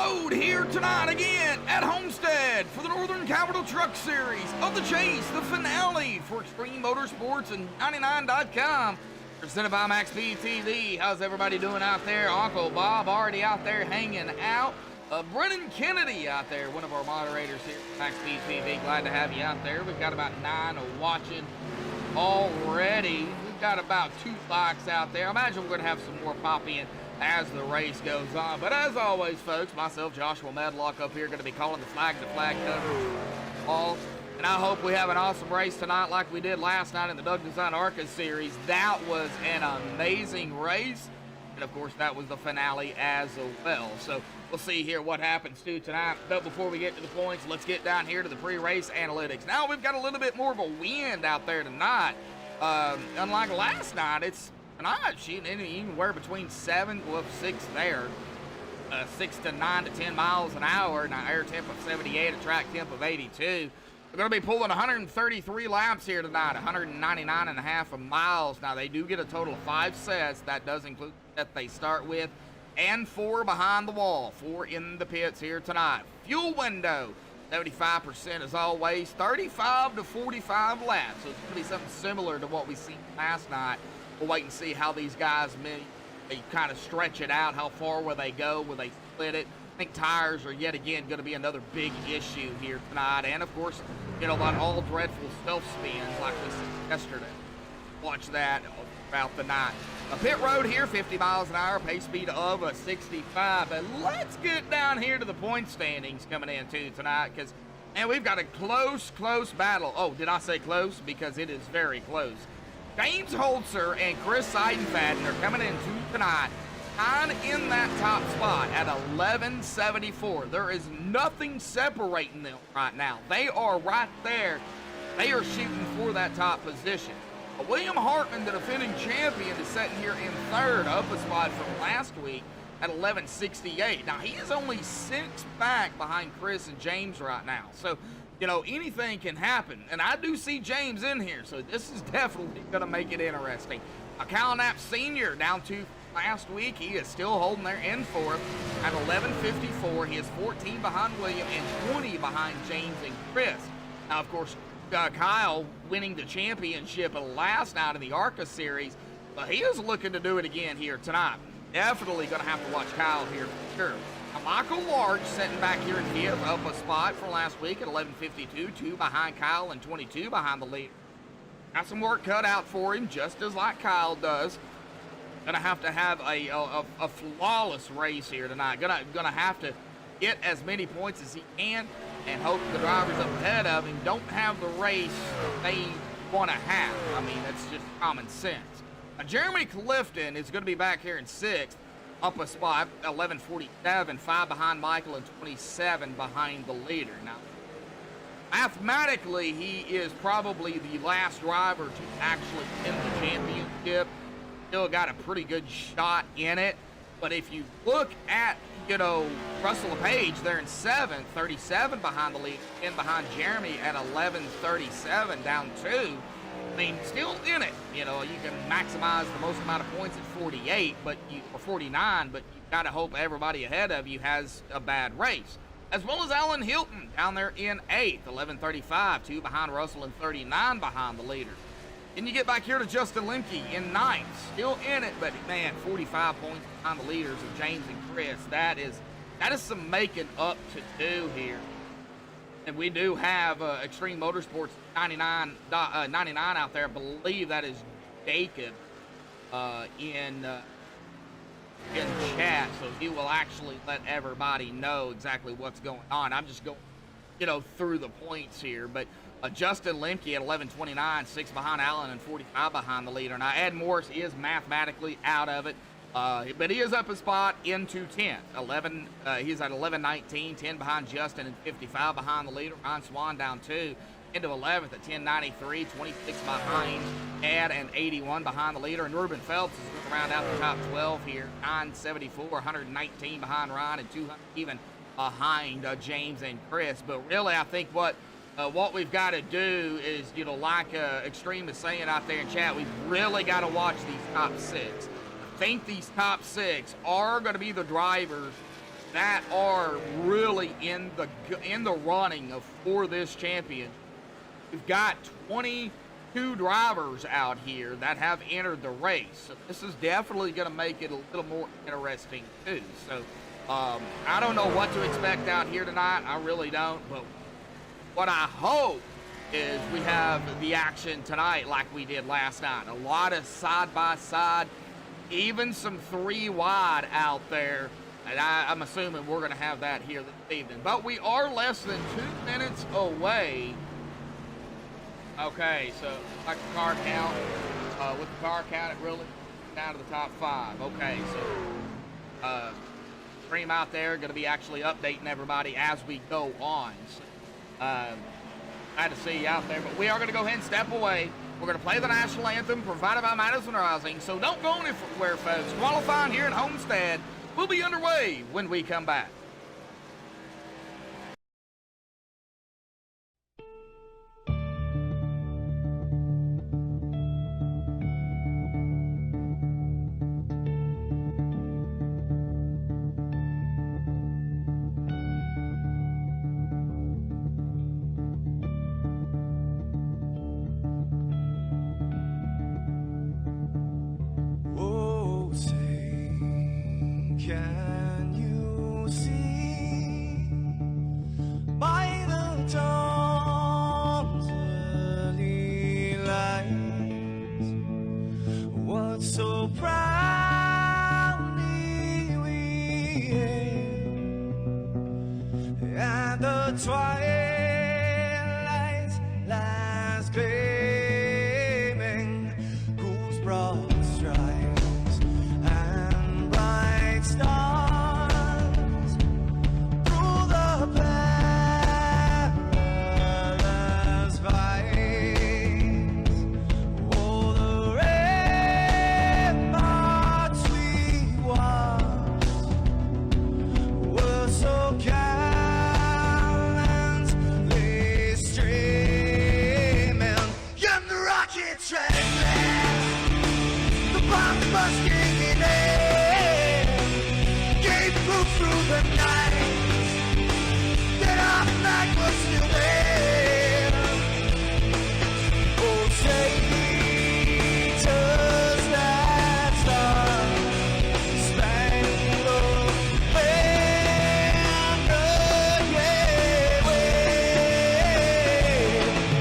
road here tonight again at Homestead for the Northern Capital Truck Series of the Chase, the finale for Extreme Motorsports and 99.com. Presented by MaxspeedTV. How's everybody doing out there? Uncle Bob already out there hanging out. Brennan Kennedy out there, one of our moderators here at MaxspeedTV. Glad to have you out there. We've got about 9 watching already. We've got about 2 likes out there. I imagine we're going to have some more pop in as the race goes on. But as always, folks, myself, Joshua Medlock, up here, going to be calling the flag coverage all. And I hope we have an awesome race tonight like we did last night in the Doug Design ARCA series. That was an amazing race. And, of course, that was the finale as well. So we'll see here what happens, too, tonight. But before we get to the points, let's get down here to the pre-race analytics. Now we've got a little bit more of a wind out there tonight. Unlike last night, it's tonight shooting anywhere between 6 there. 6 to 9 to 10 miles an hour. And an air temp of 78, a track temp of 82. We're going to be pulling 133 laps here tonight, 199.5 miles. Now, they do get a total of 5 sets. That does include that they start with, and 4 behind the wall, 4 in the pits here tonight. Fuel window, 75% as always, 35 to 45 laps. So it's going to be something similar to what we seen last night. We'll wait and see how these guys they kind of stretch it out. How far will they go? Will they split it? I think tires are yet again going to be another big issue here tonight. And, of course, you know, about all dreadful self-spins like we said yesterday. Watch that throughout the night. A pit road here, 50 miles an hour, pace speed of a 65. But let's get down here to the point standings coming in, too, tonight. Because, man, we've got a close battle. Oh, did I say close? Because it is very close. James Holzer and Chris Seidenfaden are coming in tonight. In that top spot at 1174. There is nothing separating them right now. They are right there. They are shooting for that top position. William Hartman, the defending champion, is sitting here in third, up a spot from last week at 1168. Now, he is only 6 back behind Chris and James right now. So, you know, anything can happen. And I do see James in here, so this is definitely going to make it interesting. Cal Knapp Sr. down to last week. He is still holding there in fourth at 11:54. He is 14 behind William and 20 behind James and Chris. Now, of course, Kyle winning the championship last night in the ARCA series, but he is looking to do it again here tonight. Definitely going to have to watch Kyle here for sure. Now, Michael Large sitting back here in fifth, up a spot from last week at 11:52, 2 behind Kyle and 22 behind the leader. Got some work cut out for him, just as like Kyle does. Gonna have to have a flawless race here tonight. Gonna have to get as many points as he can and hope the drivers up ahead of him don't have the race they want to have. I mean, that's just common sense. Jeremy Clifton is going to be back here in 6th, up a spot, 11:47, 5 behind Michael and 27 behind the leader. Now, mathematically, he is probably the last driver to actually win the championship. Still got a pretty good shot in it. But if you look at, you know, Russell LePage, they're in 7th, 37 behind the lead, 10 behind Jeremy at 11:37, down 2. I mean, still in it. You know, you can maximize the most amount of points at 48, or 49, but you've got to hope everybody ahead of you has a bad race. As well as Alan Hilton down there in 8th, 11:35, 2 behind Russell and 39 behind the leader. Then you get back here to Justin Lemke in 9th, still in it, but man, 45 points behind the leaders of James and Chris. That is some making up to do here. And we do have Extreme Motorsports 99 out there. I believe that is Jacob in chat, so he will actually let everybody know exactly what's going on. I'm just going, you know, through the points here, but Justin Lemke at 11:29, 6 behind Allen and 45 behind the leader. Now, Ed Morris is mathematically out of it, but he is up a spot into 10th. He's at 11:19, 10 behind Justin and 55 behind the leader. Ryan Swan down 2 into 11th at 10:93, 26 behind Ed and 81 behind the leader. And Ruben Phelps is going to round out the top 12 here, 974, 119 behind Ryan and 200 even behind James and Chris. But really, I think what we've got to do is, you know, like Extreme is saying out there in chat, we've really got to watch these top 6. I think these top 6 are going to be the drivers that are really in the running for this champion. We've got 22 drivers out here that have entered the race. So this is definitely going to make it a little more interesting too. So I don't know what to expect out here tonight. I really don't. But what I hope is we have the action tonight like we did last night. A lot of side-by-side, even some 3 wide out there. And I'm assuming we're going to have that here this evening. But we are less than 2 minutes away. Okay, so like the car count. With the car count, it really down to the top 5. Okay, so stream out there going to be actually updating everybody as we go on. So, glad to see you out there, but we are going to go ahead and step away. We're going to play the national anthem provided by Madison Rising, so don't go anywhere, folks. Qualifying here at Homestead will be underway when we come back. Can you see by the dawn's early light what so proudly we hailed at the twilight's last gleaming, whose broad stripes and bright stars through the perilous fight, oh, the ramparts we watched were so gallantly streaming, and the rockets ran, the bombs bursting in air, gave proof through the night that our flag was still there. Oh, traitors that star-spangled banner, yeah, wave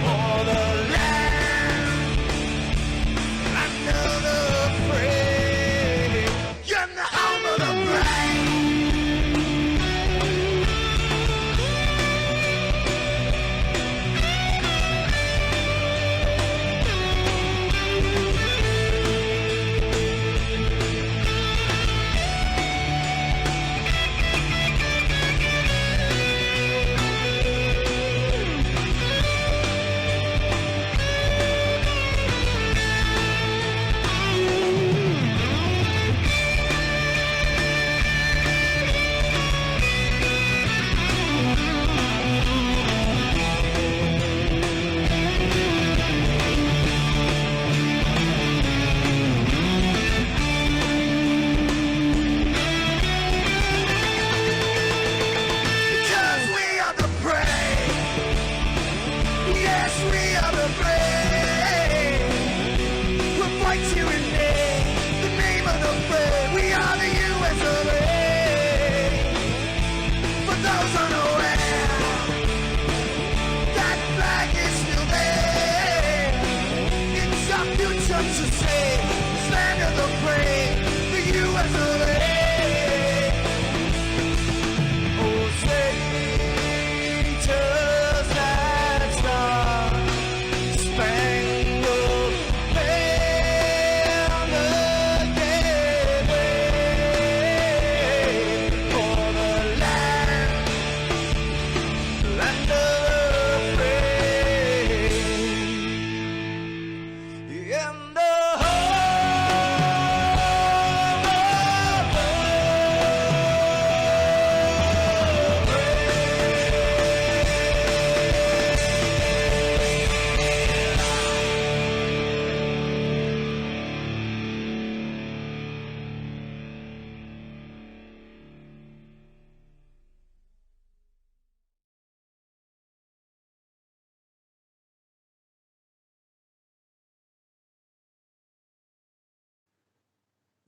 for the land under the frame, and the home of the brave. Because we are the brave. Yes, we are the brave. We'll fight you in the name of the brave. We are the US of A. For those unaware, that flag is still there. It's our future to save. Stand of the brave, the US of A. Oh, traitors that star-spangled banner, yeah, wave for the land under the frame, and the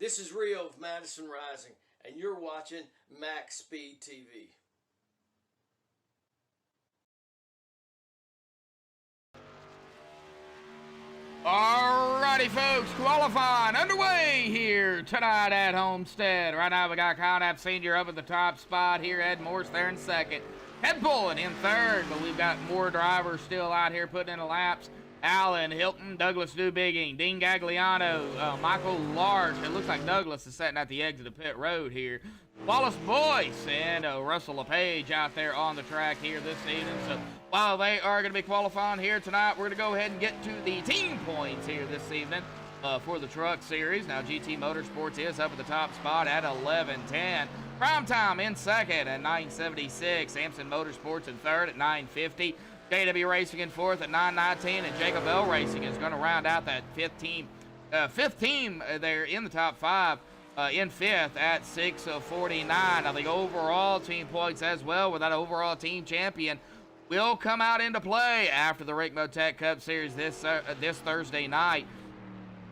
This is Rio of Madison Rising, and you're watching MaxspeedTV. Alrighty, folks, qualifying underway here tonight at Homestead. Right now, we got Conrad Sr. up at the top spot here. Ed Morse there in second. Head pulling in third, but we've got more drivers still out here putting in the laps. Allen, Hilton, Douglas Newbigging, Dean Gagliano, Michael Large. It looks like Douglas is sitting at the exit of pit road here. Wallace Boyce and Russell LePage out there on the track here this evening. So while they are going to be qualifying here tonight, we're going to go ahead and get to the team points here this evening for the truck series. Now, GT Motorsports is up at the top spot at 11:10. Primetime in second at 9:76. Samson Motorsports in third at 9:50. JW Racing in fourth at 9:19, and Jacob Bell Racing is going to round out that fifth team there in the top five in fifth at 6:49. Now the overall team points as well with that overall team champion will come out into play after the Rick Motec Cup Series this Thursday night.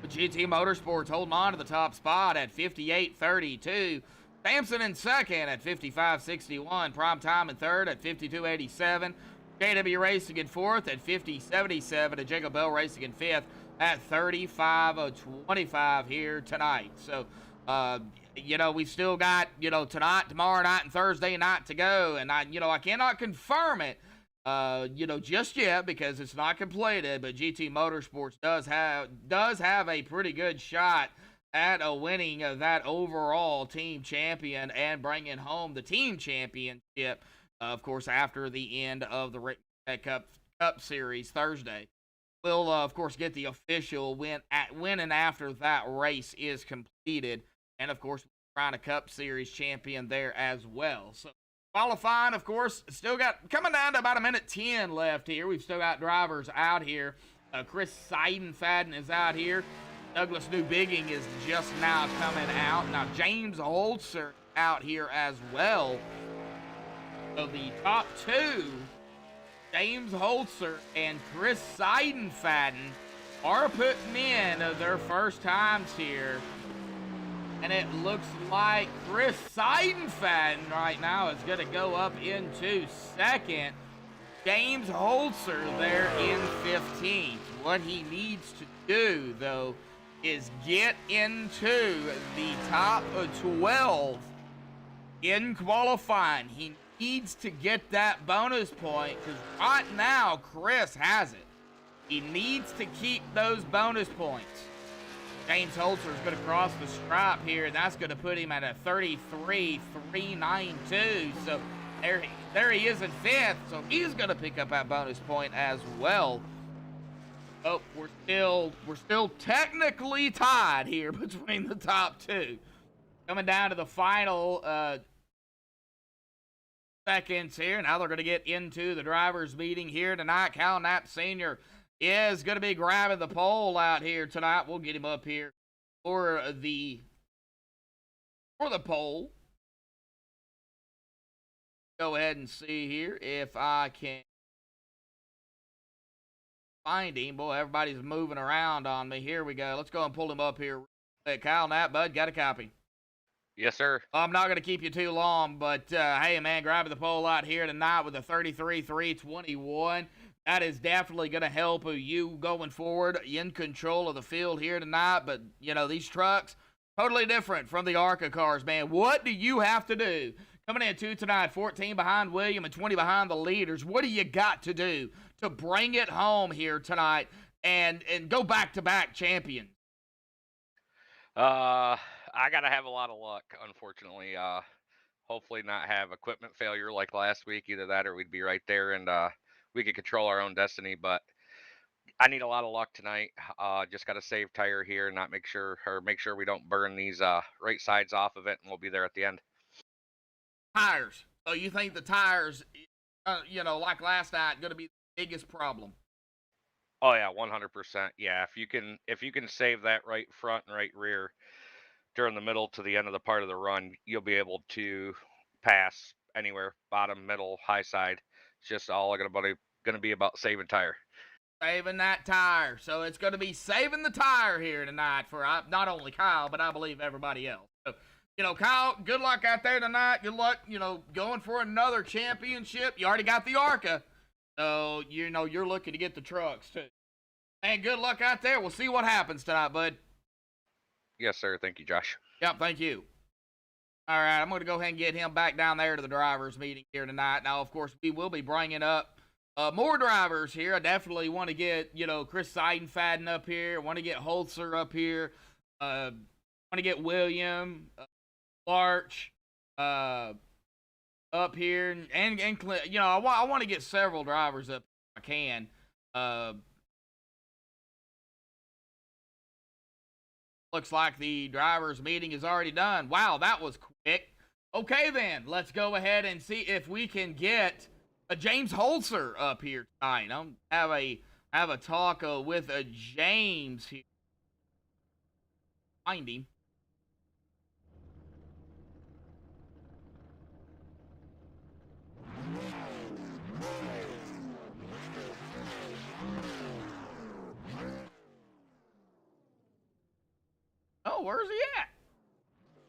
GT Motorsports holding on to the top spot at 58:32. Samson in second at 55:61. Primetime in third at 52:87. JW Racing in fourth at 50:77, and Jacob Bell Racing in fifth at 35:25 here tonight. So, we've still got, tonight, tomorrow night, and Thursday night to go, and I cannot confirm it, just yet because it's not completed, but GT Motorsports does have a pretty good shot at winning that overall team champion and bringing home the team championship. Of course, after the end of the Rick Cup Series Thursday, we'll of course get the official win and after that race is completed, and of course crown a Cup Series champion there as well. So qualifying, of course, still got coming down to about 1:10 left here. We've still got drivers out here. Chris Seidenfaden is out here. Douglas Newbigging is just now coming out. Now James Holzer out here as well. So the top two, James Holzer and Chris Seidenfaden, are putting in their first times here. And it looks like Chris Seidenfaden right now is going to go up into second. James Holzer there in 15th. What he needs to do, though, is get into the top 12 in qualifying. He needs to get that bonus point because right now Chris has it. He needs to keep those bonus points. James Holzer is going to cross the stripe here, and that's going to put him at a 33.392. So there he is in fifth. So he's going to pick up that bonus point as well. Oh, we're still technically tied here between the top two. Coming down to the final seconds here. Now they're going to get into the drivers' meeting here tonight. Cal Knapp Sr. is going to be grabbing the pole out here tonight. We'll get him up here for the pole. Go ahead and see here if I can find him. Boy, everybody's moving around on me. Here we go. Let's go and pull him up here. Hey, Kyle Knapp, bud, got a copy? Yes, sir. I'm not going to keep you too long, but hey, man, grabbing the pole out here tonight with a 33.321. That is definitely going to help you going forward in control of the field here tonight. But, these trucks, totally different from the ARCA cars, man. What do you have to do? Coming in tonight, 14 behind William and 20 behind the leaders. What do you got to do to bring it home here tonight and go back-to-back champions? I got to have a lot of luck, unfortunately. Hopefully not have equipment failure like last week. Either that or we'd be right there and we could control our own destiny. But I need a lot of luck tonight. Just got to save tire here and not make sure we don't burn these right sides off of it, and we'll be there at the end. Tires. So you think the tires, like last night, going to be the biggest problem? Oh yeah, 100%. Yeah, if you can save that right front and right rear during the middle to the end of the part of the run, you'll be able to pass anywhere, bottom, middle, high side. It's just all going to be about saving tire. Saving that tire. So it's going to be saving the tire here tonight for not only Kyle, but I believe everybody else. So, Kyle, good luck out there tonight. Good luck, going for another championship. You already got the ARCA. So, you're looking to get the trucks, too. And good luck out there. We'll see what happens tonight, bud. Yes, sir. Thank you, Josh. Yep, thank you. All right, I'm going to go ahead and get him back down there to the drivers' meeting here tonight. Now, of course, we will be bringing up more drivers here. I definitely want to get, Chris Seidenfaden up here. I want to get Holzer up here. Want to get William, Larch up here. And Clint. I want to get several drivers up if I can. Looks like the drivers' meeting is already done. Wow, that was quick. Okay, then, let's go ahead and see if we can get James Holzer up here tonight. I'll have a talk with James here. Find him. Oh, where's he at?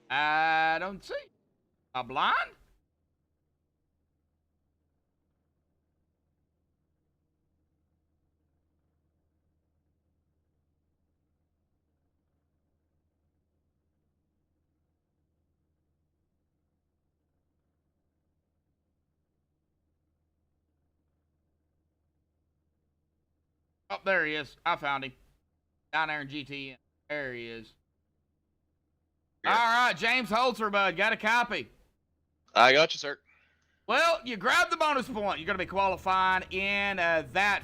I don't see. A blind? Oh, there he is. I found him. Down there in GTN. There he is. Yeah. All right, James Holzer, bud. Got a copy. I got you, sir. Well, you grabbed the bonus point. You're going to be qualifying in that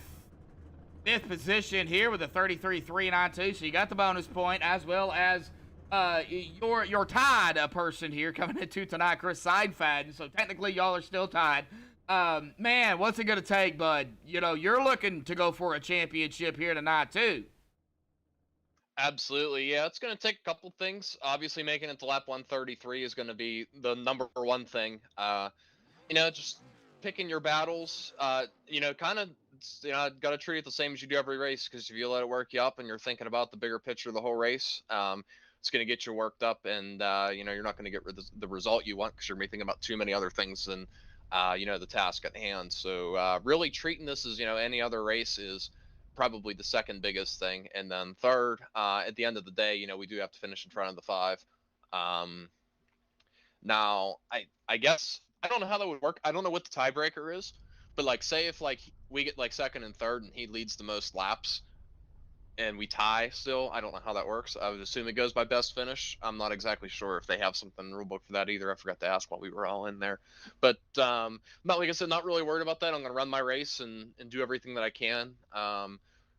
fifth position here with a 33.392. So you got the bonus point, as well as your tied person here coming into tonight, Chris Seidenfaden. So technically, y'all are still tied. Man, what's it going to take, bud? You're looking to go for a championship here tonight, too. Absolutely, yeah. It's going to take a couple things. Obviously, making it to lap 133 is going to be the number one thing. Just picking your battles. Kind of, got to treat it the same as you do every race, because if you let it work you up and you're thinking about the bigger picture of the whole race, it's going to get you worked up, and you're not going to get the result you want because you're thinking about too many other things than the task at hand. So really treating this as any other race is probably the second biggest thing, and then third, at the end of the day, we do have to finish in front of the 5. Now I guess I don't know how that would work. I don't know what the tiebreaker is, but say if we get second and third and he leads the most laps and we tie still, I don't know how that works. I would assume it goes by best finish. I'm not exactly sure if they have something in the rulebook for that either. I forgot to ask while we were all in there. But like I said, not really worried about that. I'm going to run my race and do everything that I can.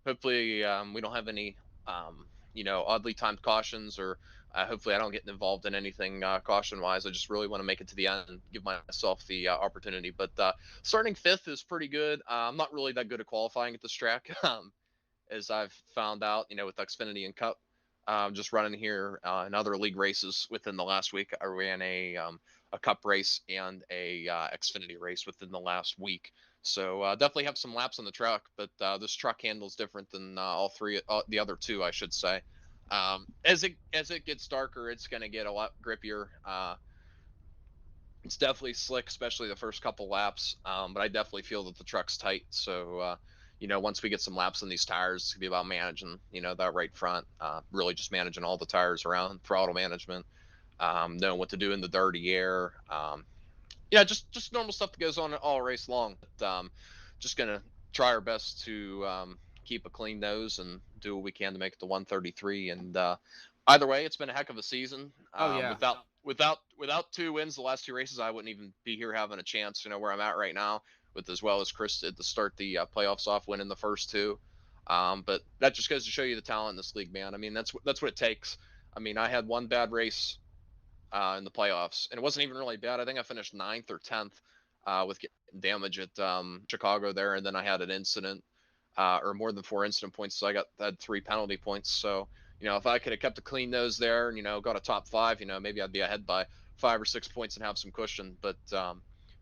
Hopefully we don't have any oddly timed cautions, or hopefully I don't get involved in anything caution wise. I just really want to make it to the end and give myself the opportunity. But starting 5th is pretty good. I'm not really that good at qualifying at this track. As I've found out, with Xfinity and Cup, just running here in other league races within the last week. I ran a Cup race and a Xfinity race within the last week. So definitely have some laps on the truck, but this truck handles different than the other two, I should say. As it gets darker, it's going to get a lot grippier. It's definitely slick, especially the first couple laps. But I definitely feel that the truck's tight. So once we get some laps on these tires, it's gonna be about managing, that right front, really just managing all the tires around, throttle management, knowing what to do in the dirty air. Just normal stuff that goes on all race long. But, just gonna try our best to keep a clean nose and do what we can to make it to 133. And either way, it's been a heck of a season. Without 2 wins the last 2 races, I wouldn't even be here having a chance. Where I'm at right now, with as well as Chris did to start the playoffs off, winning the first 2. But that just goes to show you the talent in this league, man. I mean, that's what it takes. I mean, I had one bad race in the playoffs, and it wasn't even really bad. I think I finished 9th or 10th with getting damage at Chicago there, and then I had an incident or more than 4 incident points, so I had 3 penalty points. So if I could have kept a clean nose there and got a top 5, maybe I'd be ahead by 5 or 6 points and have some cushion. But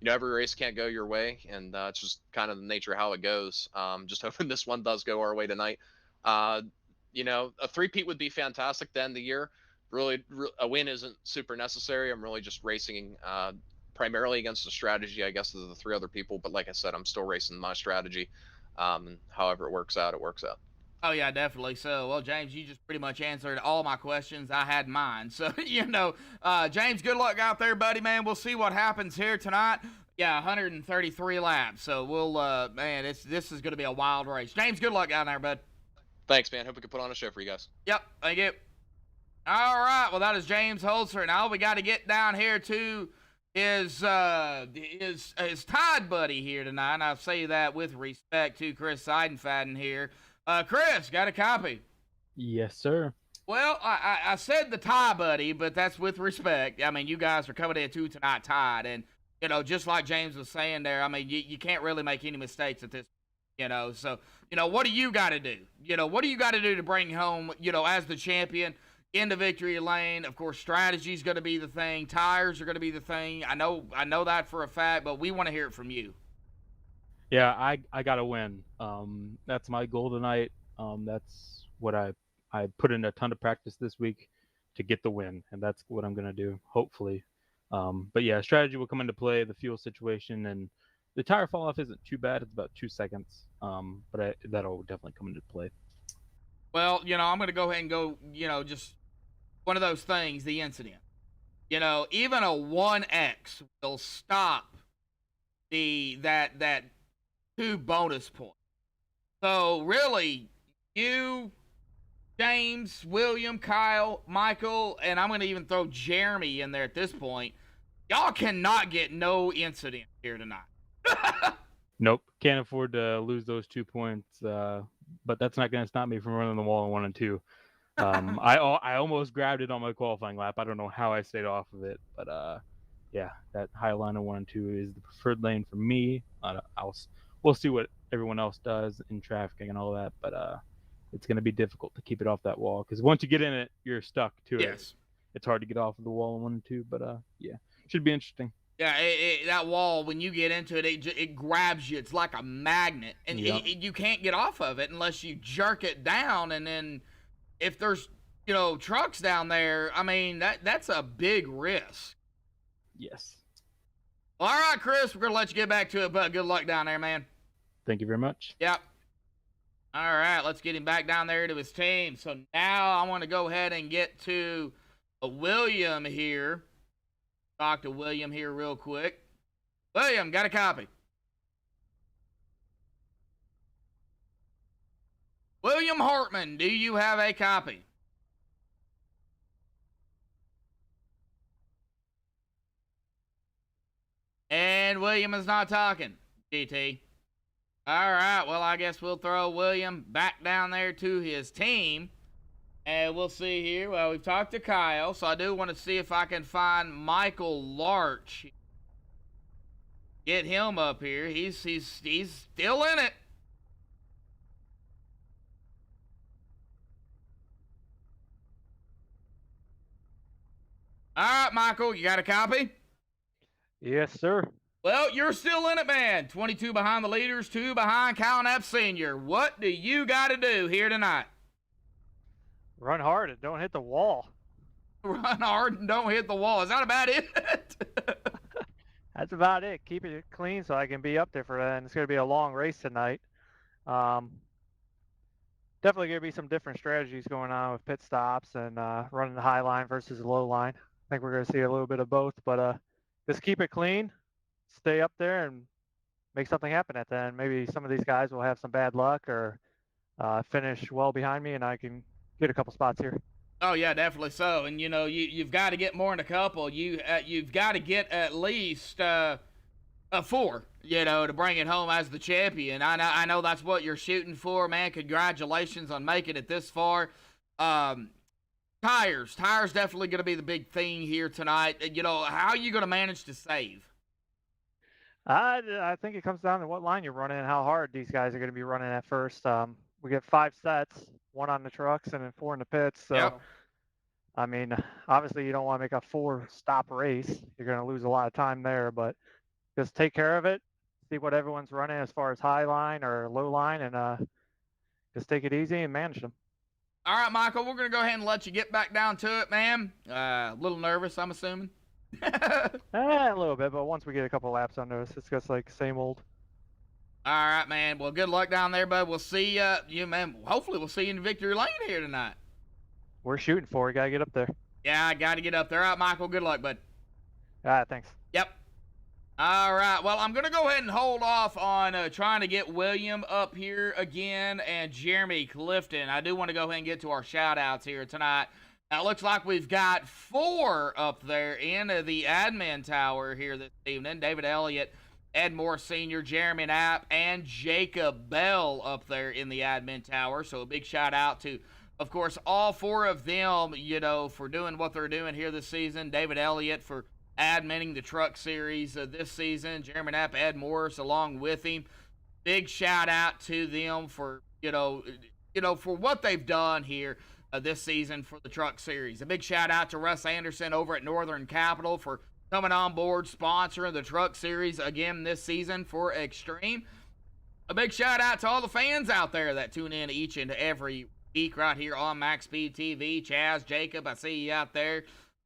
every race can't go your way, and it's just kind of the nature of how it goes. Just hoping this one does go our way tonight. A three-peat would be fantastic to end the year. Really, a win isn't super necessary. I'm really just racing primarily against the strategy, I guess, of the three other people. But like I said, I'm still racing my strategy. And however it works out, it works out. Oh, yeah, definitely. So, well, James, you just pretty much answered all my questions. I had mine. So, James, good luck out there, buddy, man. We'll see what happens here tonight. Yeah, 133 laps. So, we'll, this is going to be a wild race. James, good luck down there, bud. Thanks, man. Hope we can put on a show for you guys. Yep, thank you. All right, well, that is James Holzer. Now we got to get down here to his Tide buddy here tonight. And I'll say that with respect to Chris Seidenfaden here. Chris, got a copy? Yes, sir. Well, I said the tie buddy, but that's with respect. I mean, you guys are coming in tonight tied. And, just like James was saying there, I mean, you can't really make any mistakes at this point, So, what do you got to do? What do you got to do to bring home, as the champion into victory lane? Of course, strategy is going to be the thing. Tires are going to be the thing. I know that for a fact, but we want to hear it from you. Yeah, I got to win. That's my goal tonight. That's what I put in a ton of practice this week to get the win, and that's what I'm going to do, hopefully. But yeah, strategy will come into play, the fuel situation, and the tire fall off isn't too bad. It's about 2 seconds, but that'll definitely come into play. Well, I'm going to go ahead and go, just one of those things, the incident. Even a 1X will stop that 2 bonus points. So really, you, James, William, Kyle, Michael, and I'm going to even throw Jeremy in there at this point. Y'all cannot get no incident here tonight. Nope, can't afford to lose those 2 points. But that's not going to stop me from running the wall in 1 and 2. I almost grabbed it on my qualifying lap. I don't know how I stayed off of it, but yeah, that high line of 1 and 2 is the preferred lane for me. We'll see what everyone else does in traffic and all that, but it's going to be difficult to keep it off that wall because once you get in it, you're stuck to it. It's hard to get off of the wall in 1 and 2, but yeah, should be interesting. Yeah, that wall, when you get into it, it grabs you. It's like a magnet, and you can't get off of it unless you jerk it down. And then if there's, trucks down there, I mean, that's a big risk. Yes. Well, all right, Chris, we're going to let you get back to it, but good luck down there, man. Thank you very much. Yep. All right, let's get him back down there to his team. So now I want to go ahead and get to William here. Talk to William here real quick. William, got a copy? William Hartman, do you have a copy? And William is not talking, GT. All right, well, I guess we'll throw William back down there to his team. And we'll see here. Well, we've talked to Kyle, so I do want to see if I can find Michael Larch. Get him up here. He's still in it. All right, Michael, you got a copy? Yes, sir. Well, you're still in it, man. 22 behind the leaders, 2 behind Cal Knapp Sr. What do you got to do here tonight? Run hard and don't hit the wall. Run hard and don't hit the wall. Is that about it? That's about it. Keep it clean so I can be up there for that. And it's going to be a long race tonight. Definitely going to be some different strategies going on with pit stops and running the high line versus the low line. I think we're going to see a little bit of both, but just keep it clean, stay up there, and make something happen at the end. Maybe some of these guys will have some bad luck or finish well behind me, and I can get a couple spots here. Oh yeah, definitely so. And you've got to get more than a couple. You've got to get at least a 4, to bring it home as the champion. I know that's what you're shooting for, man. Congratulations on making it this far. Tires definitely going to be the big thing here tonight. How are you going to manage to save? I think it comes down to what line you're running and how hard these guys are going to be running at first. We get 5 sets, 1 on the trucks and then 4 in the pits. So, yep. I mean, obviously you don't want to make a 4-stop race. You're going to lose a lot of time there, but just take care of it, see what everyone's running as far as high line or low line, and just take it easy and manage them. All right, Michael, we're going to go ahead and let you get back down to it, man. A little nervous, I'm assuming. A little bit, but once we get a couple laps under us, it's just like same old. All right, man. Well, good luck down there, bud. We'll see you, man. Hopefully, we'll see you in victory lane here tonight. We're shooting for it. Got to get up there. Yeah, I got to get up there. All right, Michael, good luck, bud. All right, thanks. Yep. All right. Well, I'm going to go ahead and hold off on trying to get William up here again and Jeremy Clifton. I do want to go ahead and get to our shout-outs here tonight. Now, it looks like we've got 4 up there in the admin tower here this evening. David Elliott, Ed Moore Sr., Jeremy Knapp, and Jacob Bell up there in the admin tower. So a big shout-out to, of course, all 4 of them, you know, for doing what they're doing here this season. David Elliott for adminning the truck series this season. Jeremy Knapp, Ed Morris along with him. Big shout out to them for, you know, for what they've done here this season for the truck series. A big shout out to Russ Anderson over at Northern Capital for coming on board, sponsoring the truck series again this season for Extreme. A big shout out to all the fans out there that tune in each and every week right here on Max Speed TV. Chaz, Jacob, I see you out there.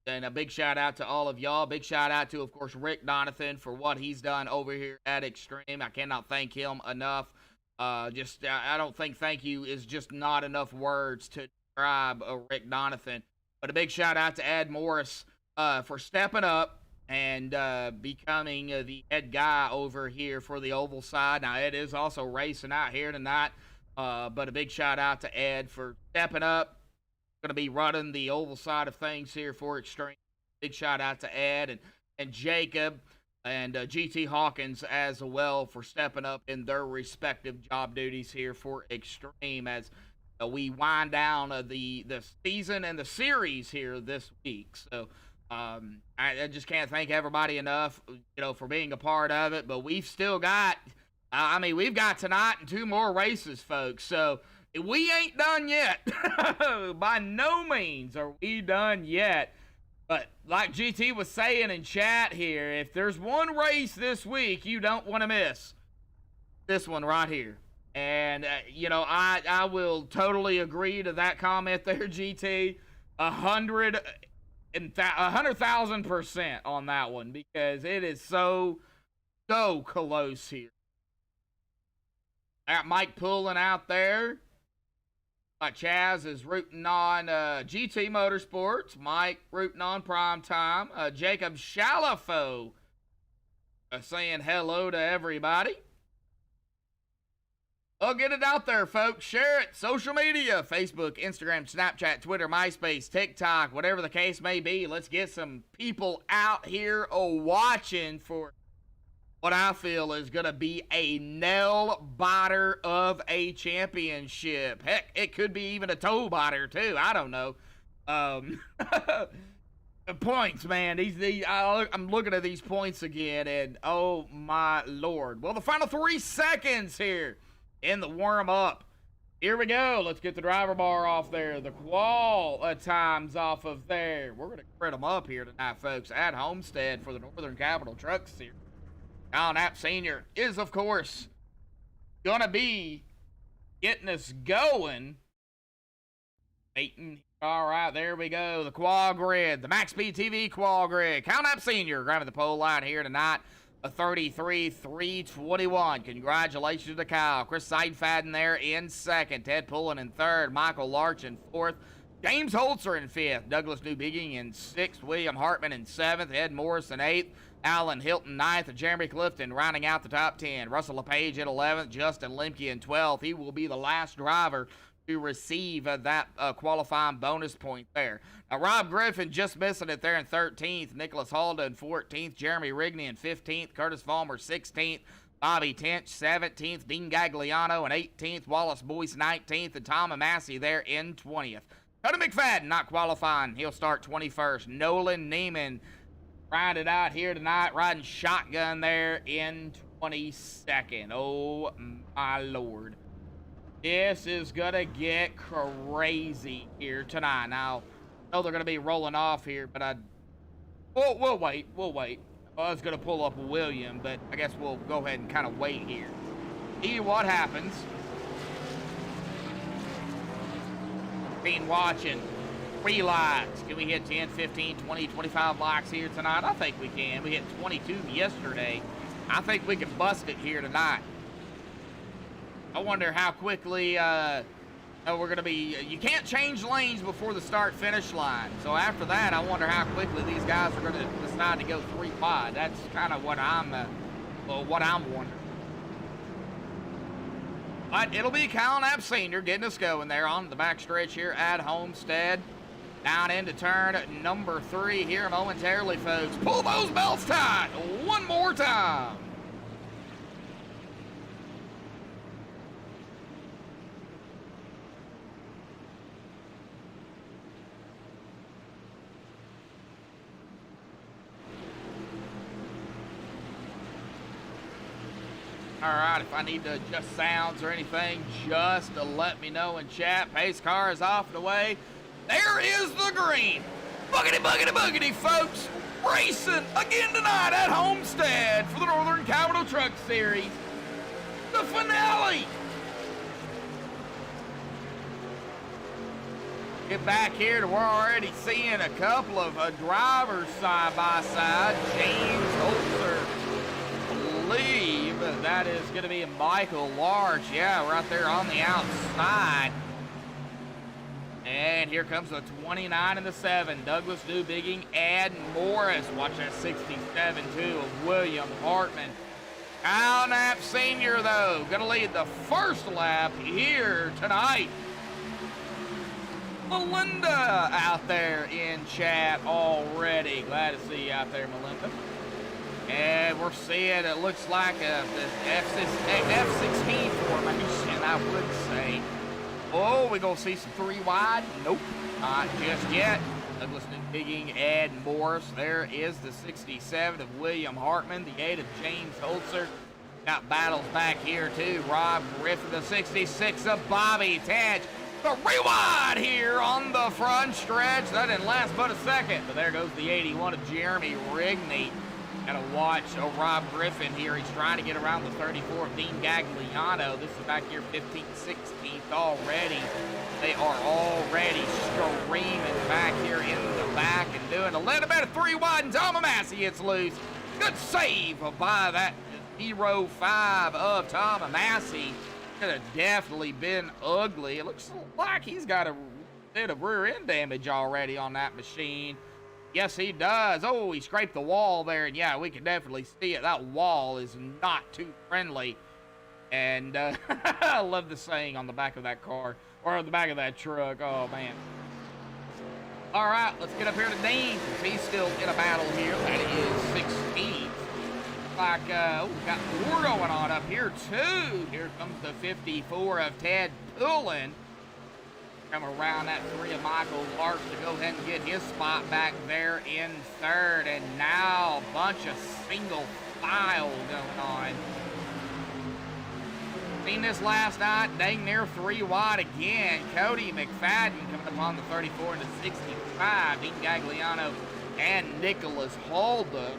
And a big shout out to all of y'all. Big shout out to, of course, Rick Donathan for what he's done over here at Extreme. I cannot thank him enough. I don't think thank you is just not enough words to describe Rick Donathan. But a big shout out to Ed Morris for stepping up and becoming the head guy over here for the oval side. Now, Ed is also racing out here tonight. But a big shout out to Ed for stepping up. Going to be running the oval side of things here for Extreme. Big shout out to Ed and Jacob and GT Hawkins as well for stepping up in their respective job duties here for Extreme as we wind down the season and the series here this week. So I just can't thank everybody enough, you know, for being a part of it. But we've still got, we've got tonight and 2 more races, folks. So we ain't done yet. By no means are we done yet. But like GT was saying in chat here, if there's one race this week you don't want to miss, this one right here. And, you know, I will totally agree to that comment there, GT. 100,000% on that one because it is so close here. I got Mike pulling out there. Chaz is rooting on GT Motorsports. Mike rooting on Prime Time. Jacob Shalafo saying hello to everybody. Well, get it out there, folks. Share it. Social media, Facebook, Instagram, Snapchat, Twitter, MySpace, TikTok, whatever the case may be. Let's get some people out here watching for what I feel is going to be a nail-biter of a championship. Heck, it could be even a toe-biter, too. I don't know. Points, man. I'm looking at these points again, and oh, my Lord. Well, the final 3 seconds here in the warm-up. Here we go. Let's get the driver bar off there. The qual times off of there. We're going to crit them up here tonight, folks, at Homestead for the Northern Capital Truck Series. Kyle Knapp Sr. is, of course, going to be getting us going. Waiting. All right, there we go. The qual grid, the MaxspeedTV qual grid. Kyle Knapp Sr. grabbing the pole line here tonight. A 33.321. Congratulations to Kyle. Chris Seidfaden there in second. Ted Pullen in third. Michael Larch in fourth. James Holzer in fifth. Douglas Newbigging in sixth. William Hartman in seventh. Ed Morris in eighth. Alan Hilton ninth. And Jeremy Clifton rounding out the top 10. Russell LePage at 11th. Justin Lemke in 12th. He will be the last driver to receive that qualifying bonus point there. Now, Rob Griffin just missing it there in 13th. Nicholas Halda in 14th. Jeremy Rigney in 15th. Curtis Vollmer 16th. Bobby Tench 17th. Dean Gagliano in 18th. Wallace Boyce 19th. And Tom Massey there in 20th. Cody McFadden not qualifying. He'll start 21st. Nolan Neiman riding out here tonight, riding shotgun there in 22nd. Oh, my Lord. This is going to get crazy here tonight. Now, I know they're going to be rolling off here, but we'll wait. We'll wait. I was going to pull up William, but I guess we'll go ahead and kind of wait here. See what happens. Been watching. 3 likes. Can we hit 10, 15, 20, 25 likes here tonight? I think we can. We hit 22 yesterday. I think we can bust it here tonight. I wonder how quickly we're going to be. You can't change lanes before the start-finish line. So after that, I wonder how quickly these guys are going to decide to go 3 wide. That's kind of what I'm wondering. But it'll be Cal Knapp Sr. getting us going there on the backstretch here at Homestead. Down into turn number 3 here momentarily, folks. Pull those belts tight one more time. All right, if I need to adjust sounds or anything, just to let me know in chat. Pace car is off and away. There is the green. Boogity, boogity, boogity, folks. Racing again tonight at Homestead for the Northern Capital Truck Series. The finale. Get back here to we're already seeing a couple of drivers side by side. James Holzer. Believe that is going to be Michael Large. Yeah, right there on the outside. And here comes the 29 and the 7. Douglas Newbigging, Ed Morris. Watch that 67 too of William Hartman. Cal Knapp Sr. though, going to lead the first lap here tonight. Melinda out there in chat already. Glad to see you out there, Melinda. And we're seeing, it looks like the F-16 formation, I would say. Oh, we're going to see some 3 wide? Nope, not just yet. Douglas Newbigging, Ed Morris. There is the 67 of William Hartman, the 8 of James Holzer. Got battles back here, too. Rob Griffin, the 66 of Bobby Tatch. 3 wide here on the front stretch. That didn't last but a second. But there goes the 81 of Jeremy Rigney. Gotta watch Rob Griffin here. He's trying to get around the 34 of Dean Gagliano. This is back here 15th, 16th already. They are already screaming back here in the back and doing a little bit of 3 wide. And Tom Massey gets loose. Good save by that 05 of Tom Massey. Could have definitely been ugly. It looks like he's got a bit of rear end damage already on that machine. Yes, he does. Oh, he scraped the wall there, and yeah, we can definitely see it. That wall is not too friendly. And I love the saying on the back of that car, or on the back of that truck. Oh, man. All right, let's get up here to Dean, because he's still in a battle here. That is 16th. Like, we got 4 going on up here, too. Here comes the 54 of Ted Poulin. Come around that 3 of Michael Lark to go ahead and get his spot back there in 3rd. And now a bunch of single file going on. Seen this last night, dang near 3 wide again. Cody McFadden coming up on the 34 and the 65. Dean Gagliano and Nicholas Holder.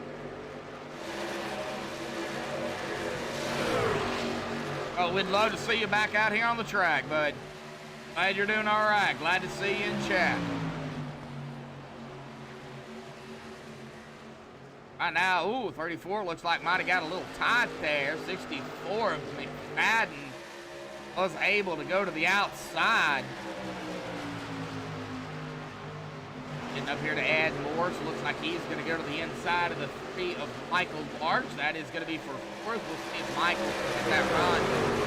Oh, we'd love to see you back out here on the track, bud. Glad you're doing all right. Glad to see you in chat. Right now, ooh, 34 looks like might have got a little tight there. 64 of McFadden was able to go to the outside. Getting up here to add more. So looks like he's going to go to the inside of the 3 of Michael Larch. That is going to be for 4th. We'll see if Michael can get that run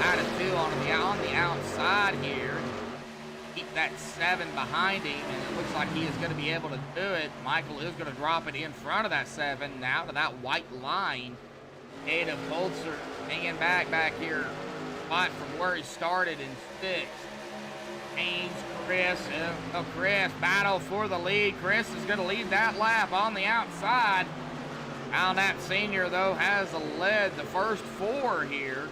out of 2 on the outside here. Keep that 7 behind him, and it looks like he is going to be able to do it. Michael is going to drop it in front of that 7, now to that white line. 8 of Holzer hanging back here, spot from where he started in 6. James, Chris, battle for the lead. Chris is going to lead that lap on the outside. Cal Knapp Sr., though, has led the first 4 here.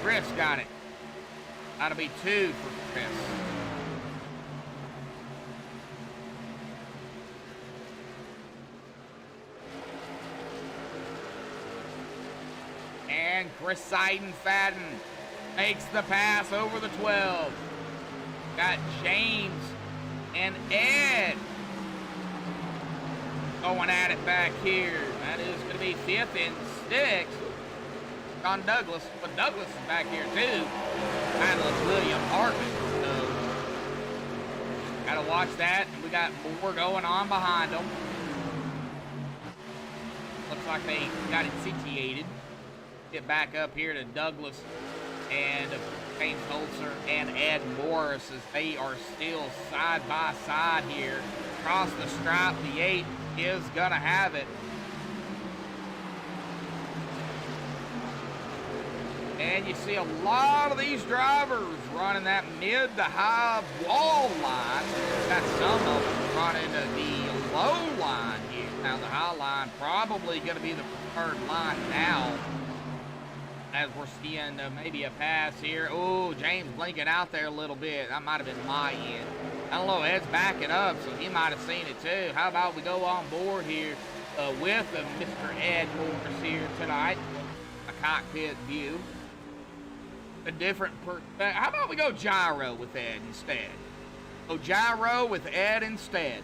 Chris got it. That'll be 2 for Chris. Chris Seidenfaden makes the pass over the 12. Got James and Ed going at it back here. That is going to be 5th and 6. On Douglas, but Douglas is back here too. Kind of looks William Hartman. So gotta watch that. And we got more going on behind them. Looks like they got it situated. Get back up here to Douglas and James Holzer and Ed Morris as they are still side by side here. Across the stripe, the 8 is gonna have it. And you see a lot of these drivers running that mid to high wall line. Got some of them running the low line here. Now the high line probably going to be the preferred line now. As we're seeing maybe a pass here. Oh, James blinking out there a little bit. That might have been my end. I don't know, Ed's backing up, so he might have seen it too. How about we go on board here with Mr. Ed Morris here tonight. A cockpit view. A different how about we go gyro with Ed instead? Go gyro with Ed instead.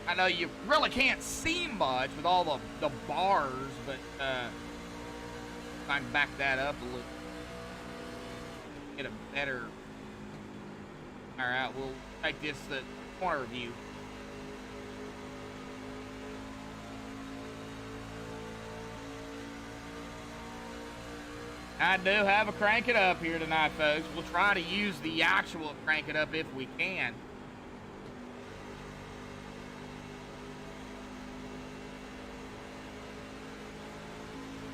I know you really can't see much with all the bars, but if I can back that up a little, get a better. All right, we'll take this the corner view. I do have a crank it up here tonight, folks. We'll try to use the actual crank it up if we can.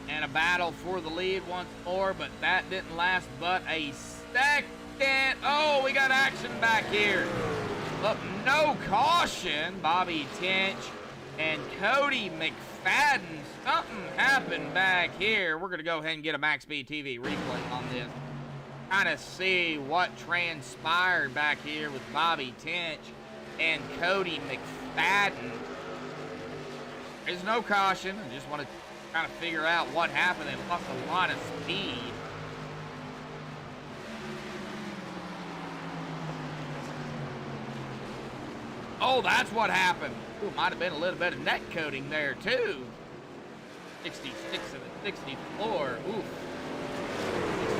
And a battle for the lead once more, but that didn't last but a second. Oh, we got action back here. But no caution. Bobby Tinch and Cody McFadden. Something happened back here. We're going to go ahead and get a MaxspeedTV replay on this. Kind of see what transpired back here with Bobby Tinch and Cody McFadden. There's no caution. I just want to kind of figure out what happened. They lost a lot of speed. Oh, that's what happened. Ooh, might have been a little bit of net coating there, too. 66 and a 64. Ooh.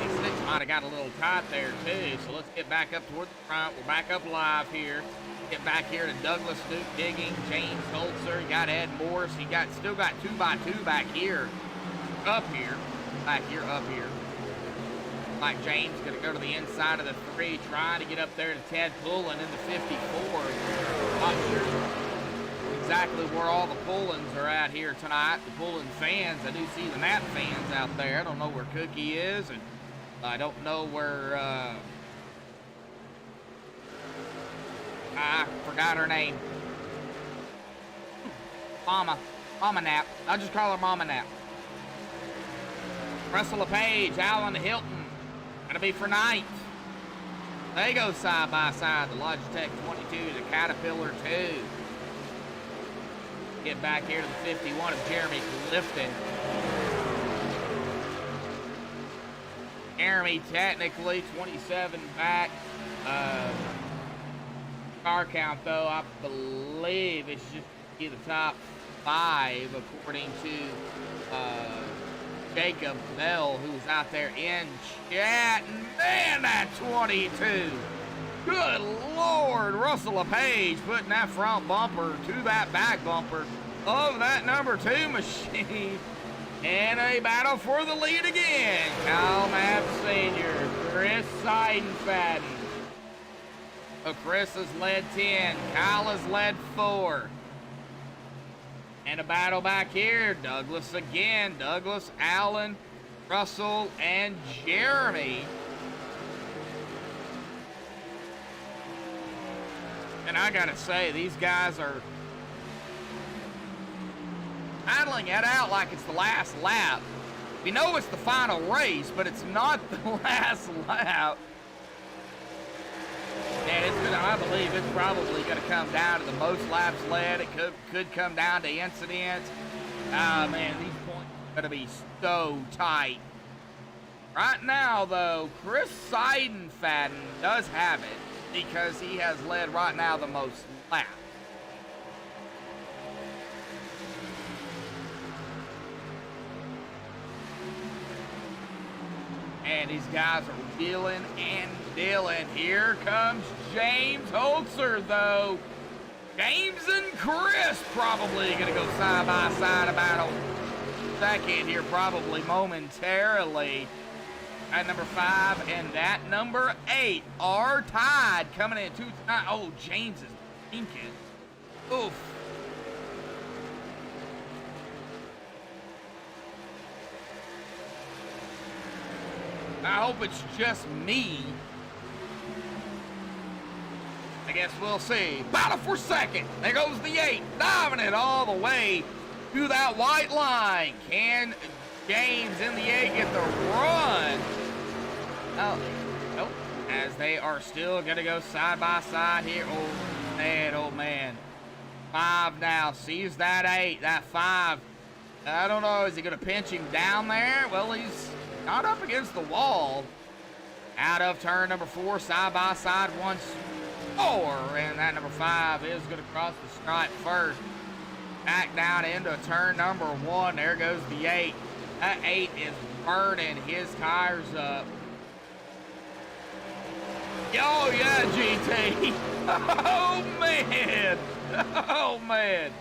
66 might have got a little tight there, too. So let's get back up toward the front. We're back up live here. Get back here to Douglas Duke Digging, James Holzer. You got Ed Morris. You still got 2x2 back here. Up here. Back here, up here. Mike James going to go to the inside of the 3, trying to get up there to Ted Pullen in the 54. Not sure exactly where all the Pullens are at here tonight. The Pullen fans, I do see the Nat fans out there. I don't know where Cookie is, and I don't know where, I forgot her name. Mama Nap. I'll just call her Mama Nap. Russell LePage, Alan Hilton. Gonna be for 9th. They go side by side. The Logitech 22, the Caterpillar 2. Get back here to the 51 of Jeremy Clifton. Jeremy technically 27 back. Car count though, I believe it's just be the top 5 according to Jacob Bell, who's out there in chat. Man, that 22. Good Lord, Russell LePage putting that front bumper to that back bumper of that number 2 machine. And a battle for the lead again. Kyle Mapp Sr., Chris Seidenfaden. So Chris has led 10, Kyle has led 4. And a battle back here, Douglas again. Douglas, Allen, Russell, and Jeremy. And I gotta say, these guys are paddling it out like it's the last lap. We know it's the final race, but it's not the last lap. And it's gonna, I believe it's probably gonna come down to the most laps led. It could come down to incidents. Man, these points gonna be so tight. Right now, though, Chris Seidenfaden does have it because he has led right now the most laps. And these guys are wheeling and dealing. Here comes James Holzer, though. James and Chris probably going to go side by side about a second here, probably momentarily. At number 5 and that number 8 are tied coming in 2 tonight. Oh, James is thinking. Oof. I hope it's just me. I guess we'll see. Battle for second. There goes the 8, diving it all the way to that white line. Can James in the 8 get the run? Oh, nope. As they are still going to go side by side here. Oh, man. 5 now. Sees that 8, that 5. I don't know. Is he going to pinch him down there? Well, he's not up against the wall. Out of turn number 4, side by side once more. And that number 5 is going to cross the stripe first. Back down into turn number 1. There goes the 8. That 8 is burning his tires up. Oh, yeah, GT. Oh, man. Oh, man.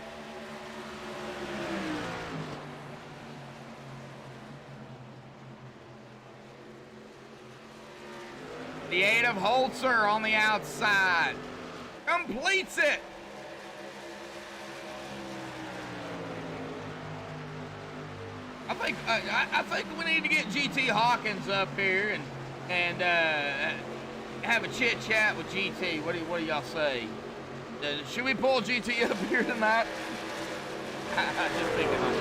The 8 of Holzer on the outside. Completes it. I think we need to get GT Hawkins up here and have a chit chat with GT. What do y'all say? Should we pull GT up here tonight? Just thinking of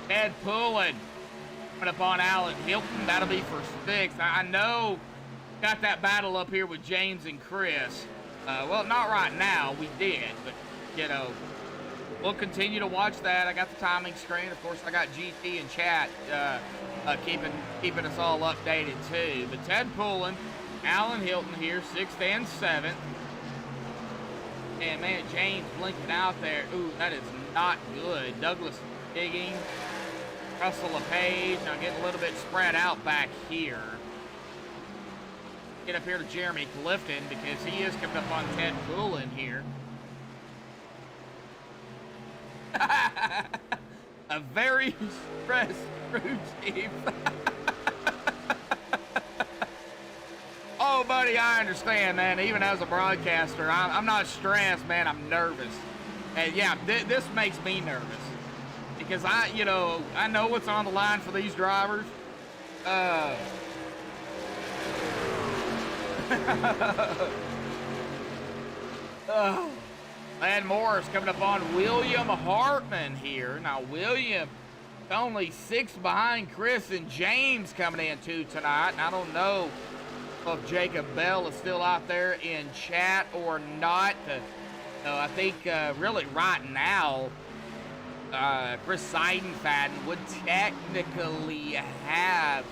it. Ed Pullen coming up on Alan Hilton. That'll be for 6. I know got that battle up here with James and Chris. Well, not right now. We did, but you know. We'll continue to watch that. I got the timing screen. Of course, I got GT and chat keeping us all updated, too. But Ted Pullen, Alan Hilton here, 6th and 7th. And, man, James blinking out there. Ooh, that is not good. Douglas digging. Russell LePage. Now getting a little bit spread out back here. Get up here to Jeremy Clifton because he is coming up on Ted Pullen here. A very stressed crew chief. Oh, buddy, I understand, man. Even as a broadcaster, I'm not stressed, man. I'm nervous. And yeah, this makes me nervous because I know what's on the line for these drivers. Lad Morris coming up on William Hartman here. Now, William only 6 behind Chris and James coming in too tonight. And I don't know if Jacob Bell is still out there in chat or not. I think really right now, Chris Seidenfaden would technically have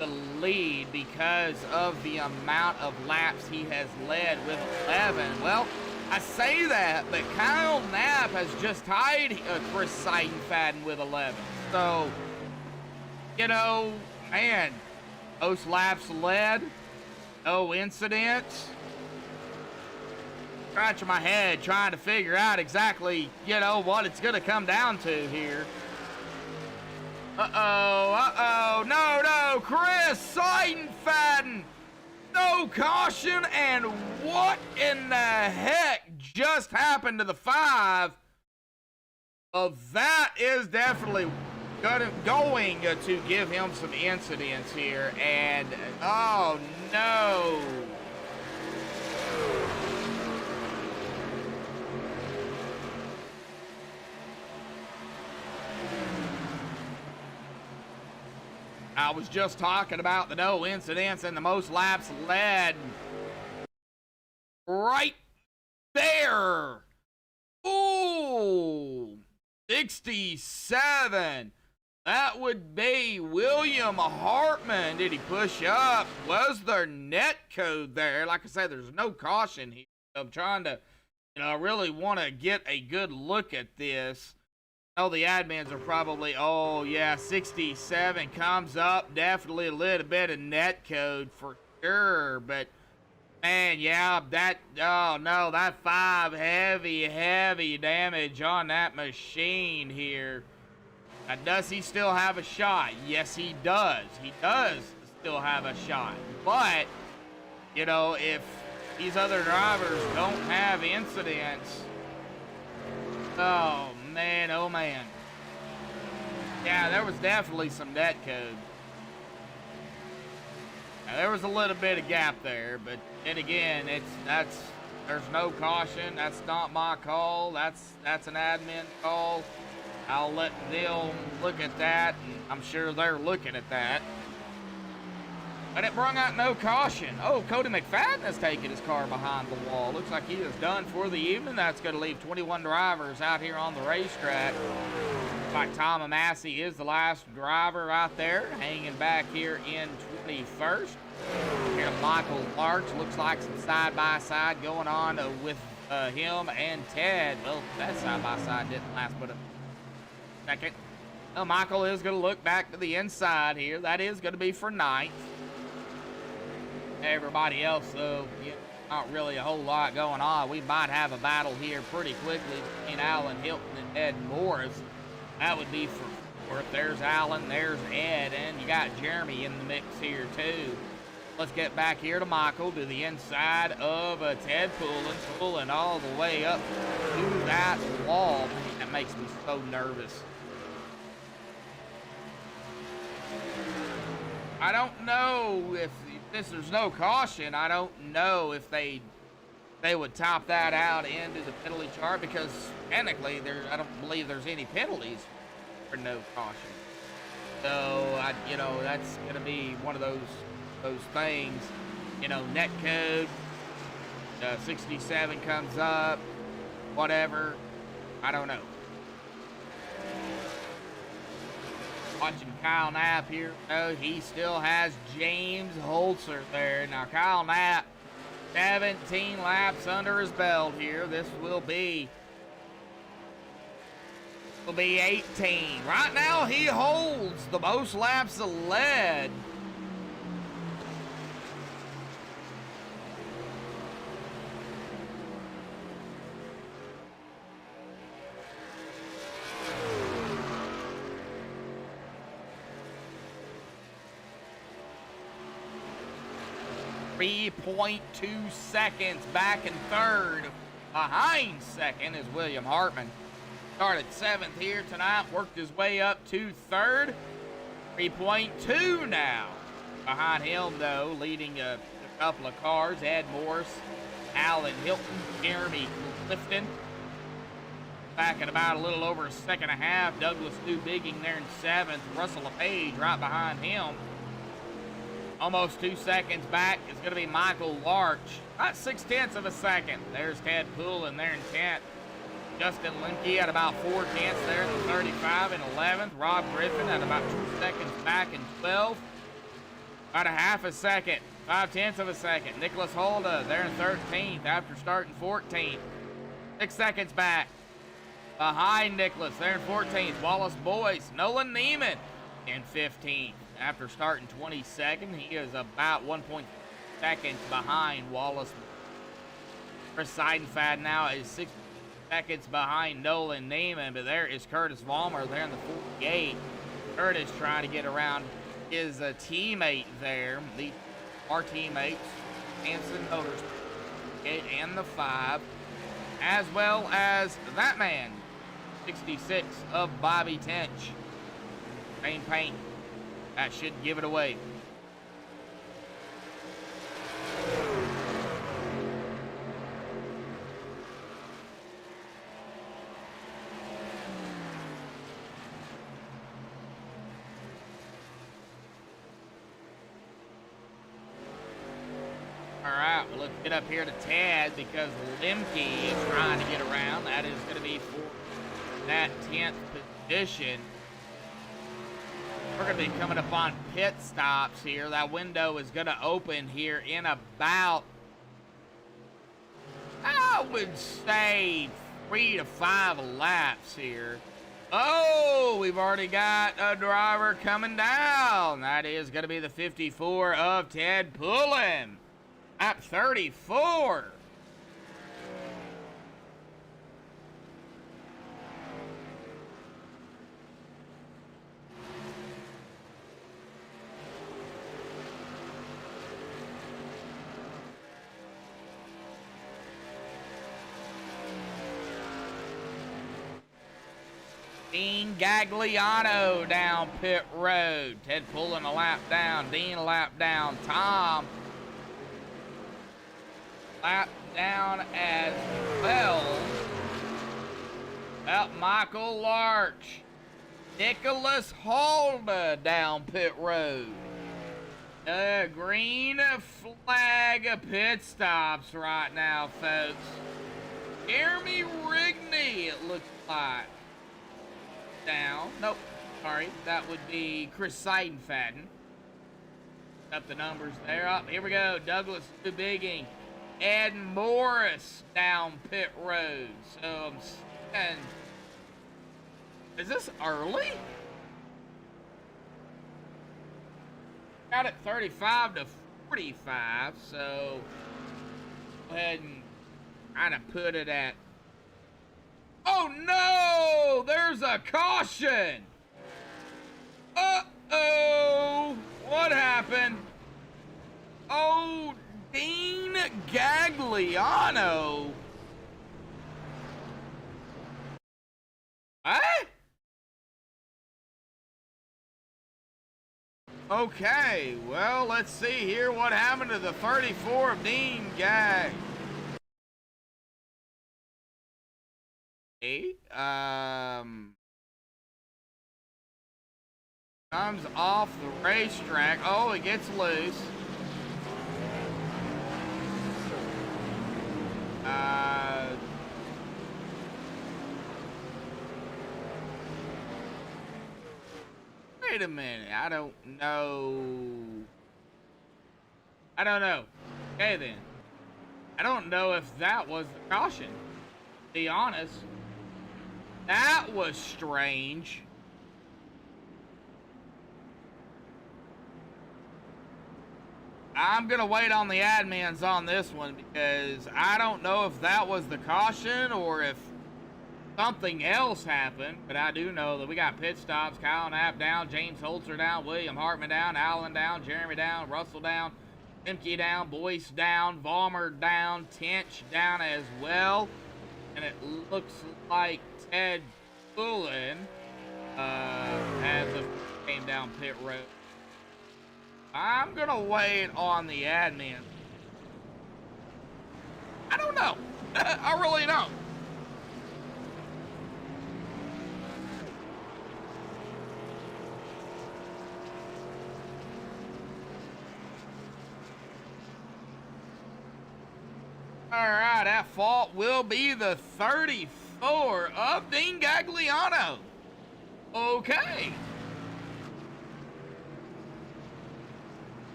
the lead because of the amount of laps he has led with 11. Well, I say that, but Kyle Knapp has just tied Chris Seidenfaden with 11. So, man, most laps led, no incidents. Scratching my head trying to figure out exactly, what it's going to come down to here. No, Chris Seidenfaden. No caution, and what in the heck just happened to the 5? Well, that is definitely going to give him some incidents here, and oh no. I was just talking about the no incidents and the most laps led. Right there. Ooh. 6 67. That would be William Hartman. Did he push up? Was there net code there? Like I said, there's no caution here. I'm trying to, really want to get a good look at this. Oh, the admins are probably, oh yeah, 67 comes up. Definitely a little bit of net code for sure. But, man, yeah, oh no, that 5 heavy damage on that machine here. Now, does he still have a shot? Yes, he does. He does still have a shot. But, if these other drivers don't have incidents, oh man. Yeah, there was definitely some net code. Now, there was a little bit of gap there, but then again, there's no caution. That's not my call. That's an admin call. I'll let them look at that, and I'm sure they're looking at that. But it brung out no caution. Oh, Cody McFadden has taken his car behind the wall. Looks like he is done for the evening. That's going to leave 21 drivers out here on the racetrack. Looks like Tom Massey is the last driver out there, hanging back here in 21st. Here, Michael Larch looks like some side-by-side going on with him and Ted. Well, that side-by-side didn't last but a second. Well, Michael is going to look back to the inside here. That is going to be for ninth. Everybody else, though, not really a whole lot going on. We might have a battle here pretty quickly between Alan Hilton and Ed Morris. That would be for fourth. There's Alan, there's Ed, and you got Jeremy in the mix here, too. Let's get back here to Michael, to the inside of Ted pulling all the way up to that wall. Man, that makes me so nervous. I don't know if there's no caution. I don't know if they would top that out into the penalty chart, because technically I don't believe there's any penalties for no caution. So that's gonna be one of those things. Net code 67 comes up, whatever. I don't know. Watching Kyle Knapp here. Oh, he still has James Holzer there. Now, Kyle Knapp, 17 laps under his belt here. This will be 18. Right now, he holds the most laps of lead. .2 seconds back in third. Behind second is William Hartman. Started 7th here tonight, worked his way up to third. 3.2 now. Behind him, though, leading a couple of cars, Ed Morris, Alan Hilton, Jeremy Clifton. Back at about a little over a second and a half. Douglas Newbigging there in 7th. Russell LePage right behind him. Almost 2 seconds back is going to be Michael Larch. About 0.6 of a second. There's Ted Poolin there in 10th. Justin Lemke at about 0.4 there in the 35 and 11th. Rob Griffin at about 2 seconds back in 12th. About a half a second. 0.5 of a second. Nicholas Holda there in 13th after starting 14th. 6 seconds back. Behind Nicholas there in 14th. Wallace Boyce. Nolan Neiman in 15th. After starting 22nd, he is about 1.2 seconds behind Wallace. Chris Seidenfeld now is 6 seconds behind Nolan Neiman, but there is Curtis Vollmer there in the 48. Curtis trying to get around his teammate there. Our teammates, Hanson Motors, and the 5, as well as that man, 66 of Bobby Tench. Paint. That should give it away. All right, well, let's get up here to Ted, because Lemke is trying to get around. That is going to be for that 10th position. We're going to be coming up on pit stops here. That window is going to open here in about, I would say, 3 to 5 laps here. Oh, we've already got a driver coming down. That is going to be the 54 of Ted Pullen. Lap 34. Dean Gagliano down pit road. Ted Pullen a lap down. Dean a lap down. Tom lap down as well. Michael Larch. Nicholas Halda down pit road. Green flag pit stops right now, folks. Jeremy Rigney, it looks like. Down. Nope. Sorry. That would be Chris Seidenfaden. Up the numbers there. Up. Here we go. Douglas Bigging. Ed Morris down pit road. So I'm saying, is this early? Got it 35 to 45. So go ahead and kind of put it at. Oh no! There's a caution! Uh-oh! What happened? Oh, Dean Gagliano. What? Okay, well, let's see here what happened to the 34 of Dean Gag. Comes off the racetrack. Oh, it gets loose. Wait a minute. I don't know. Okay, then. I don't know if that was the caution. To be honest. That was strange. I'm going to wait on the admins on this one because I don't know if that was the caution or if something else happened. But I do know that we got pit stops. Kyle Knapp down, James Holzer down, William Hartman down, Allen down, Jeremy down, Russell down, Timke down, Boyce down, Vollmer down, Tench down as well. And it looks like Ted Pullen came down pit road. I'm going to wait on the admin. I don't know. I really don't. All right, at fault will be the 34 of Dean Gagliano. Okay.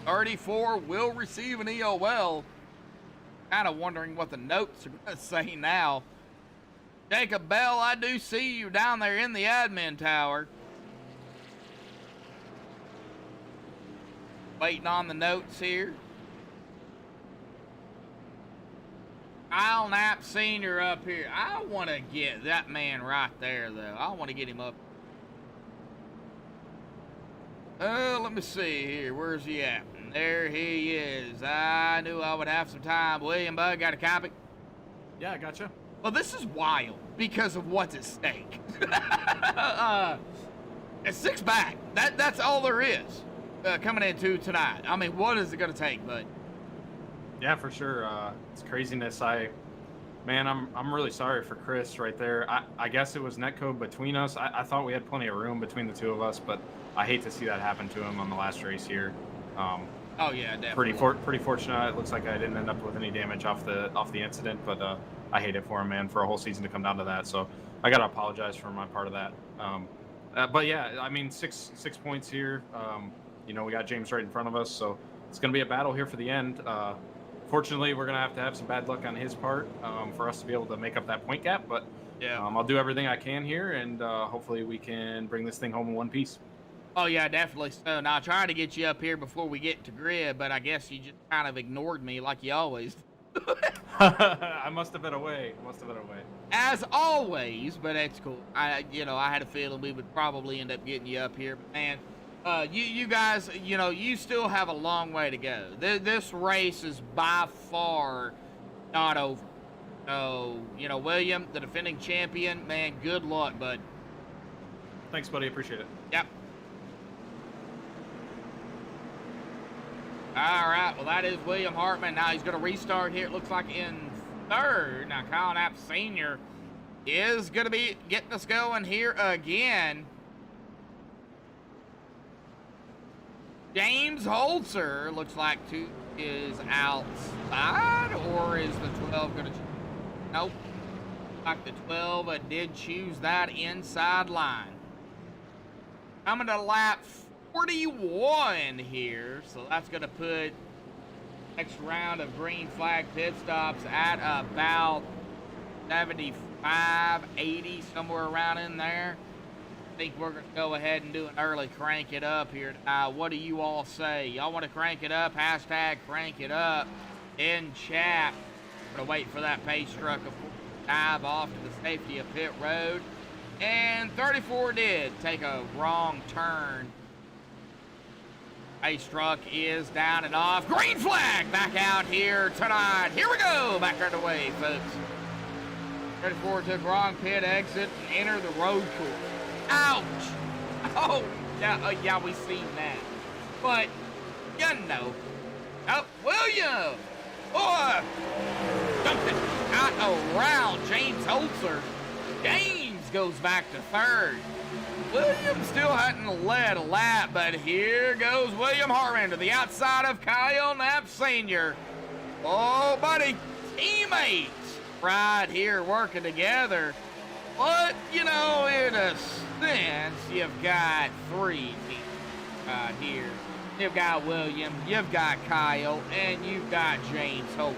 $34 will receive an EOL. Kind of wondering what the notes are going to say now. Jacob Bell, I do see you down there in the admin tower. Waiting on the notes here. Kyle Knapp Sr. up here. I want to get that man right there, though. I want to get him up. Let me see here. Where's he at? There he is. I knew I would have some time. William Bug, got a copy? Yeah, I gotcha. Well, this is wild because of what's at stake. It's 6 back. That's all there is coming into tonight. I mean, what is it going to take, bud? Yeah, for sure. It's craziness. Man, I'm really sorry for Chris right there. I guess it was netcode between us. I thought we had plenty of room between the two of us, but I hate to see that happen to him on the last race here. Oh yeah, definitely. Pretty fortunate. It looks like I didn't end up with any damage off the incident, but I hate it for him, man. For a whole season to come down to that, so I gotta apologize for my part of that. But yeah, I mean, six points here. You know, we got James right in front of us, so it's gonna be a battle here for the end. Fortunately, we're gonna have to have some bad luck on his part for us to be able to make up that point gap. But yeah, I'll do everything I can here, and hopefully we can bring this thing home in one piece. Oh yeah, definitely. So now I tried to get you up here before we get to grid, but I guess you just kind of ignored me like you always do. I must have been away. As always, but that's cool. I had a feeling we would probably end up getting you up here, but man, you guys, you still have a long way to go. This race is by far not over. So, William, the defending champion, man, good luck, bud. Thanks, buddy. Appreciate it. Yep. All right, well, that is William Hartman. Now he's going to restart here, it looks like, in third. Now, Kyle Knapp Sr. is going to be getting us going here again. James Holzer looks like is outside, or is the 12 going to... Nope. Like the 12 did choose that inside line. Coming to lap 41 here, so that's going to put next round of green flag pit stops at about 75, 80, somewhere around in there. I think we're going to go ahead and do an early crank it up here. What do you all say? Y'all want to crank it up? Hashtag crank it up in chat. We're going to wait for that pace truck to dive off to the safety of pit road. And 34 did take a wrong turn. Pace truck is down and off. Green flag back out here tonight. Here we go. Back underway, folks. 34 took wrong pit exit and entered the road course. Ouch! Oh, yeah, we seen that. But, oh, William! Boy! Something got around James Holzer. James goes back to third. William still hadn't led a lap, but here goes William Hartman to the outside of Kyle Knapp Sr. Oh, buddy, teammates right here working together. But, in a sense, you've got three teams right here. You've got William, you've got Kyle, and you've got James Holzer.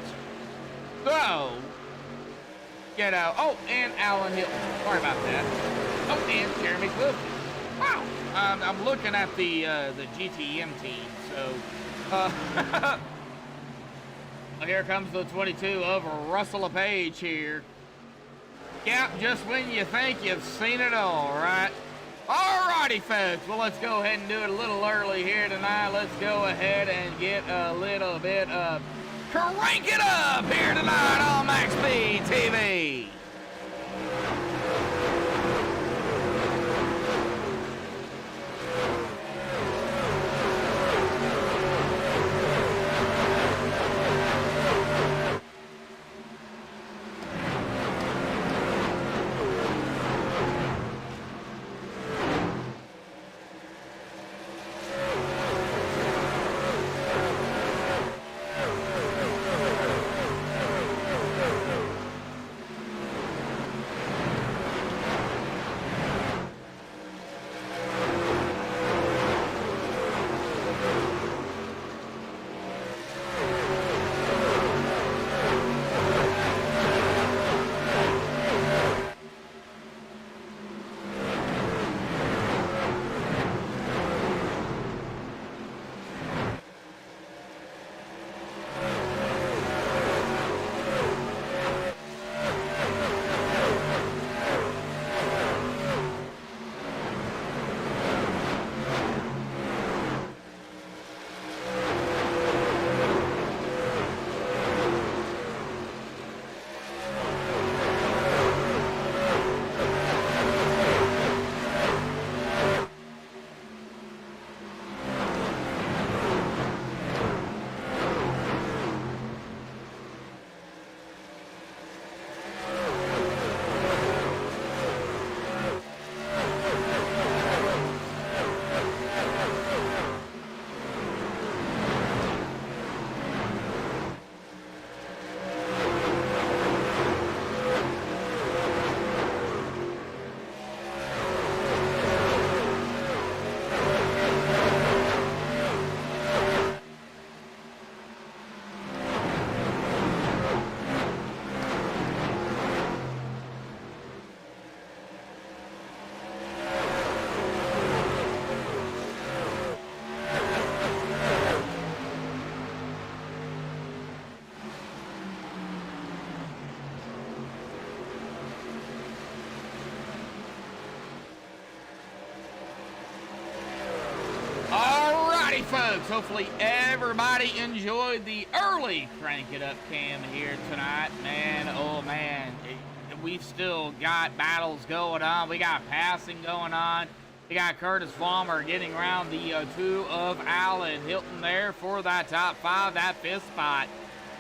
So, oh, and Alan Hilton. Sorry about that. Oh, and Jeremy Clifton. Wow. I'm looking at the GTM team, so, well, here comes the 22 of Russell LePage here. Yep, just when you think you've seen it all, right? Alrighty, folks. Well, let's go ahead and do it a little early here tonight. Let's go ahead and get a little bit of crank it up here tonight on MaxspeedTV. folks, hopefully everybody enjoyed the early Crank It Up cam here tonight. Man, oh man, we've still got battles going on. We got passing going on. We got Curtis Vollmer getting around the two of Allen Hilton there for that top 5, that 5th spot.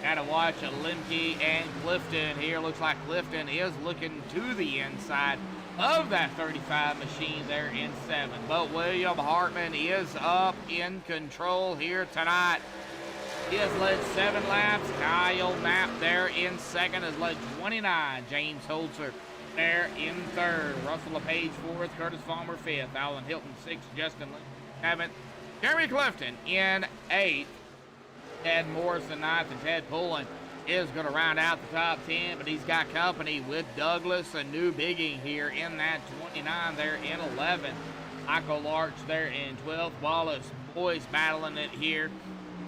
Gotta watch Lemke and Clifton here. Looks like Clifton is looking to the inside of that 35 machine there in 7. But William Hartman is up in control here tonight. He has led 7 laps. Kyle Knapp there in 2nd has led 29. James Holzer there in 3rd. Russell LePage 4th. Curtis Vollmer 5th. Alan Hilton 6th. Justin Lynn 7th. Jeremy Clifton in 8th. Ted Morrison 9th, and Ted Pullen is going to round out the top 10, but he's got company with Douglas and New Bigging here in that 29 there in 11. Michael Larch there in 12th. Wallace Boyce battling it here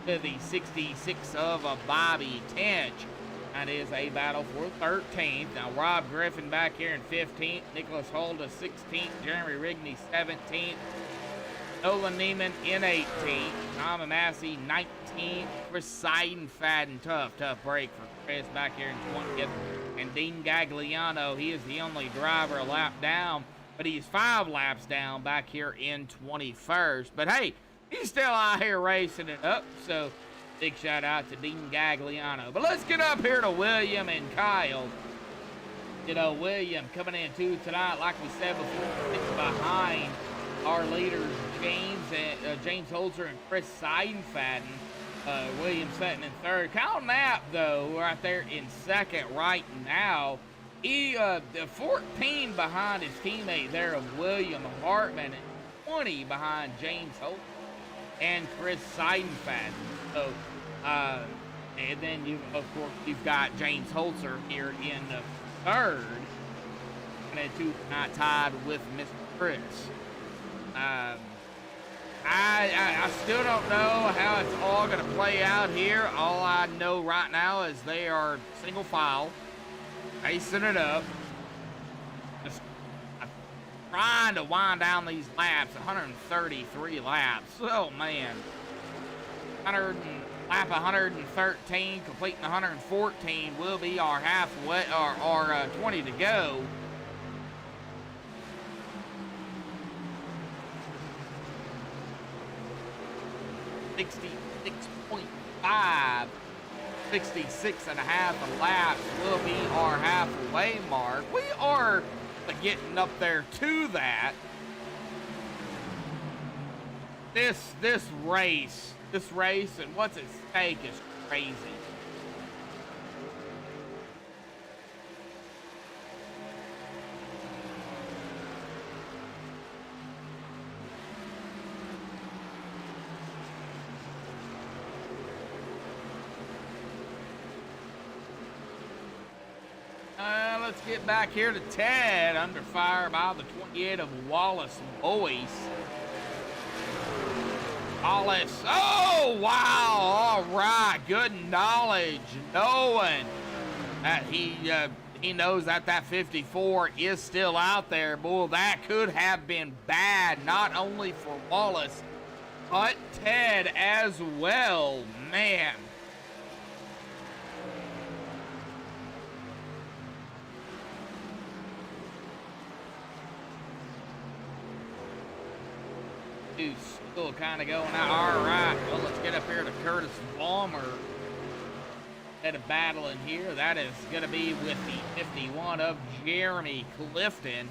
to the 66 of Bobby Tench. That is a battle for 13th. Now Rob Griffin back here in 15th. Nicholas Holda 16th. Jeremy Rigney 17th. Nolan Neiman in 18th. Tom Massey 19th. Chris Seidenfaden, tough break for Chris back here in 20th. And Dean Gagliano, he is the only driver a lap down, but he's 5 laps down back here in 21st. But hey, he's still out here racing it up, so big shout out to Dean Gagliano. But let's get up here to William and Kyle. You know, William coming in too tonight, like we said before, sits behind our leaders, James Holzer and Chris Seidenfaden. William sitting in 3rd. Kyle Knapp, though, right there in 2nd right now. He, 14 behind his teammate there of William Hartman, and 20 behind James Holzer and Chris Seidenfaden. So, and then you've got James Holzer here in 3rd, and then 2 not tied with Mr. Chris. I still don't know how it's all going to play out here. All I know right now is they are single file, pacing it up, just trying to wind down these laps, 133 laps. Oh, man. Lap 113, completing 114 will be our halfway, our 20 to go. 66.5, 66 and a half laps will be our halfway mark. We are getting up there to that. This race and what's at stake is crazy. Let's get back here to Ted, under fire by the 28 of Wallace Boyce. Wallace, oh wow, all right, good knowledge, knowing that he knows that 54 is still out there. Boy, that could have been bad, not only for Wallace, but Ted as well, man. Still kind of going out. All right, well, let's get up here to Curtis Vollmer. Had a battle in here. That is going to be with the 51 of Jeremy Clifton.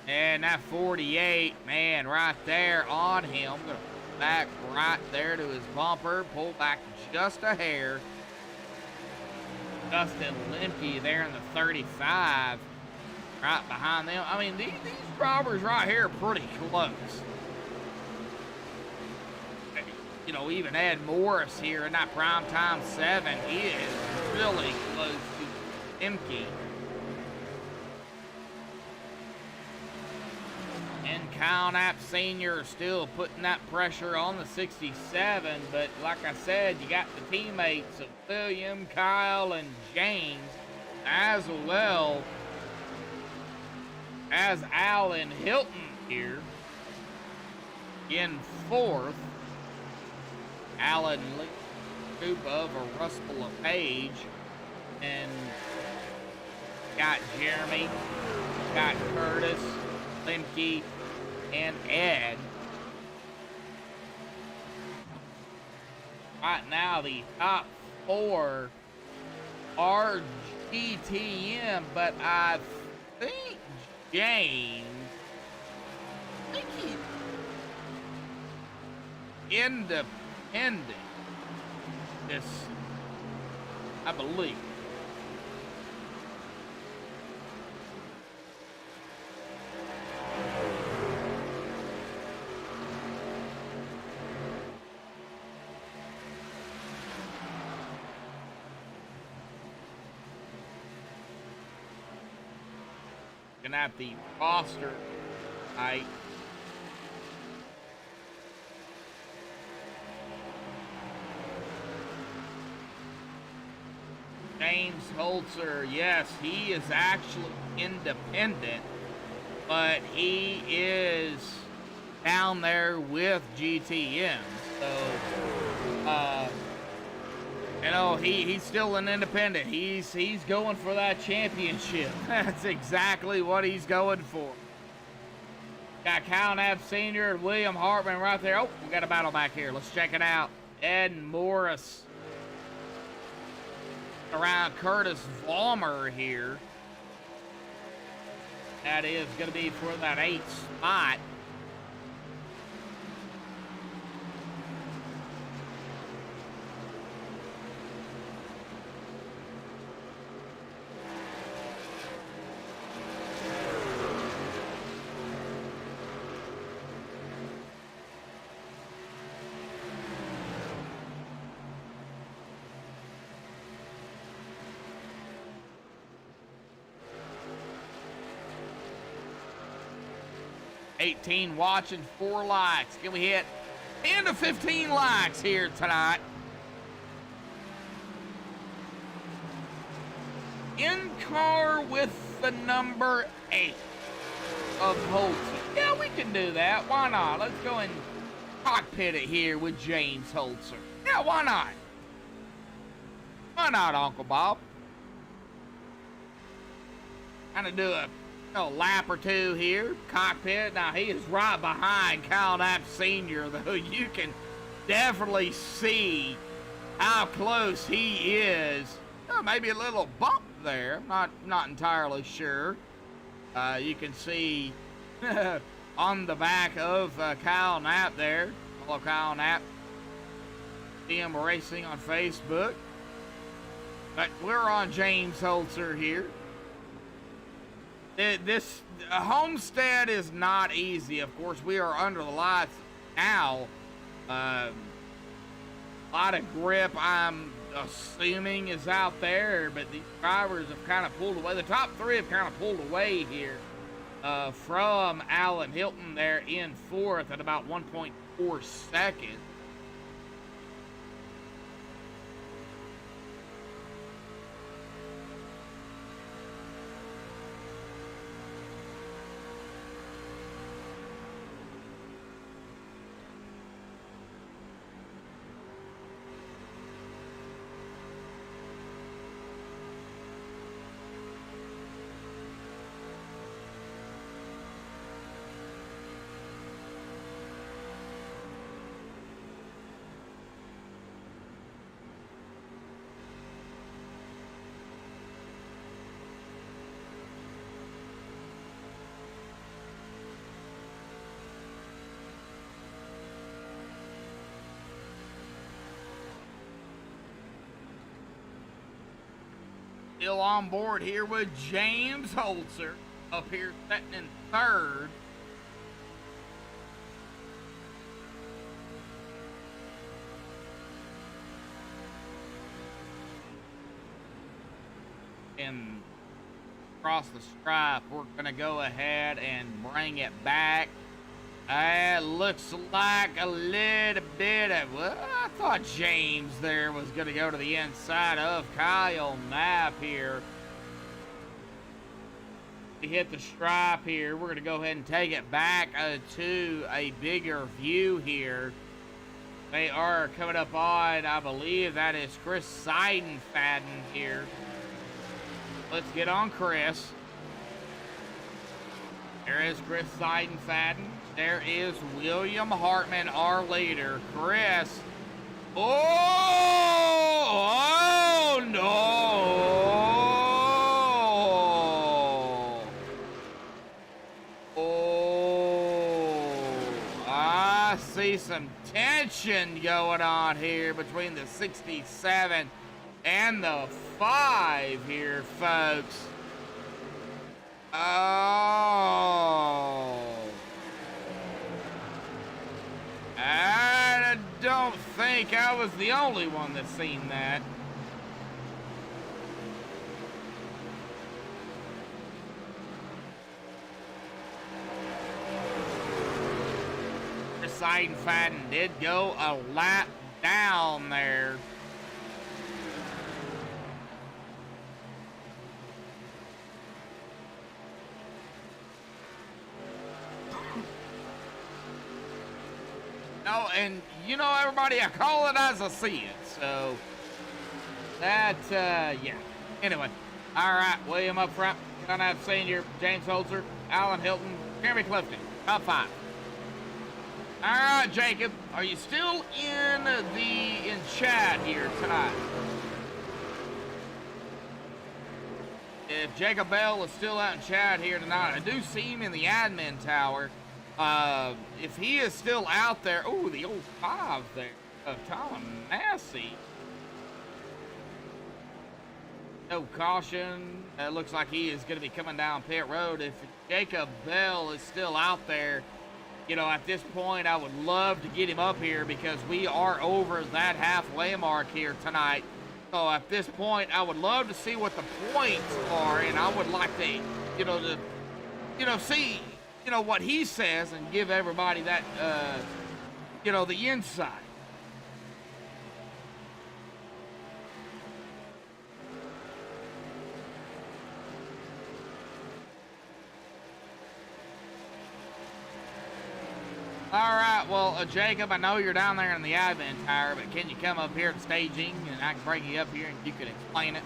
And that 48, man, right there on him. Going to back right there to his bumper. Pull back just a hair. Justin Lemke there in the 35. Right behind them. I mean, these drivers right here are pretty close. You know, even Ed Morris here in that primetime 7, he is really close to Lemke. And Kyle Knapp Sr. still putting that pressure on the 67, but like I said, you got the teammates of William, Kyle, and James, as well as Alan Hilton here in 4th. Alan Lee, scoop of a Russell LePage, and got Jeremy, got Curtis, Lemke, and Ed. Right now, the top 4 are GTM, but I think James, I think he's independent. This, I believe. Looking at the roster, James Holzer, yes, he is actually independent, but he is down there with GTM. So, you know, he's still an independent. He's going for that championship. That's exactly what he's going for. Got Kyle Knapp Sr. and William Hartman right there. Oh, we got a battle back here. Let's check it out. Ed Morris around Curtis Vollmer here. That is going to be for that 8th spot. $18 watching, 4 likes. Can we hit 10 to 15 likes here tonight? In car with the number 8 of Holton. Yeah, we can do that. Why not? Let's go and cockpit it here with James Holzer. Yeah, why not? Why not, Uncle Bob? Kind of do a lap or 2 here, cockpit. Now he is right behind Kyle Knapp Sr., though. You can definitely see how close he is. Maybe a little bump there. Not entirely sure. You can see on the back of Kyle Knapp there. Hello, Kyle Knapp. See him racing on Facebook. But we're on James Holzer here. This Homestead is not easy. Of course, we are under the lights now. A lot of grip, I'm assuming, is out there, but these drivers have kind of pulled away. The top 3 have kind of pulled away here from Alan Hilton there in 4th at about 1.4 seconds. Still on board here with James Holzer up here sitting in 3rd. And across the stripe, we're going to go ahead and bring it back. It looks like a little bit of, well, I thought James there was going to go to the inside of Kyle Knapp here. We hit the stripe here. We're going to go ahead and take it back to a bigger view here. They are coming up on, I believe that is Chris Seidenfaden here. Let's get on Chris. There is Chris Seidenfaden. There is William Hartman, our leader. Chris. Oh no. Oh, I see some tension going on here between the 67 and the 5 here, folks. Oh. I don't think I was the only one that's seen that. Seidenfaden did go a lap down there. No, and you know, everybody, I call it as I see it. So that, yeah. Anyway, all right, William up front. Gonna have Senior, James Holzer, Alan Hilton, Jeremy Clifton, top 5. All right, Jacob, are you still in chat here tonight? If Jacob Bell is still out in chat here tonight, I do see him in the admin tower. If he is still out there, oh, the old 5 there of Tom Massey. No caution. It looks like he is going to be coming down pit road. If Jacob Bell is still out there, you know, at this point, I would love to get him up here because we are over that halfway mark here tonight. So at this point, I would love to see what the points are, and I would like to, see, what he says and give everybody that, the insight. All right, well, Jacob, I know you're down there in the admin tower, but can you come up here to staging, and I can bring you up here and you can explain it?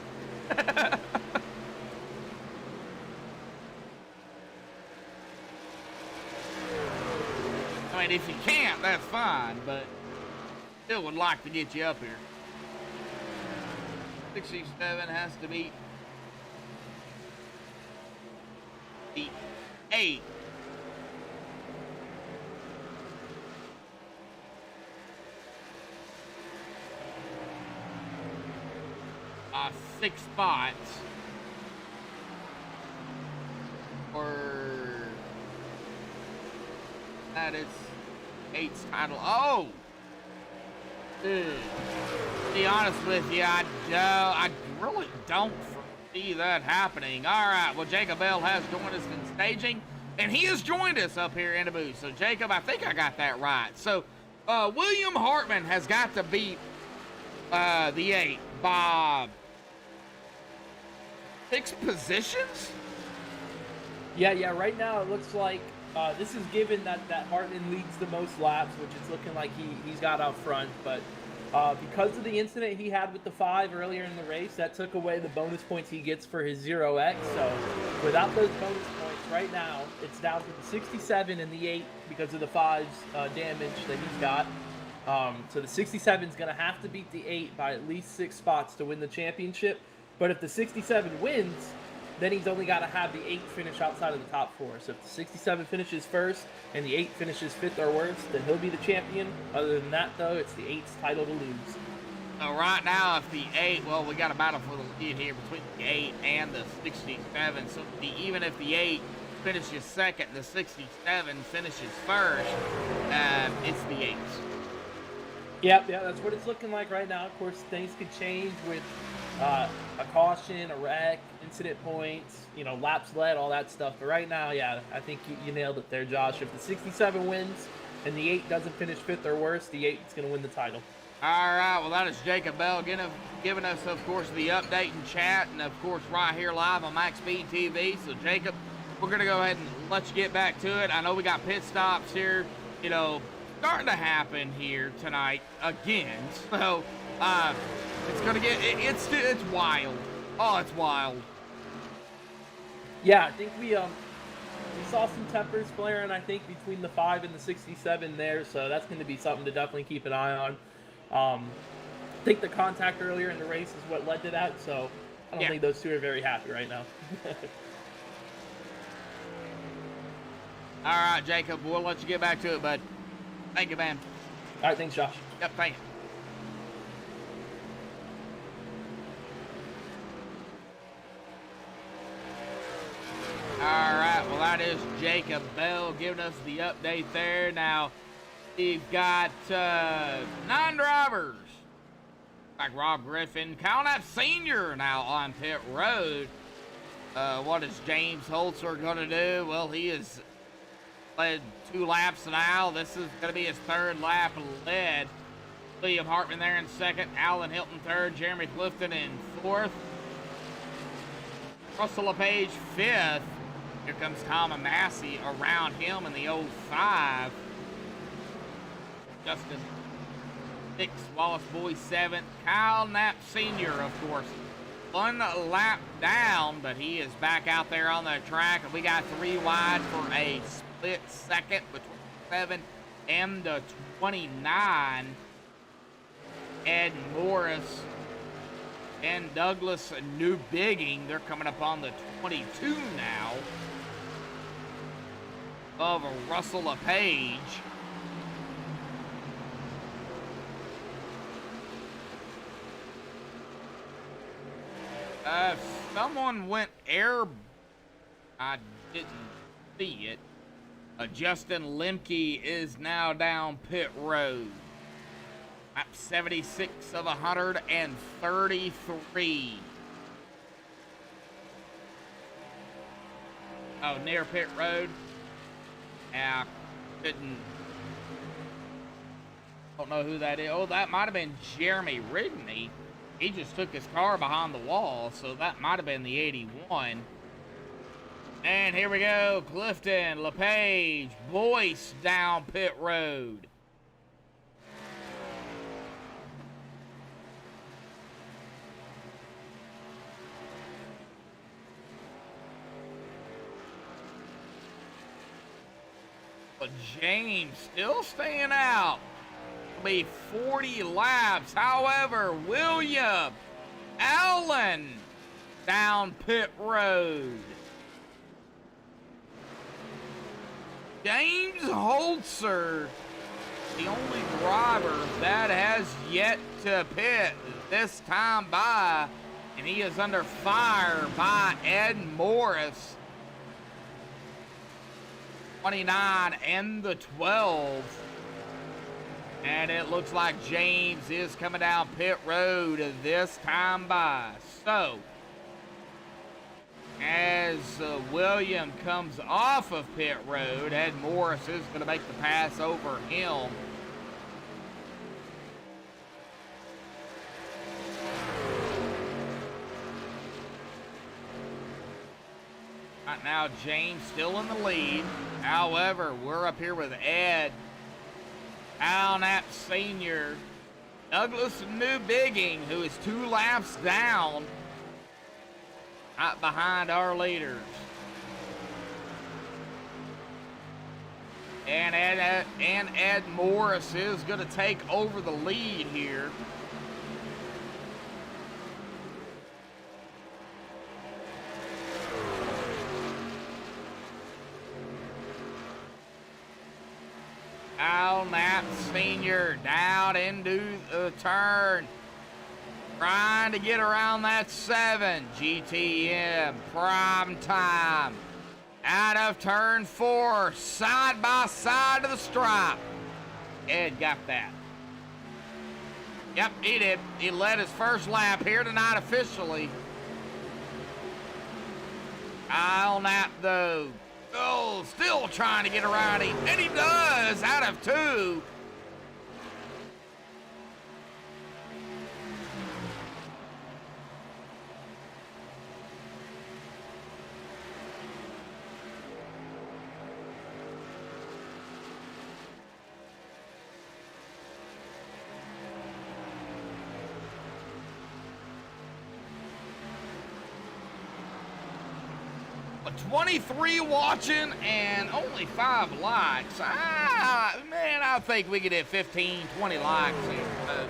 I mean, if you can't, that's fine, but still would like to get you up here. 67 has to beat the 8. 6 spots for that is 8's title. Oh, dude, to be honest with you, I really don't foresee that happening. All right, well, Jacob Bell has joined us in staging, and he has joined us up here in the booth. So, Jacob, I think I got that right. So, William Hartman has got to beat the 8 by 6 positions? Yeah, right now it looks like this is given that Hartman leads the most laps, which it's looking like he's got out front, but because of the incident he had with the 5 earlier in the race, that took away the bonus points he gets for his 0x, so without those bonus points, right now, it's down to the 67 and the 8 because of the 5's damage that he's got. So the 67 is going to have to beat the 8 by at least 6 spots to win the championship. But if the 67 wins, then he's only got to have the 8 finish outside of the top 4. So if the 67 finishes first and the 8 finishes 5th or worse, then he'll be the champion. Other than that, though, it's the 8's title to lose. So right now, if the 8, well, we got a battle for the lead here between the 8 and the 67. So even if the 8 finishes 2nd, the 67 finishes 1st, it's the 8's. Yep, yeah, that's what it's looking like right now. Of course, things could change with a caution, a wreck, incident points, laps led, all that stuff. But right now, yeah, I think you nailed it there, Josh. If the 67 wins and the 8 doesn't finish 5th or worse, the 8 is going to win the title. All right, well, that is Jacob Bell giving us, of course, the update and chat, and, of course, right here live on MaxspeedTV. So, Jacob, we're going to go ahead and let you get back to it. I know we got pit stops here, starting to happen here tonight again. So, it's gonna get, it's wild. Oh, it's wild. Yeah, I think we saw some tempers flaring, I think, between the 5 and the 67 there, so that's going to be something to definitely keep an eye on. I think the contact earlier in the race is what led to that, so I don't think those two are very happy right now. All right, Jacob, we'll let you get back to it, bud. Thank you, man. All right, thanks, Josh. Yep, thank you. All right, well, that is Jacob Bell giving us the update there. Now, we've got 9 drivers. Like Rob Griffin, Kyle Knapp Sr. now on pit road. What is James Holzer going to do? Well, he has led 2 laps now. This is going to be his 3rd lap led. William Hartman there in 2nd. Alan Hilton 3rd. Jeremy Clifton in 4th. Russell LePage 5th. Here comes Tom Massey around him in the 05. Justin 6th. Wallace Boy 7th. Kyle Knapp Sr., of course, 1 lap down, but he is back out there on the track. And we got 3 wide for a split second between 7 and the 29. Ed Morris and Douglas New Bigging, they're coming up on the 22 now of Russell LePage. Someone went air. I didn't see it. Justin Lemke is now down pit road. Lap 76 of 133. Oh, near pit road. Yeah, don't know who that is. Oh, that might have been Jeremy Rigney. He just took his car behind the wall, so that might have been the 81. And here we go. Clifton, LePage, Boyce down pit road. But James still staying out. It'll be 40 laps. However, William Allen down pit road. James Holzer, the only driver that has yet to pit this time by, and he is under fire by Ed Morris. 29 and the 12. And it looks like James is coming down pit road this time by. So, as William comes off of pit road, Ed Morris is going to make the pass over him. Right now, James still in the lead. However, we're up here with Ed, Al Knapp Sr., Douglas New Bigging, who is 2 laps down, right behind our leaders. And Ed Morris is going to take over the lead here. Al Knapp Sr. down into the turn. Trying to get around that 7. GTM prime time. Out of turn 4. Side by side to the stripe. Ed got that. Yep, he did. He led his first lap here tonight officially. Al Knapp, though. Oh, still trying to get around him. And he does out of 2. 23 watching and only 5 likes. Man, I think we could hit 15, 20 likes here.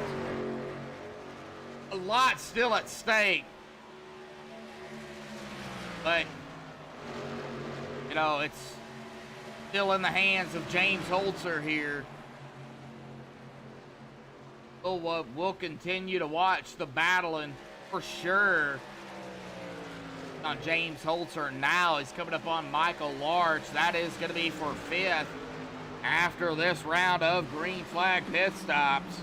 A lot still at stake. But, you know, it's still in the hands of James Holzer here. We'll continue to watch the battling for sure on James Holzer. Now he's coming up on Michael Larch. That is going to be for 5th after this round of green flag pit stops.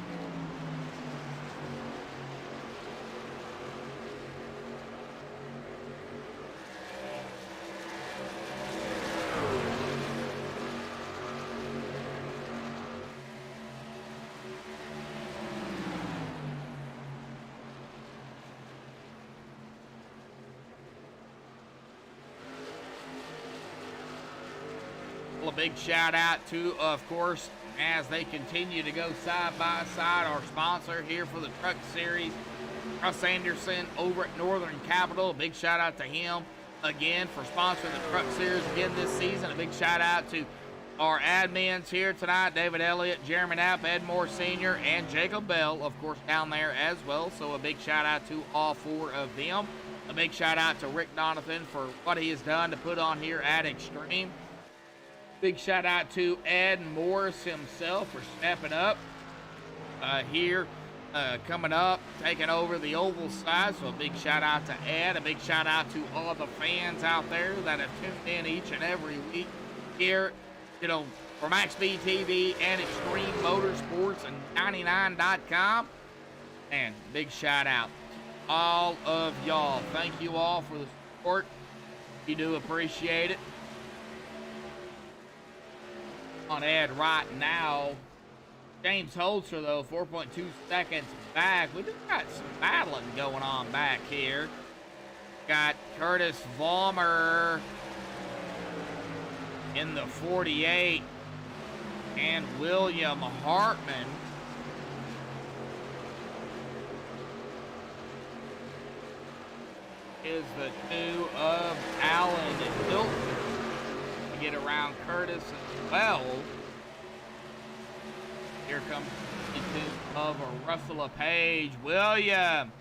A big shout out to, of course, as they continue to go side by side, our sponsor here for the Truck Series, Russ Anderson over at Northern Capital. A big shout out to him again for sponsoring the Truck Series again this season. A big shout out to our admins here tonight, David Elliott, Jeremy Knapp, Ed Moore Sr., and Jacob Bell, of course, down there as well. So a big shout out to all 4 of them. A big shout out to Rick Donathan for what he has done to put on here at Extreme. Big shout out to Ed Morris himself for stepping up here, coming up, taking over the oval side. So a big shout out to Ed. A big shout out to all the fans out there that have tuned in each and every week here, you know, for MaxspeedTV and Extreme Motorsports and 99.com. And big shout out to all of y'all. Thank you all for the support. We do appreciate it. On Ed right now. James Holzer, though, 4.2 seconds back. We just got some battling going on back here. Got Curtis Vollmer in the 48 and William Hartman is the 2 of Allen and Hilton to get around Curtis as well. Here comes the 2 of Russell Page. William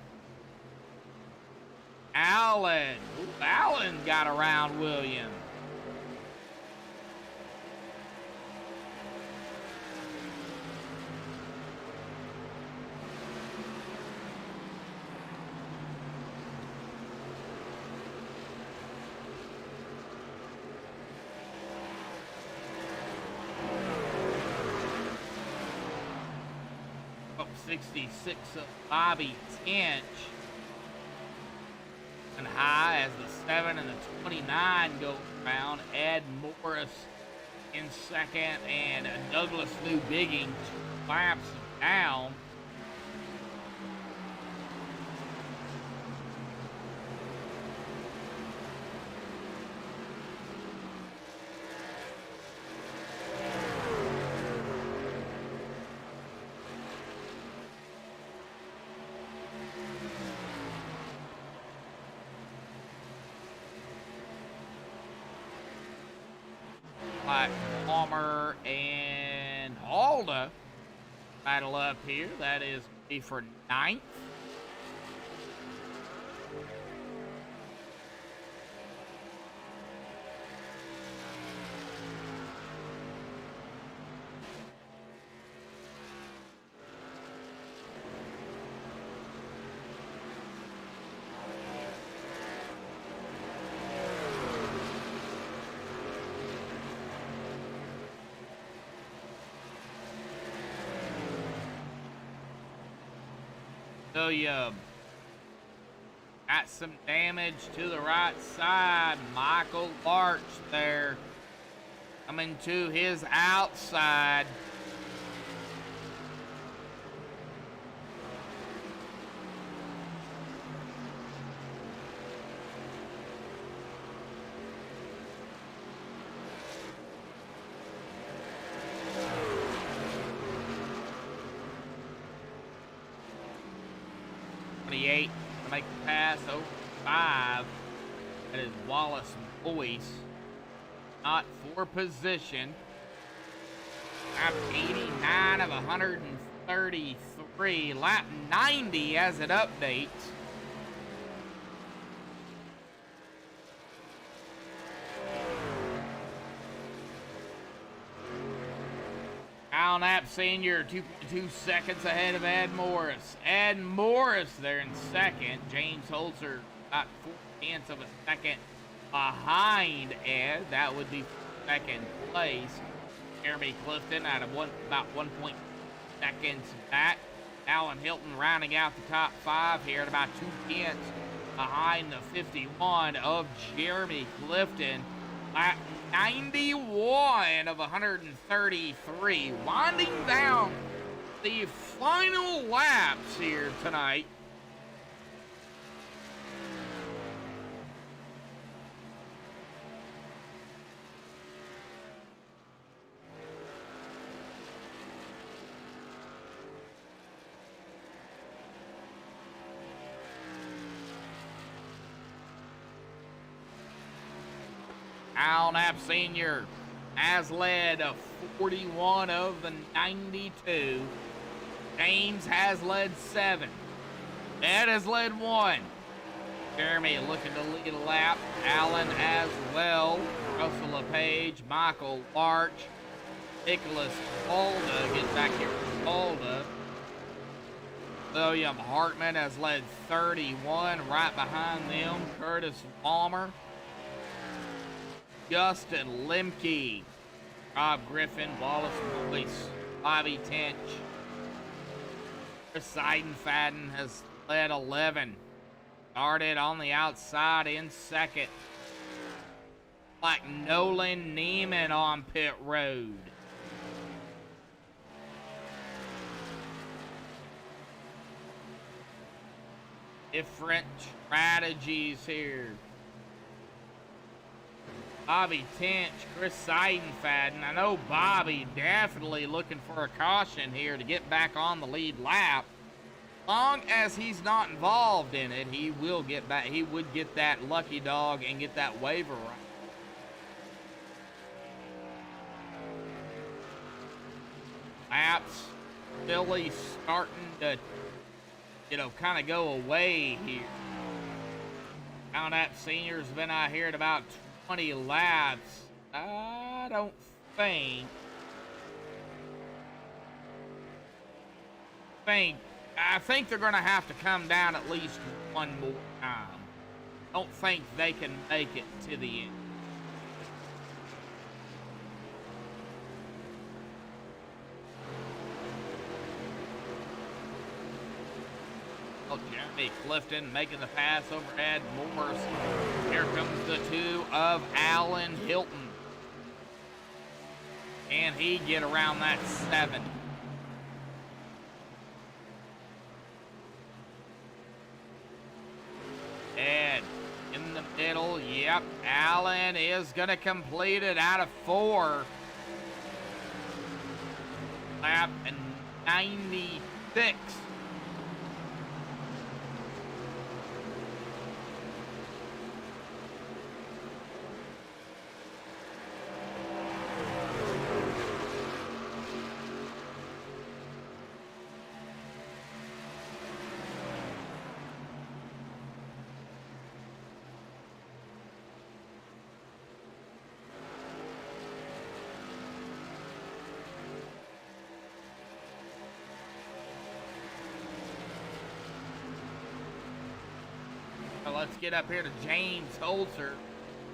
Allen. Ooh, Allen got around William. Up 66 of Bobby Tinch. And high as the 7 and the 29 go around. Ed Morris in second, and Douglas New Bigging laps down. Palmer and Alda battle up here. That is be for 9th. William got some damage to the right side. Michael Larch there coming to his outside. To make the pass over 5. That is Wallace Boyce. Not for position. Lap 89 of 133. Lap 90 as it updates. Al Knapp Sr. 2.2 seconds ahead of Ed Morris. Ed Morris there in second. James Holzer about 4/10 of a second behind Ed. That would be second place. Jeremy Clifton out of about 1.2 seconds back. Alan Hilton rounding out the top 5 here at about 2/10 behind the 51 of Jeremy Clifton. Lap 91 of 133. Winding down the final laps here tonight. Al Knapp Sr. has led 41 of the 92. James has led 7. Ed has led 1. Jeremy looking to lead a lap. Allen as well. Russell LePage, Michael Larch, Nicholas Alda. Get back here with Alda. William Hartman has led 31. Right behind them, Curtis Palmer, Justin Lemke, Rob Griffin, Wallace Boyce, Bobby Tench. Chris Seidenfaden has led 11. Started on the outside in second. Like Nolan Neiman on pit road. Different strategies here. Bobby Tench, Chris Seidenfaden. I know Bobby definitely looking for a caution here to get back on the lead lap. Long as he's not involved in it, he will get back. He would get that lucky dog and get that waiver right. Laps really starting to, kind of go away here. Now that Senior's been out here at about 20 laps. I don't think. I think they're going to have to come down at least one more time. Don't think they can make it to the end. Oh, Jeremy Clifton making the pass over Ed Morris. Here comes the 2 of Alan Hilton. Can he get around that 7? Ed in the middle. Yep, Allen is going to complete it out of 4. Lap 96. Let's get up here to James Holzer.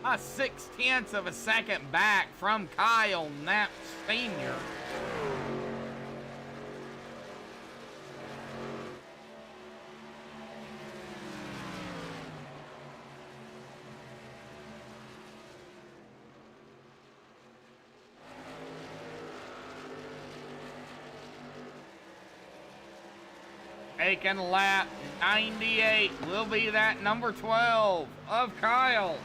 6/10 of a second back from Kyle Knapp Sr. Taking lap 98 will be that number 12 of Kyle.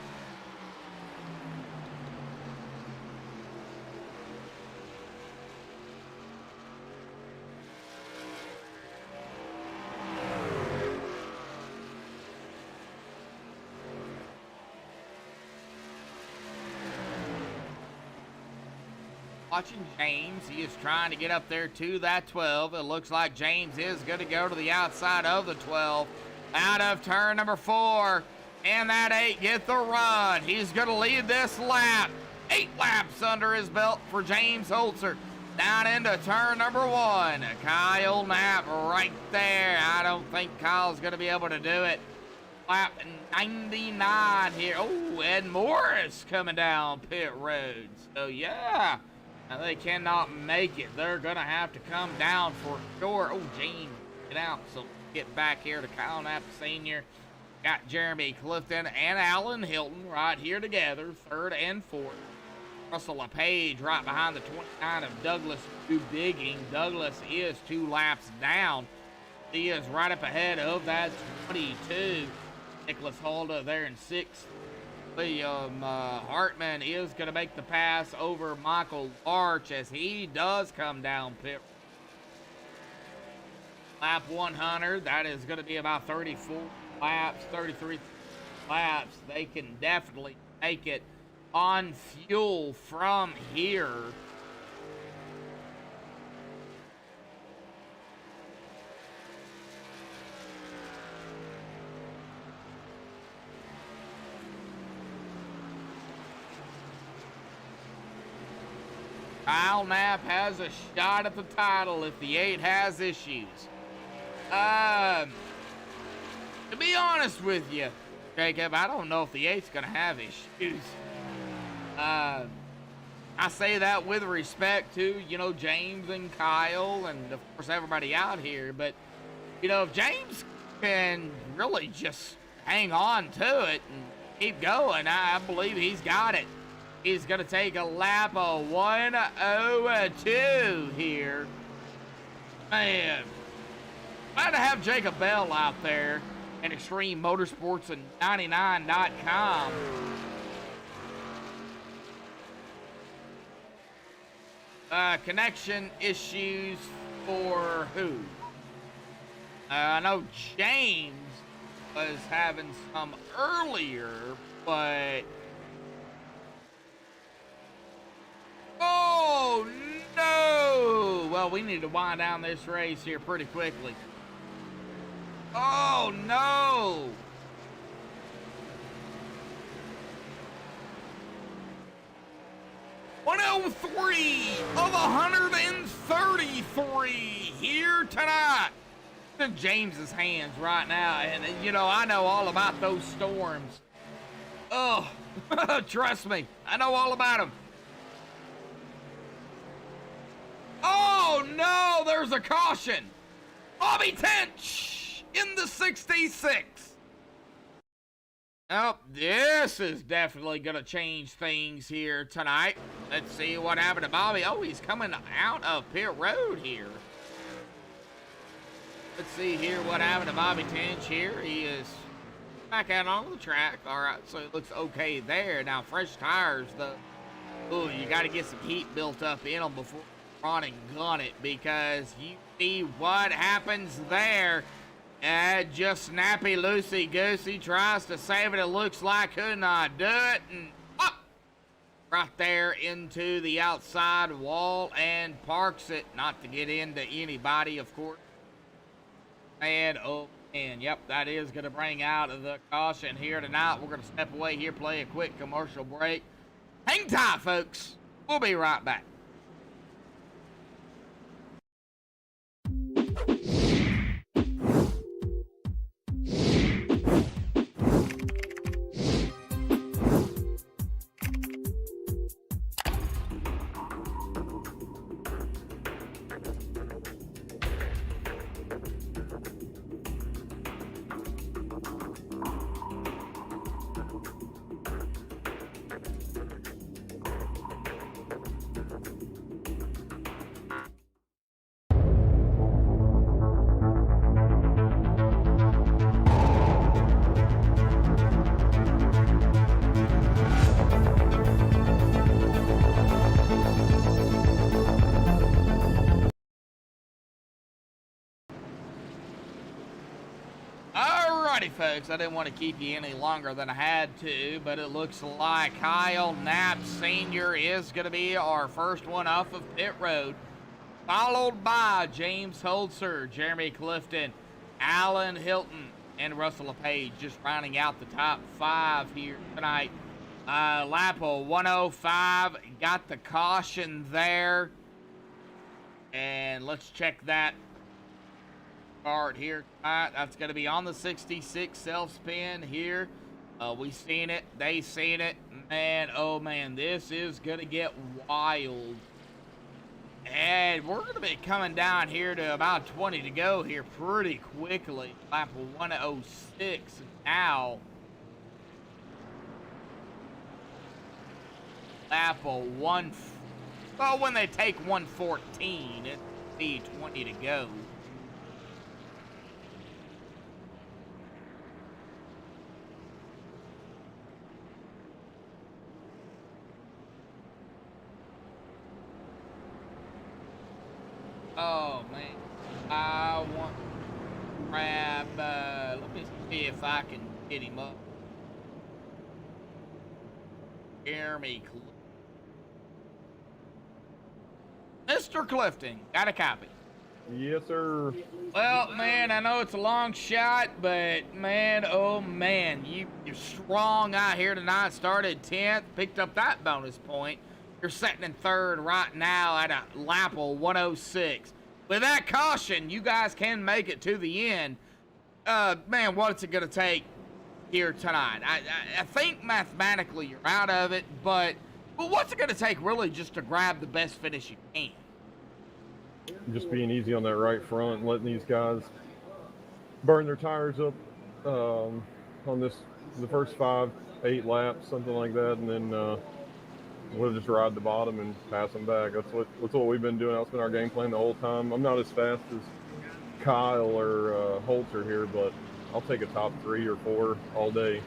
watching James. He is trying to get up there to that 12. It looks like James is going to go to the outside of the 12. Out of turn number 4. And that 8 get the run. He's going to lead this lap. 8 laps under his belt for James Holzer. Down into turn number 1. Kyle Knapp right there. I don't think Kyle's going to be able to do it. Lap 99 here. Oh, Ed Morris coming down pit road. So, yeah, they cannot make it. They're going to have to come down for sure. Oh, James, get out. So, get back here to Kyle Knapp Sr. Got Jeremy Clifton and Alan Hilton right here together, 3rd and 4th. Russell LePage right behind the 29 of Douglas Digging. Douglas is 2 laps down. He is right up ahead of that 22. Nicholas Holda there in 6th. William Hartman is going to make the pass over Michael Larch as he does come down pit. Lap 100, that is going to be about 34 laps, 33 laps. They can definitely make it on fuel from here. Kyle Knapp has a shot at the title if the 8 has issues. To be honest with you, Jacob, I don't know if the 8's going to have issues. I say that with respect to, you know, James and Kyle and, of course, everybody out here. But, you know, if James can really just hang on to it and keep going, I believe he's got it. He's going to take a lap of 1:02 here. Man, glad to have Jacob Bell out there at Extreme Motorsports and 99.com. Connection issues for who? I know James was having some earlier, but... Oh, no! Well, we need to wind down this race here pretty quickly. Oh, no! .103 of 133 here tonight. It's in James's hands right now, and you know, I know all about those storms. Oh, trust me, I know all about them. Oh no, there's a caution. Bobby Tench in the 66. Oh, this is definitely going to change things here tonight. Let's see what happened to Bobby. Oh, he's coming out of pit road here. Let's see here what happened to Bobby Tench here. He is back out on the track. All right, so it looks okay there. Now, fresh tires, though. Oh, you got to get some heat built up in them before you run and gun it, because you see what happens there. Just snappy loosey-goosey, tries to save it. It looks like could not do it. And up right there into the outside wall and parks it. Not to get into anybody, of course. And, oh, and yep, that is going to bring out the caution here tonight. We're going to step away here, play a quick commercial break. Hang tight, folks. We'll be right back. Alrighty, folks, I didn't want to keep you any longer than I had to, but it looks like Kyle Knapp Sr. is going to be our first one off of pit road, followed by James Holzer, Jeremy Clifton, Alan Hilton, and Russell LePage, just rounding out the top 5 here tonight. Lap of 105, got the caution there. And let's check that card here tonight. That's going to be on the 66 self-spin here. We seen it. They seen it. Man, oh man, this is going to get wild. And we're going to be coming down here to about 20 to go here pretty quickly. Lap of 106 now. Lap of well, when they take 114, it'll be 20 to go. Oh man, I want to grab, let me see if I can get him up. Jeremy Clifton. Mr. Clifton, got a copy. Yes, sir. Well, man, I know it's a long shot, but man, oh man, you're strong out here tonight. Started 10th, picked up that bonus point. You're sitting in 3rd right now at a lap of 106. With that caution, you guys can make it to the end. Man, what's it going to take here tonight? I think mathematically you're out of it, but what's it going to take really just to grab the best finish you can? Just being easy on that right front and letting these guys burn their tires up on the first 5-8 laps, something like that, and then we'll just ride the bottom and pass them back. That's what we've been doing. That's been our game plan the whole time. I'm not as fast as Kyle or Holzer here, but I'll take a top 3 or 4 all day.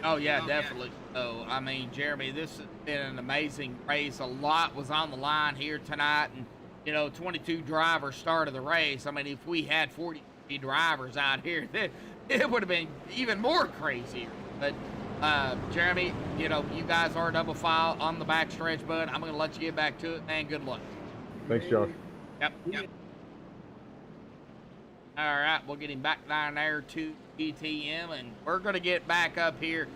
Oh yeah, definitely. So I mean, Jeremy, this has been an amazing race. A lot was on the line here tonight, and you know, 22 drivers started the race. I mean, if we had 40 drivers out here, it would have been even more crazier. But Jeremy, you know, you guys are double file on the back stretch, bud. I'm going to let you get back to it, man. Good luck. Thanks, Josh. Yep. All right, we'll get him back down there to PTM, and we're going to get back up here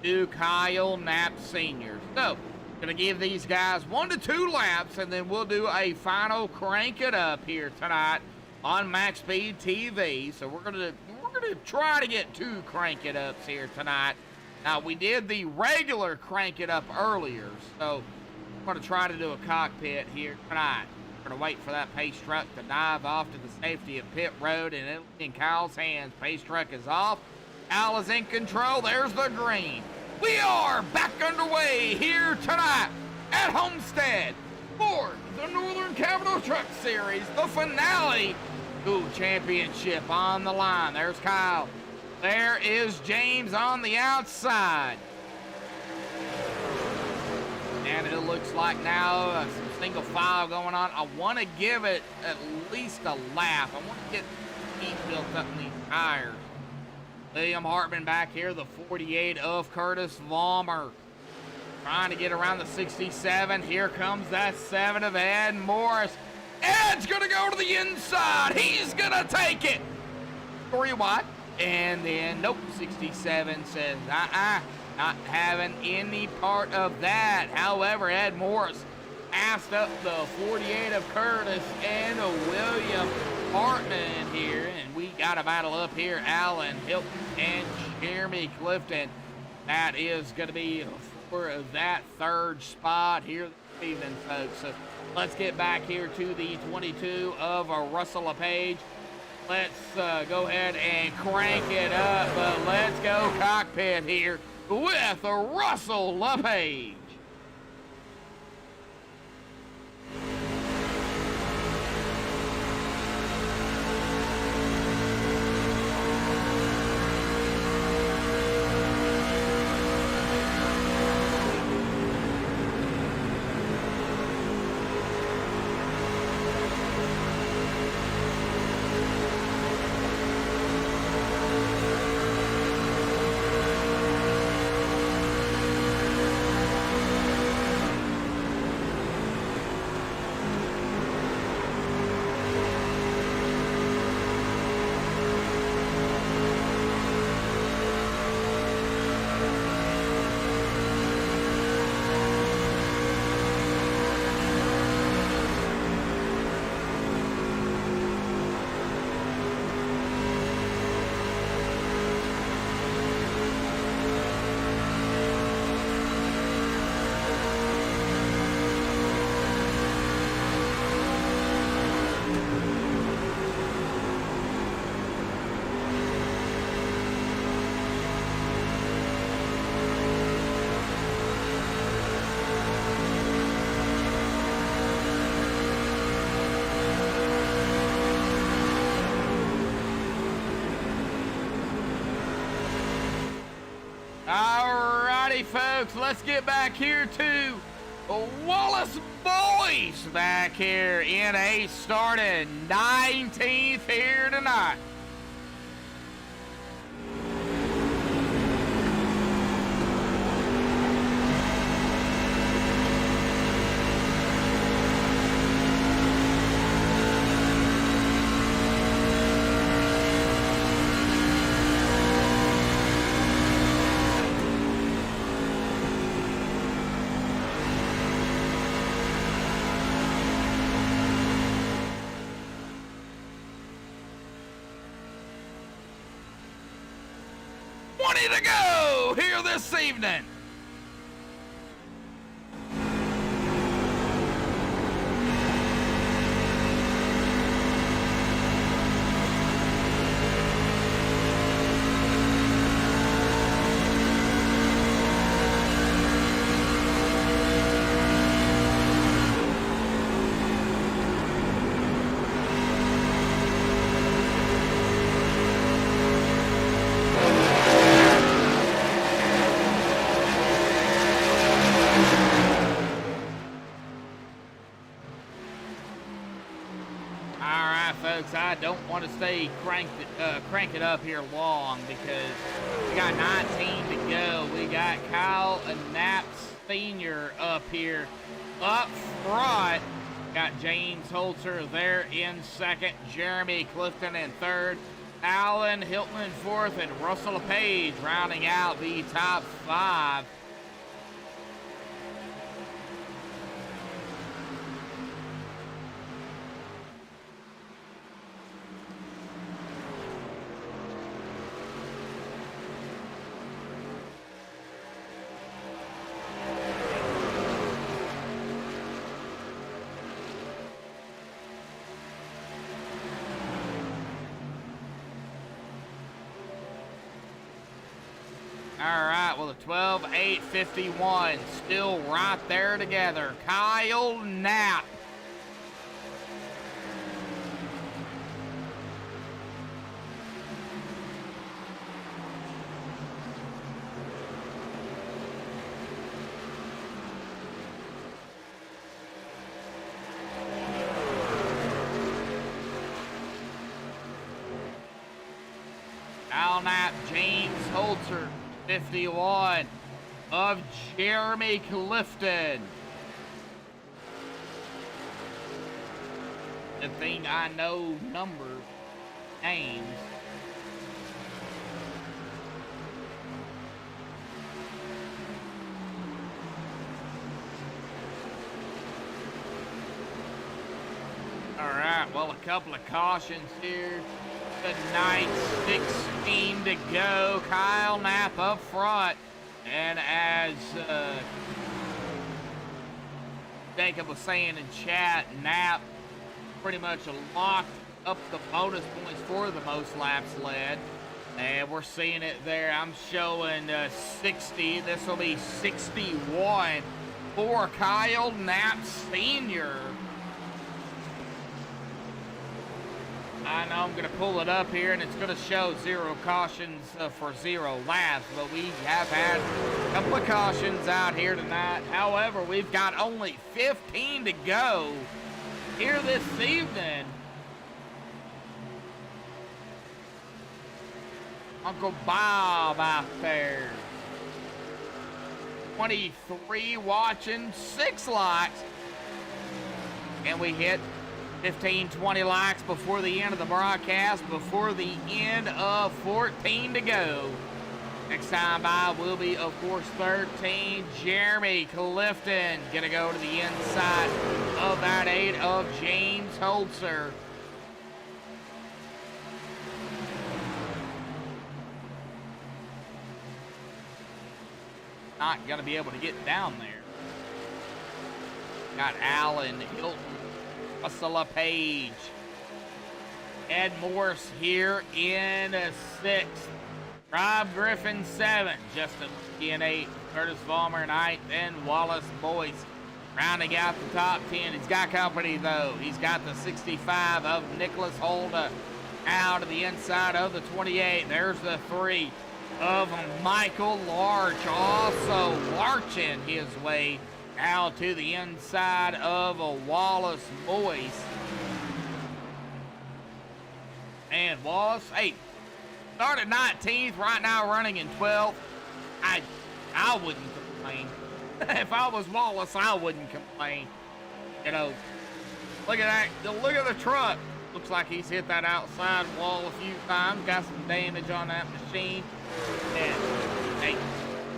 to Kyle Knapp Sr. So, going to give these guys 1 to 2 laps, and then we'll do a final crank it up here tonight on Max Speed TV. So we're gonna try to get 2 crank it ups here tonight. Now we did the regular crank it up earlier, so we're gonna try to do a cockpit here tonight. We're gonna wait for that pace truck to dive off to the safety of pit road, and it'll be in Kyle's hands. Pace truck is off. Kyle is in control. There's the green. We are back underway here tonight at Homestead for the Northern Capital Truck Series, the finale. Ooh, championship on the line. There's Kyle. There is James on the outside. And it looks like now some single file going on. I want to give it at least a lap. I want to get heat built up in these tires. William Hartman back here, the 48 of Curtis Vollmer. Trying to get around the 67. Here comes that 7 of Ed Morris. Ed's going to go to the inside. He's going to take it. 3 wide. And then, nope, 67 says, not having any part of that. However, Ed Morris passed up the 48 of Curtis and William Hartman here. And we got a battle up here. Alan Hilton and Jeremy Clifton. That is going to be for that 3rd spot here this evening, folks. So let's get back here to the 22 of Russell LePage. Let's go ahead and crank it up. But let's go cockpit here with Russell LePage. folks, let's get back here to Wallace Boys back here in a starting 19th here tonight. To go here this evening. Folks, I don't want to stay crank it up here long because we got 19 to go. We got Kyle Knapp Sr. up here up front. Got James Holzer there in second, Jeremy Clifton in third, Alan Hilton in fourth, and Russell LePage rounding out the top five. All right, well, the 12-8-51 still right there together. Kyle Knapp. Kyle Knapp, James Holzer. 51 of Jeremy Clifton. The thing I know names. All right, well, a couple of cautions here. Tonight, 16 to go. Kyle Knapp up front. And as Jacob was saying in chat, Knapp pretty much locked up the bonus points for the most laps led. And we're seeing it there. I'm showing 60. This will be 61 for Kyle Knapp Sr. I know I'm going to pull it up here, and it's going to show 0 cautions for 0 laps, but we have had a couple of cautions out here tonight. However, we've got only 15 to go here this evening. Uncle Bob out there. 23 watching, 6 likes. And we hit 15-20 likes before the end of the broadcast, before the end of 14 to go. Next time by will be, of course, 13. Jeremy Clifton gonna go to the inside of that 8 of James Holzer. Not gonna be able to get down there. Got Alan Hilton, Russell LePage, Ed Morris here in 6th. Rob Griffin 7th, Justin in 8th, Curtis Vollmer 9th, and Wallace Boyce rounding out the top 10. He's got company though. He's got the 65 of Nicholas Holda out of the inside of the 28. There's the 3 of Michael Larch, also larching his way out to the inside of a Wallace Boyce. And Wallace, hey, started 19th, right now running in 12th. I wouldn't complain. If I was Wallace, I wouldn't complain. You know, look at that, look at the truck. Looks like he's hit that outside wall a few times, got some damage on that machine. And, hey,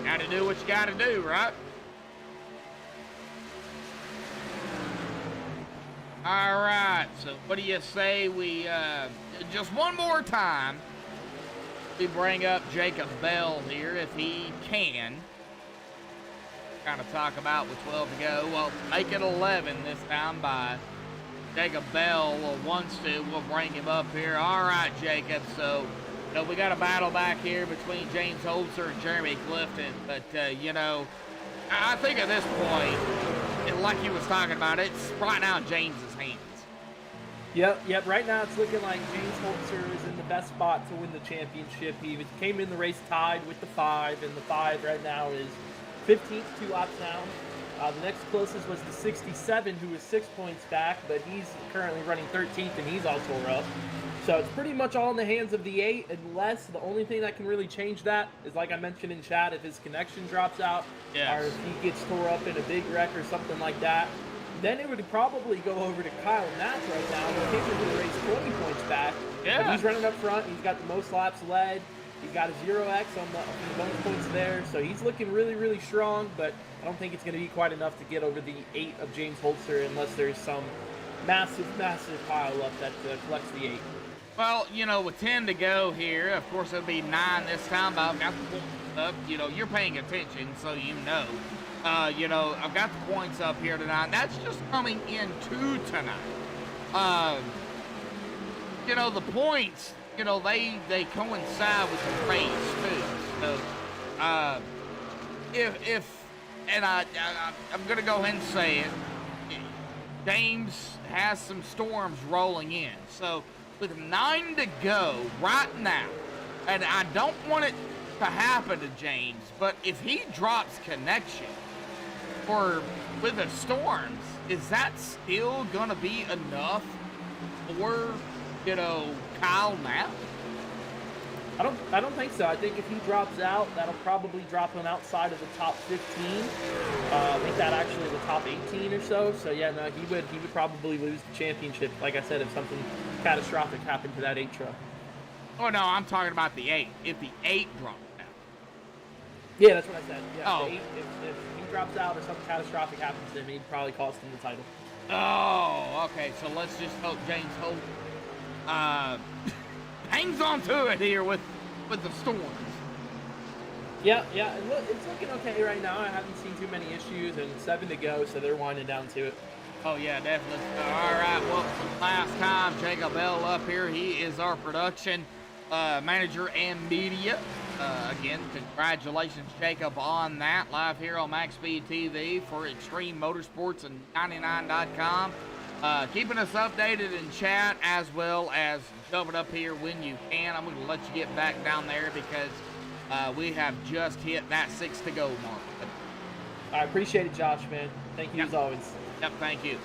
gotta do what you gotta do, right? All right, so what do you say we, just one more time, we bring up Jacob Bell here, if he can. Kind of talk about with 12 to go. Well, make it 11 this time by Jacob Bell wants to. We'll bring him up here. All right, Jacob. So, you know, we got a battle back here between James Holzer and Jeremy Clifton. But, you know, I think at this point, and like he was talking about, it's right now in James's hands. Yep. Right now it's looking like James Holzer is in the best spot to win the championship. He came in the race tied with the 5, and the 5 right now is 15th, 2 laps down. The next closest was the 67, who is 6 points back, but he's currently running 13th, and he's all tore up. So it's pretty much all in the hands of the 8, unless the only thing that can really change that is, like I mentioned in chat, if his connection drops out, or if he gets tore up in a big wreck or something like that. Then it would probably go over to Kyle Natz right now. He came into the race 20 points back. Yeah. But he's running up front. He's got the most laps led. He's got a 0x on the bonus points there. So he's looking really, really strong, but I don't think it's going to be quite enough to get over the 8 of James Holzer unless there's some massive, massive pile up that collects the 8. Well, you know, with 10 to go here, of course it'll be 9 this time, but I've got the points up. You know, you're paying attention, so you know. You know, I've got the points up here tonight. That's just coming into tonight. You know, the points, you know, they coincide with the race, too. So, I'm going to go ahead and say it, James has some storms rolling in. So, with 9 to go right now, and I don't want it to happen to James, but if he drops connection, or with the storms, is that still gonna be enough for, you know, Kyle Knapp? I don't think so. I think if he drops out, that'll probably drop him outside of the top 15. I think that actually the top 18 or so. So yeah, no, he would probably lose the championship. Like I said, if something catastrophic happened to that 8 truck. Oh no, I'm talking about the 8. If the 8 drops out. Yeah, that's what I said. Yeah, oh. The 8, if he drops out or something catastrophic happens to him, he'd probably cost him the title. Oh, okay. So let's just hope James Holt hangs on to it here with the storms. Yeah, it's looking okay right now. I haven't seen too many issues, and 7 to go, so they're winding down to it. Oh yeah, definitely. All right, well, last time Jacob Bell up here. He is our production manager and media. Again, congratulations, Jacob, on that. Live here on MaxspeedTV for Extreme Motorsports and 99.com. Keeping us updated in chat as well as jumping up here when you can. I'm going to let you get back down there because we have just hit that 6 to go mark. I appreciate it, Josh, man. Thank you as always. Yep, thank you.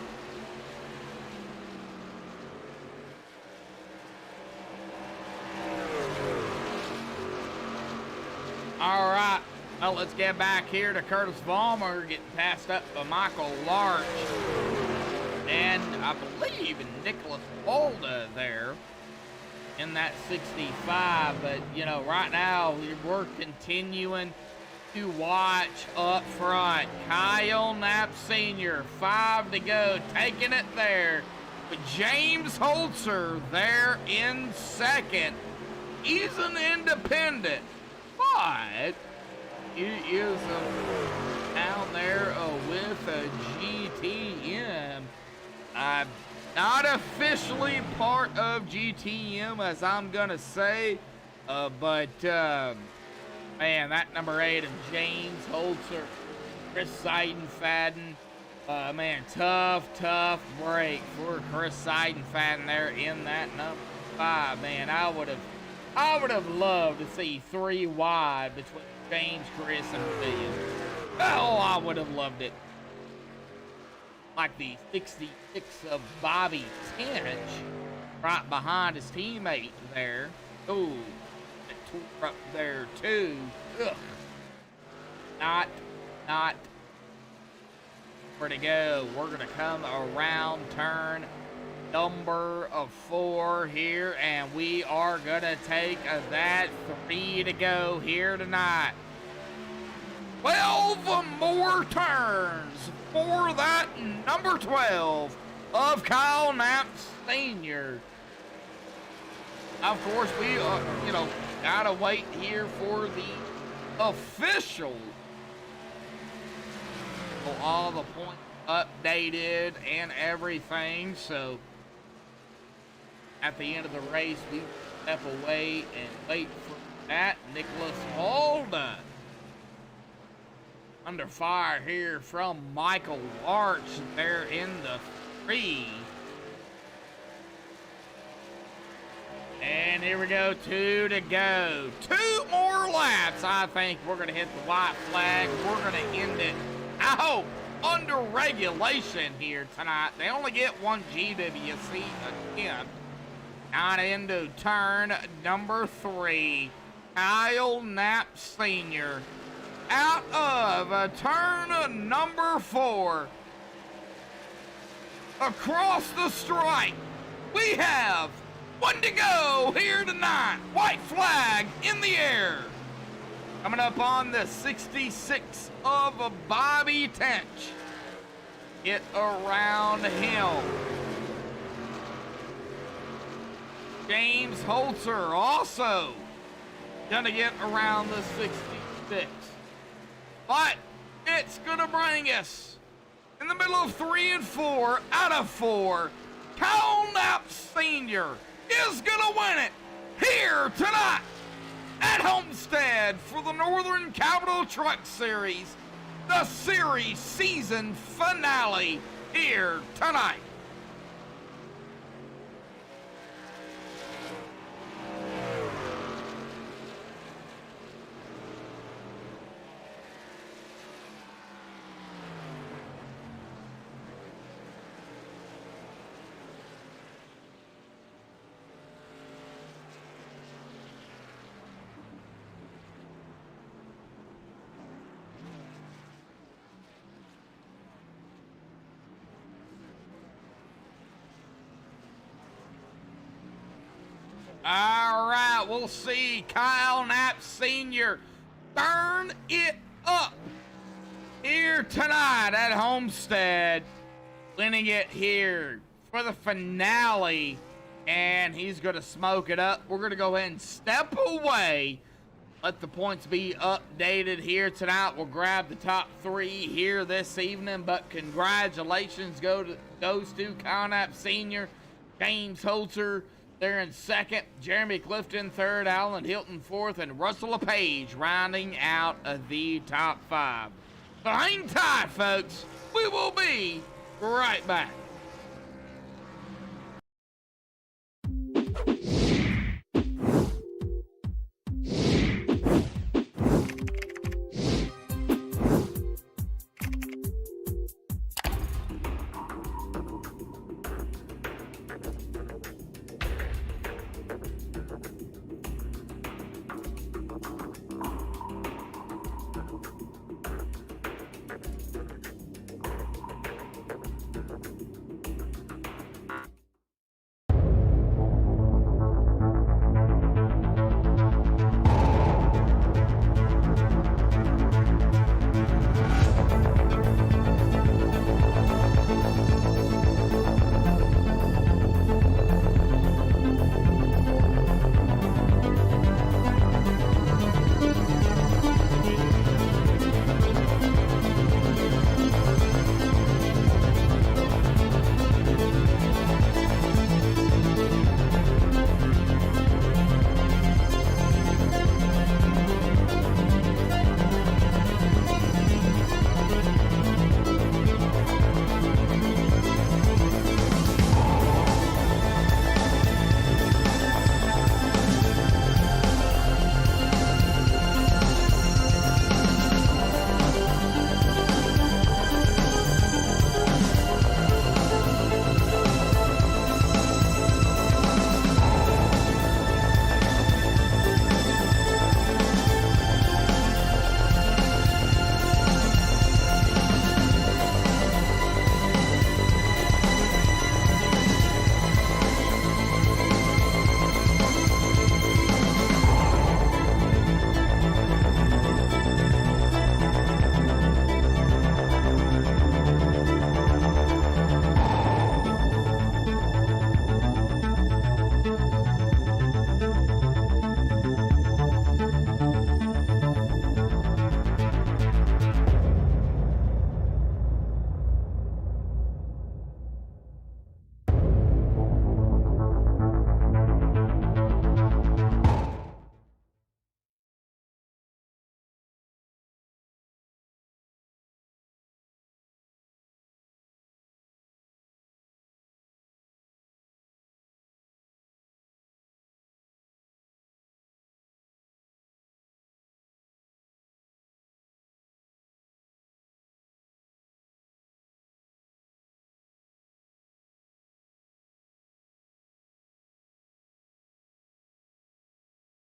All right, well, let's get back here to Curtis Vollmer, getting passed up by Michael Larch. And I believe Nicholas Bolda there in that 65. But, you know, right now we're continuing to watch up front. Kyle Knapp Sr., 5 to go, taking it there. But James Holzer there in second. He's an independent, but he is down there with a GTM. I'm not officially part of GTM, as I'm gonna say, but man, that number 8 of James Holzer, Chris Seidenfaden, man, tough break for Chris Seidenfaden there in that number 5. Man, I would have I would have loved to see 3 wide between James, Chris, and William. Oh, I would have loved it. Like the 66 of Bobby Tinch, right behind his teammate there. Oh, it tore up there too. Ugh. Not where to go. We're gonna come around turn number 4 here, and we are gonna take that 3 to go here tonight. 12 more turns for that number 12 of Kyle Knapp Sr. Of course, we gotta wait here for the official. All the points updated and everything, so at the end of the race, we step away and wait for that. Nicholas Holden under fire here from Michael Larch there in the 3. And here we go, 2 to go. 2 more laps. I think we're going to hit the white flag. We're going to end it, I hope, under regulation here tonight. They only get 1 GWC again. Out into turn number 3. Kyle Knapp Sr. out of turn number 4. Across the stripe, we have 1 to go here tonight. White flag in the air. Coming up on the 66 of Bobby Tench. Get around him. James Holzer also gonna get around the 66. But it's gonna bring us in the middle of 3 and 4 out of 4. Kyle Knapp Sr. is gonna win it here tonight at Homestead for the Northern Capital Truck Series, the series season finale here tonight. All right, we'll see Kyle Knapp Sr. turn it up here tonight at Homestead, winning it here for the finale, and he's going to smoke it up. We're going to go ahead and step away, let the points be updated here tonight. We'll grab the top 3 here this evening, but congratulations goes to Kyle Knapp Sr., James Holzer there in 2nd, Jeremy Clifton 3rd, Alan Hilton 4th, and Russell LePage rounding out the top 5. So hang tight, folks. We will be right back.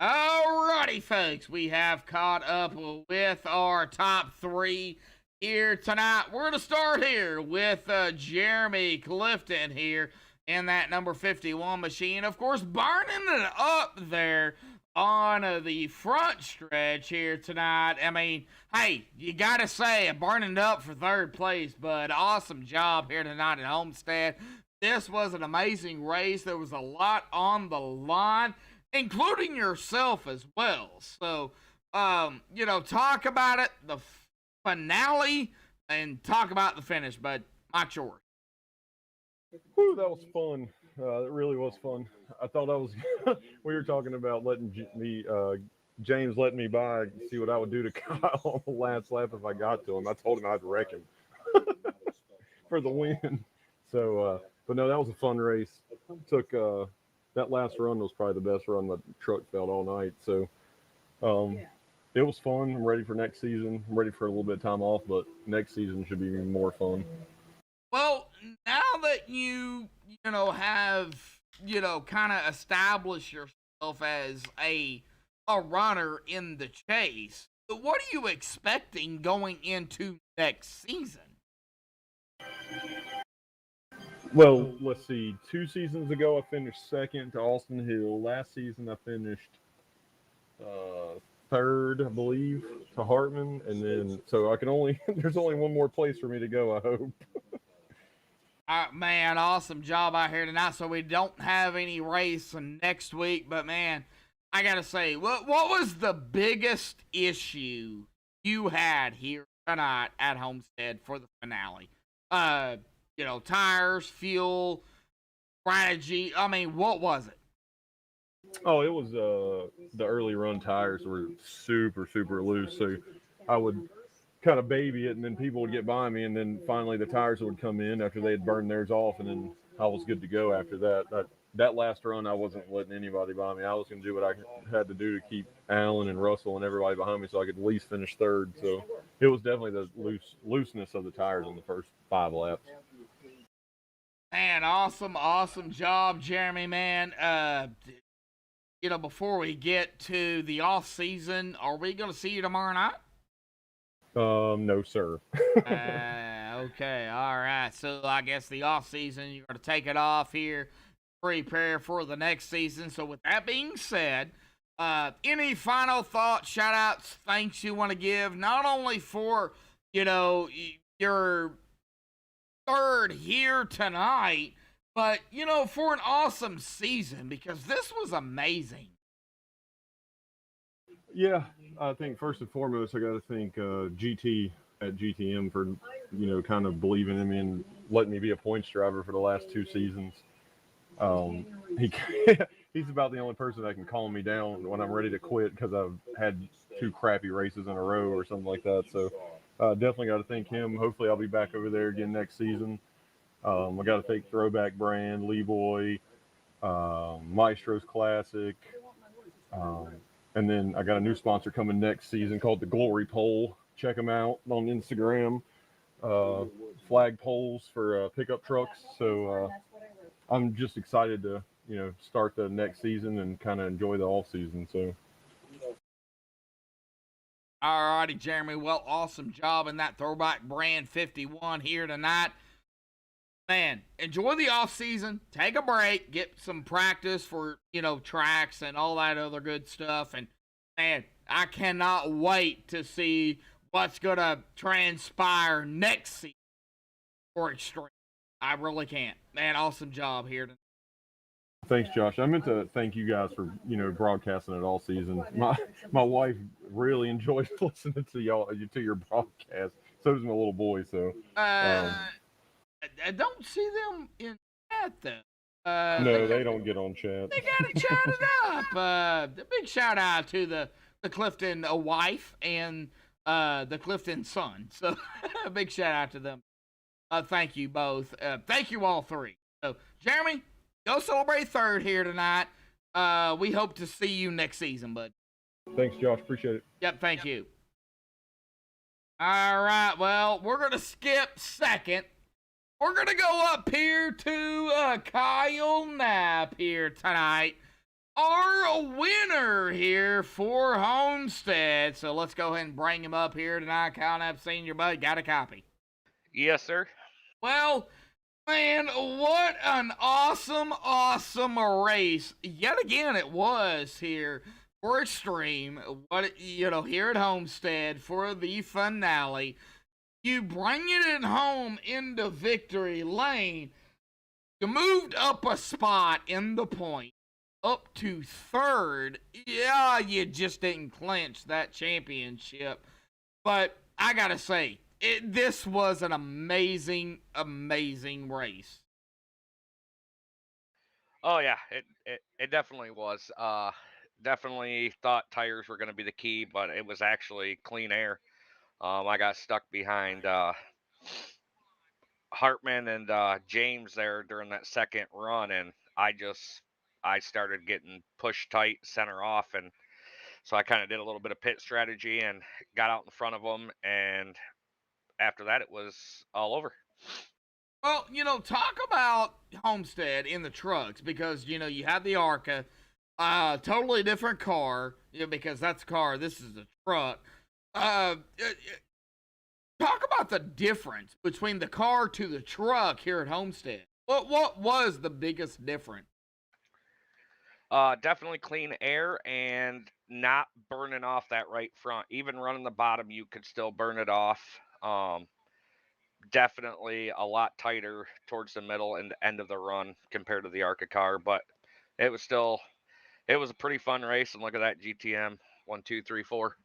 Alrighty, folks, we have caught up with our top 3 here tonight. We're going to start here with Jeremy Clifton here in that number 51 machine. Of course, burning it up there on the front stretch here tonight. I mean, hey, you got to say, burning it up for 3rd place, but awesome job here tonight at Homestead. This was an amazing race. There was a lot on the line, including yourself as well. So, talk about it, the finale, and talk about the finish, but Mike's yours. Whew, that was fun. It really was fun. I thought I was. We were talking about letting James letting me by, see what I would do to Kyle on the last lap if I got to him. I told him I'd wreck him for the win. So, but no, that was a fun race. Took that last run was probably the best run the truck felt all night. So, it was fun. I'm ready for next season. I'm ready for a little bit of time off, but next season should be even more fun. Well, now that you have, kind of established yourself as a runner in the chase, what are you expecting going into next season? Well, let's see. 2 seasons ago, I finished 2nd to Austin Hill. Last season, I finished 3rd, I believe, to Hartman. And then, so I can only, there's only one more place for me to go, I hope. Man, awesome job out here tonight. So we don't have any race next week, but man, I gotta say, what was the biggest issue you had here tonight at Homestead for the finale? Tires, fuel, strategy. I mean, what was it? Oh, it was the early run tires were super, super loose. So I would kind of baby it, and then people would get by me, and then finally the tires would come in after they had burned theirs off, and then I was good to go after that. That last run, I wasn't letting anybody by me. I was going to do what I had to do to keep Allen and Russell and everybody behind me so I could at least finish 3rd. So it was definitely the looseness of the tires in the first 5 laps. Man, awesome job, Jeremy, man. Before we get to the off season, are we going to see you tomorrow night? No, sir. Okay, all right. So I guess the off season, you're going to take it off here, prepare for the next season. So with that being said, any final thoughts, shout outs, thanks you want to give, not only for, your 3rd here tonight, but, for an awesome season, because this was amazing. Yeah, I think first and foremost, I got to thank GT at GTM for, kind of believing in me and letting me be a points driver for the last 2 seasons. He's about the only person that can calm me down when I'm ready to quit because I've had 2 crappy races in a row or something like that. So definitely got to thank him. Hopefully I'll be back over there again next season. I got to thank Throwback Brand, Lee Boy, Maestro's Classic, and then I got a new sponsor coming next season called the Glory Pole. Check them out on Instagram. Flag poles for pickup trucks. So I'm just excited to, start the next season and kind of enjoy the off season. So. All righty, Jeremy. Well, awesome job in that Throwback Brand 51 here tonight. Man, enjoy the off season. Take a break. Get some practice for, tracks and all that other good stuff. And, man, I cannot wait to see what's going to transpire next season for Extreme. I really can't. Man, awesome job here tonight. Thanks, Josh. I meant to thank you guys for, broadcasting it all season. My wife really enjoys listening to your broadcast. So does my little boy. So I don't see them in chat though. No, they don't get on chat. They got it chatted up. A big shout out to the Clifton wife and the Clifton son. So a big shout out to them. Thank you both. Thank you all 3. So Jeremy, go celebrate 3rd here tonight. We hope to see you next season, bud. Thanks, Josh. Appreciate it. Yep, thank you. All right, well, we're going to skip 2nd. We're going to go up here to Kyle Knapp here tonight our winner here for Homestead. So let's go ahead and bring him up here tonight. Kyle Knapp Senior, bud, got a copy. Yes, sir. Well, man, what an awesome race. Yet again, it was here for Extreme. Here at Homestead for the finale. You bring it home into victory lane. You moved up a spot in the point, up to third. Yeah, you just didn't clinch that championship. But I gotta say, this was an amazing race. Oh yeah, it definitely was. Definitely thought tires were going to be the key, but it was actually clean air. I got stuck behind Hartman and James there during that second run, and I started getting pushed tight center off, and so I kind of did a little bit of pit strategy and got out in front of them, and after that it was all over. Well, talk about Homestead in the trucks because you have the Arca, totally different car, because that's a car. This is a truck. Talk about the difference between the car to the truck here at Homestead. What was the biggest difference? Definitely clean air and not burning off that right front. Even running the bottom, you could still burn it off. Definitely a lot tighter towards the middle and the end of the run compared to the Arca car, but it was a pretty fun race. And look at that GTM 1, 2, 3, 4.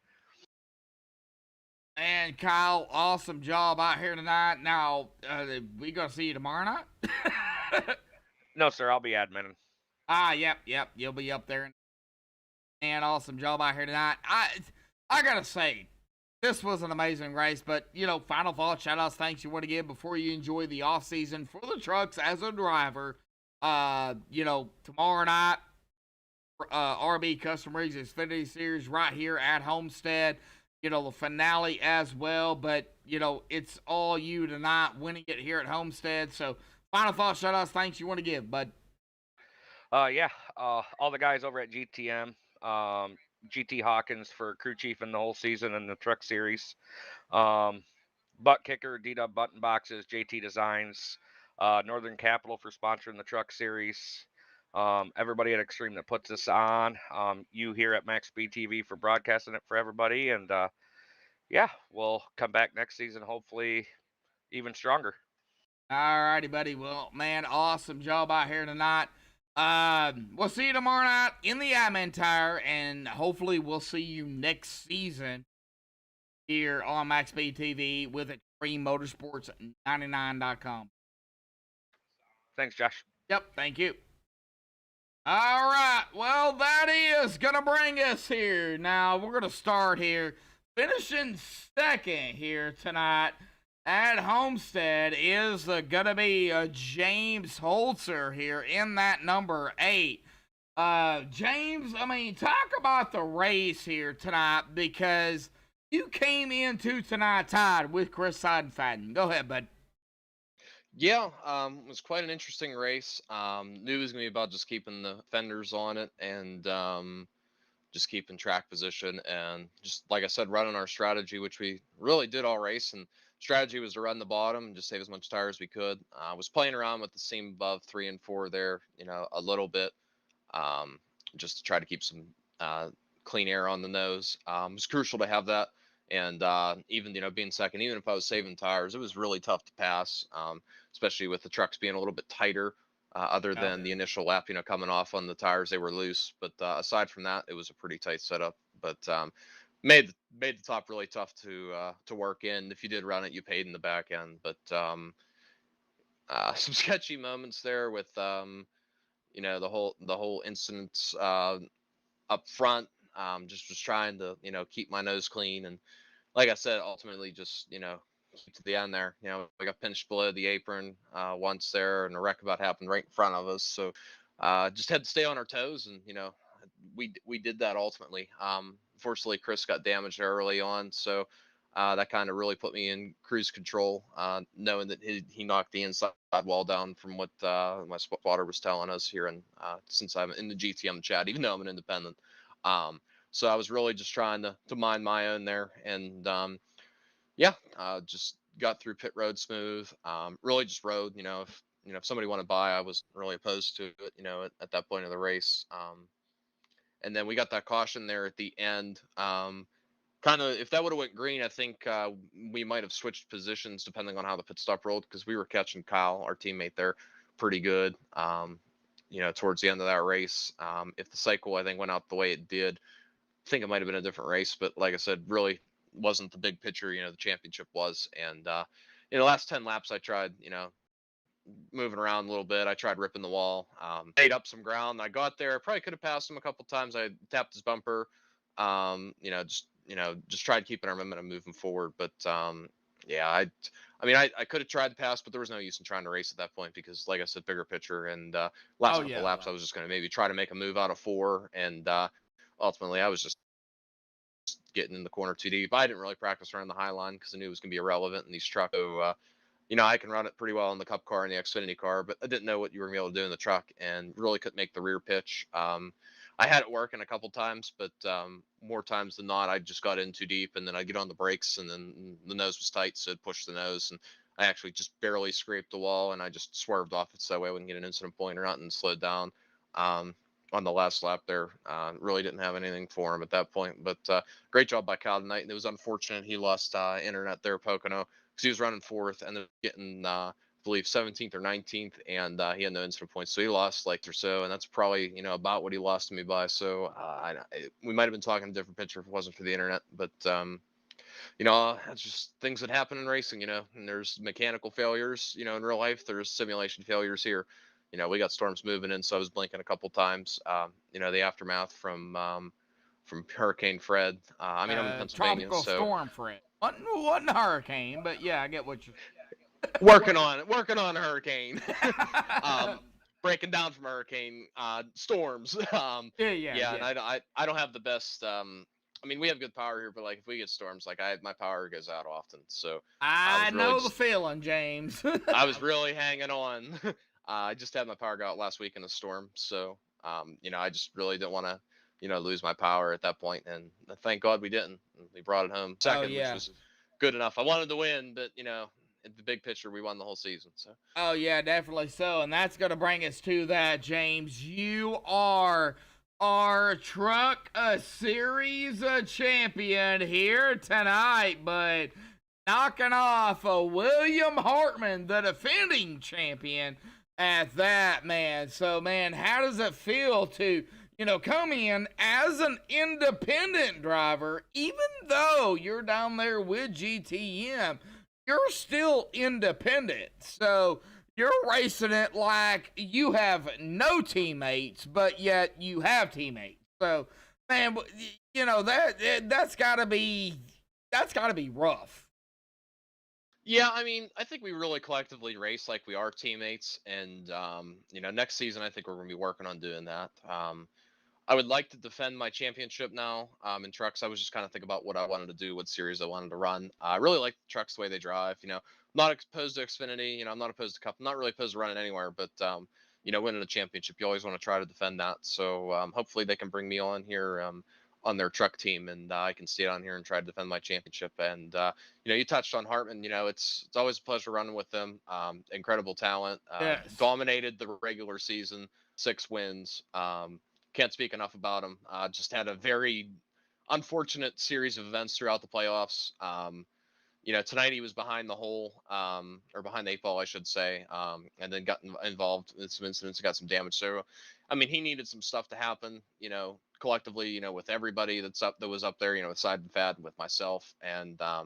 And Kyle, awesome job out here tonight. Now, we gonna see you tomorrow night? No, sir, I'll be adminning. Yep. You'll be up there. And awesome job out here tonight. I gotta say, this was an amazing race, but, final thoughts, shout-outs, thanks you want to give before you enjoy the off-season for the trucks as a driver. Tomorrow night, RB Custom Rigs Xfinity Series right here at Homestead. The finale as well, but, it's all you tonight winning it here at Homestead. So, final thoughts, shout-outs, thanks you want to give, bud. All the guys over at GTM, GT Hawkins for crew chief in the whole season in the truck series, Butt Kicker, D-Dub Button Boxes, JT Designs, Northern Capital for sponsoring the truck series, everybody at Extreme that puts this on, you here at MaxspeedTV for broadcasting it for everybody, and we'll come back next season hopefully even stronger. All righty, buddy. Well, man, awesome job out here tonight. We'll see you tomorrow night in the admin tire, and hopefully we'll see you next season here on MaxspeedTV with Extreme Motorsports 99.com. Thanks, Josh. Yep, thank you. All right, well, that is going to bring us here. Now, we're going to start here. Finishing second here tonight at Homestead is going to be James Holzer here in that number 8. James, talk about the race here tonight because you came into tonight tied with Chris Seidenfaden. Go ahead, bud. Yeah, it was quite an interesting race. Knew it was going to be about just keeping the fenders on it and just keeping track position. And just like I said, running our strategy, which we really did all race. And strategy was to run the bottom and just save as much tire as we could. I was playing around with the seam above 3 and 4 there, a little bit, just to try to keep some clean air on the nose. It was crucial to have that. And even, being second, even if I was saving tires, it was really tough to pass, especially with the trucks being a little bit tighter, other than the initial lap, coming off on the tires, they were loose. But aside from that, it was a pretty tight setup. But made the top really tough to work in. If you did run it, you paid in the back end. But some sketchy moments there with the whole incidents up front. Just was trying to keep my nose clean, and like I said, ultimately just keep to the end there. I got pinched below the apron once there, and a wreck about happened right in front of us. So just had to stay on our toes, and we did that ultimately. Fortunately, Chris got damaged early on, so That kind of really put me in cruise control, knowing that he knocked the inside wall down from what my spotter was telling us here. And since I'm in the GTM chat, even though I'm an independent, so I was really just trying to mind my own there, and just got through pit road smooth. Really just rode. If somebody wanted by, I wasn't really opposed to it. At that point of the race. And then we got that caution there at the end. Kind of, if that would have went green, I think we might have switched positions depending on how the pit stop rolled, because we were catching Kyle, our teammate there, pretty good. Towards the end of that race. If the cycle, I think, went out the way it did, I think it might have been a different race. But like I said, really wasn't the big picture. The championship was. And in the last 10 laps, I tried, moving around a little bit. I tried ripping the wall, made up some ground. I got there. Probably could have passed him a couple times. I tapped his bumper. Just tried keeping our momentum moving forward. But I could have tried to pass, but there was no use in trying to race at that point because, like I said, bigger picture. And last couple laps, I was just going to maybe try to make a move out of 4. And ultimately, I was just getting in the corner too deep. I didn't really practice around the high line because I knew it was going to be irrelevant in these trucks. So, I can run it pretty well in the Cup car and the Xfinity car, but I didn't know what you were going to be able to do in the truck and really couldn't make the rear pitch. I had it working a couple times, but more times than not, I just got in too deep, and then I'd get on the brakes, and then the nose was tight, so I'd push the nose, and I actually just barely scraped the wall, and I just swerved off it so that way I wouldn't get an incident point or nothing, and slowed down. On the last lap there, really didn't have anything for him at that point, but great job by Cal tonight. And it was unfortunate he lost internet there, Pocono, because he was running 4th, ended up getting, I believe, 17th or 19th, and he had no incident points, so he lost like or so, and that's probably about what he lost to me by. So we might have been talking a different picture if it wasn't for the internet, but that's just things that happen in racing, and there's mechanical failures, in real life. There's simulation failures here. We got storms moving in, so I was blinking a couple times. The aftermath from Hurricane Fred. I'm in Pennsylvania, tropical so storm Fred. Wasn't a hurricane, but yeah, I get what you're working on a hurricane. Breaking down from hurricane storms. Yeah. And I don't have the best. We have good power here, but like if we get storms, like my power goes out often. So I know the feeling, James. I was really hanging on. I just had my power go out last week in a storm, so I just really didn't want to lose my power at that point, and thank God we didn't. We brought it home second, which was good enough. I wanted to win, but in the big picture, we won the whole season. So. Oh yeah, definitely so, and that's gonna bring us to that, James. You are our Truck Series champion here tonight, but knocking off William Hartman, the defending champion, at that, man. So, man, how does it feel to come in as an independent driver, even though you're down there with GTM, you're still independent. So you're racing it like you have no teammates, but yet you have teammates. So, man, that's gotta be rough. Yeah, I think we really collectively race like we are teammates, and next season I think we're gonna be working on doing that. I would like to defend my championship now in trucks. I was just kind of thinking about what I wanted to do, what series I wanted to run. I really like the trucks the way they drive. I'm not opposed to Xfinity. I'm not opposed to Cup. I'm not really opposed to running anywhere, but winning a championship, you always want to try to defend that. So hopefully they can bring me on here on their truck team, and I can stay on here and try to defend my championship. And you touched on Hartman. It's always a pleasure running with them. Incredible talent. Dominated the regular season, 6 wins. Can't speak enough about him. Just had a very unfortunate series of events throughout the playoffs. Tonight he was behind the hole, or behind the 8 ball, I should say, and then got involved in some incidents and got some damage. So, he needed some stuff to happen, collectively, with everybody that was up there, with Side and Fat and with myself. And I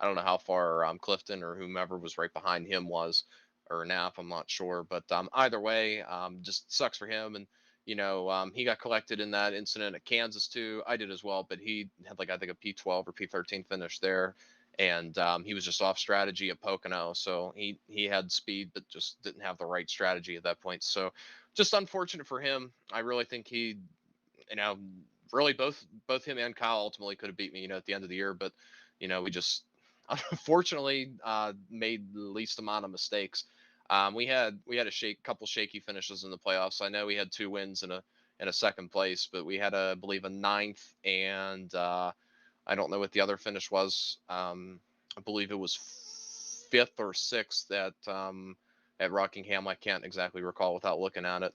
don't know how far Clifton or whomever was right behind him was, or Knapp, I'm not sure. But either way, just sucks for him. And he got collected in that incident at Kansas too. I did as well, but he had I think a P12 or P13 finish there, and he was just off strategy at Pocono. So he had speed, but just didn't have the right strategy at that point. So just unfortunate for him. I really think he, really both him and Kyle ultimately could have beat me, at the end of the year. But we just unfortunately made the least amount of mistakes. We had a couple shaky finishes in the playoffs. I know we had 2 wins and a second place, but we had I believe a 9th and I don't know what the other finish was. I believe it was 5th or 6th at Rockingham. I can't exactly recall without looking at it.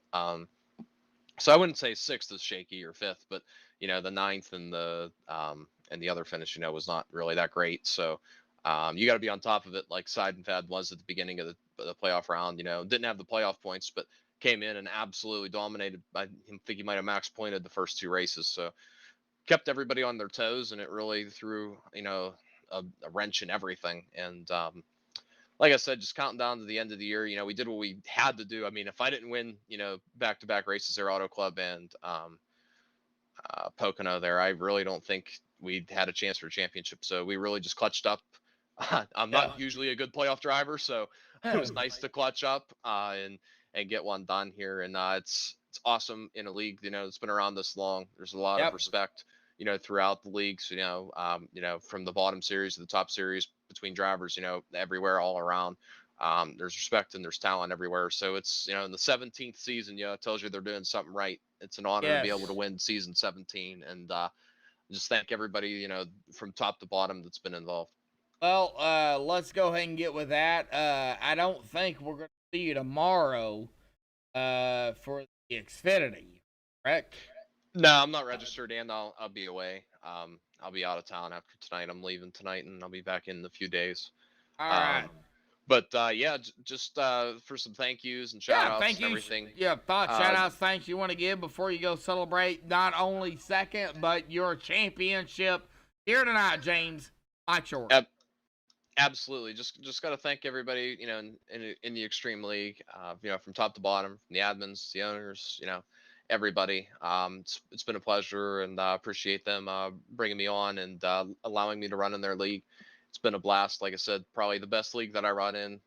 So I wouldn't say 6th is shaky or 5th, but the 9th and the other finish, was not really that great. So you got to be on top of it, like Seidenfeld was at the beginning of the playoff round. Didn't have the playoff points, but came in and absolutely dominated. I think he might have max pointed the first 2 races, so kept everybody on their toes, and it really threw a wrench in everything. And like I said, just counting down to the end of the year, we did what we had to do. I mean, if I didn't win, back-to-back races there, Auto Club and Pocono there, I really don't think we'd had a chance for a championship. So we really just clutched up. I'm not usually a good playoff driver, so it was nice to clutch up and get one done here. And it's awesome in a league, that's been around this long. There's a lot of respect, throughout the leagues, from the bottom series to the top series between drivers, everywhere, all around. There's respect and there's talent everywhere. So it's, in the 17th season, it tells you they're doing something right. It's an honor to be able to win season 17, and just thank everybody, from top to bottom that's been involved. Well, let's go ahead and get with that. I don't think we're going to see you tomorrow for the Xfinity, correct? No, I'm not registered, and I'll be away. I'll be out of town after tonight. I'm leaving tonight, and I'll be back in a few days. All right. But yeah, just for some thank yous and shout outs and everything. Yeah, shout outs, thanks you want to give before you go celebrate not only second, but your championship here tonight, James. Mike's yours. Absolutely. Just got to thank everybody, in the Extreme League, from top to bottom, from the admins, the owners, everybody. It's been a pleasure, and I appreciate them bringing me on and allowing me to run in their league. It's been a blast. Like I said, probably the best league that I run in.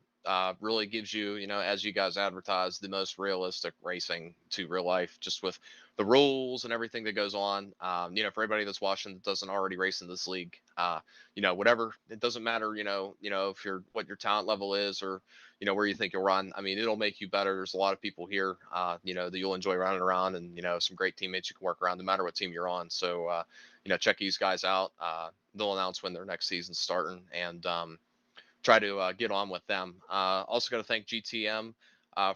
Really gives you, as you guys advertise, the most realistic racing to real life, just with the rules and everything that goes on. For everybody that's watching that doesn't already race in this league, whatever, it doesn't matter, if what your talent level is or, where you think you'll run. I mean, it'll make you better. There's a lot of people here, that you'll enjoy running around, and, some great teammates you can work around no matter what team you're on. So, check these guys out. They'll announce when their next season's starting, and try to get on with them. Also got to thank GTM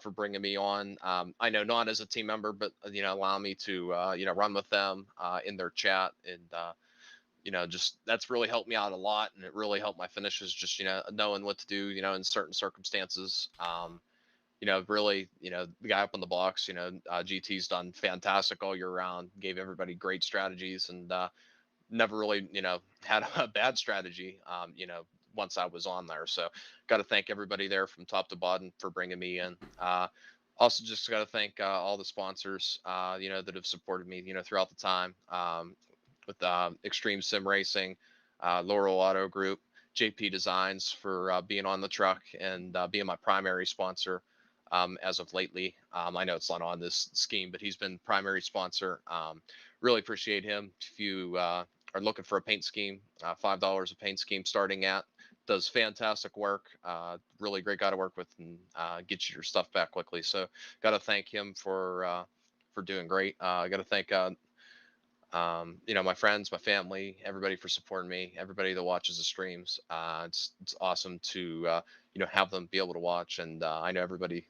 for bringing me on. I know not as a team member, but allow me to run with them in their chat, and just that's really helped me out a lot, and it really helped my finishes. Just knowing what to do, in certain circumstances. Really, the guy up on the box, GT's done fantastic all year round. Gave everybody great strategies, and never really, had a bad strategy. Once I was on there. So got to thank everybody there from top to bottom for bringing me in. Also just got to thank all the sponsors, that have supported me, throughout the time, with Extreme Sim Racing, Laurel Auto Group, JP Designs for being on the truck and being my primary sponsor as of lately. I know it's not on this scheme, but he's been primary sponsor. Really appreciate him. If you are looking for a paint scheme, $5 a paint scheme starting at. Does fantastic work. Really great guy to work with, and get you your stuff back quickly. So got to thank him for doing great. I got to thank my friends, my family, everybody for supporting me, everybody that watches the streams. It's awesome to have them be able to watch, and I know everybody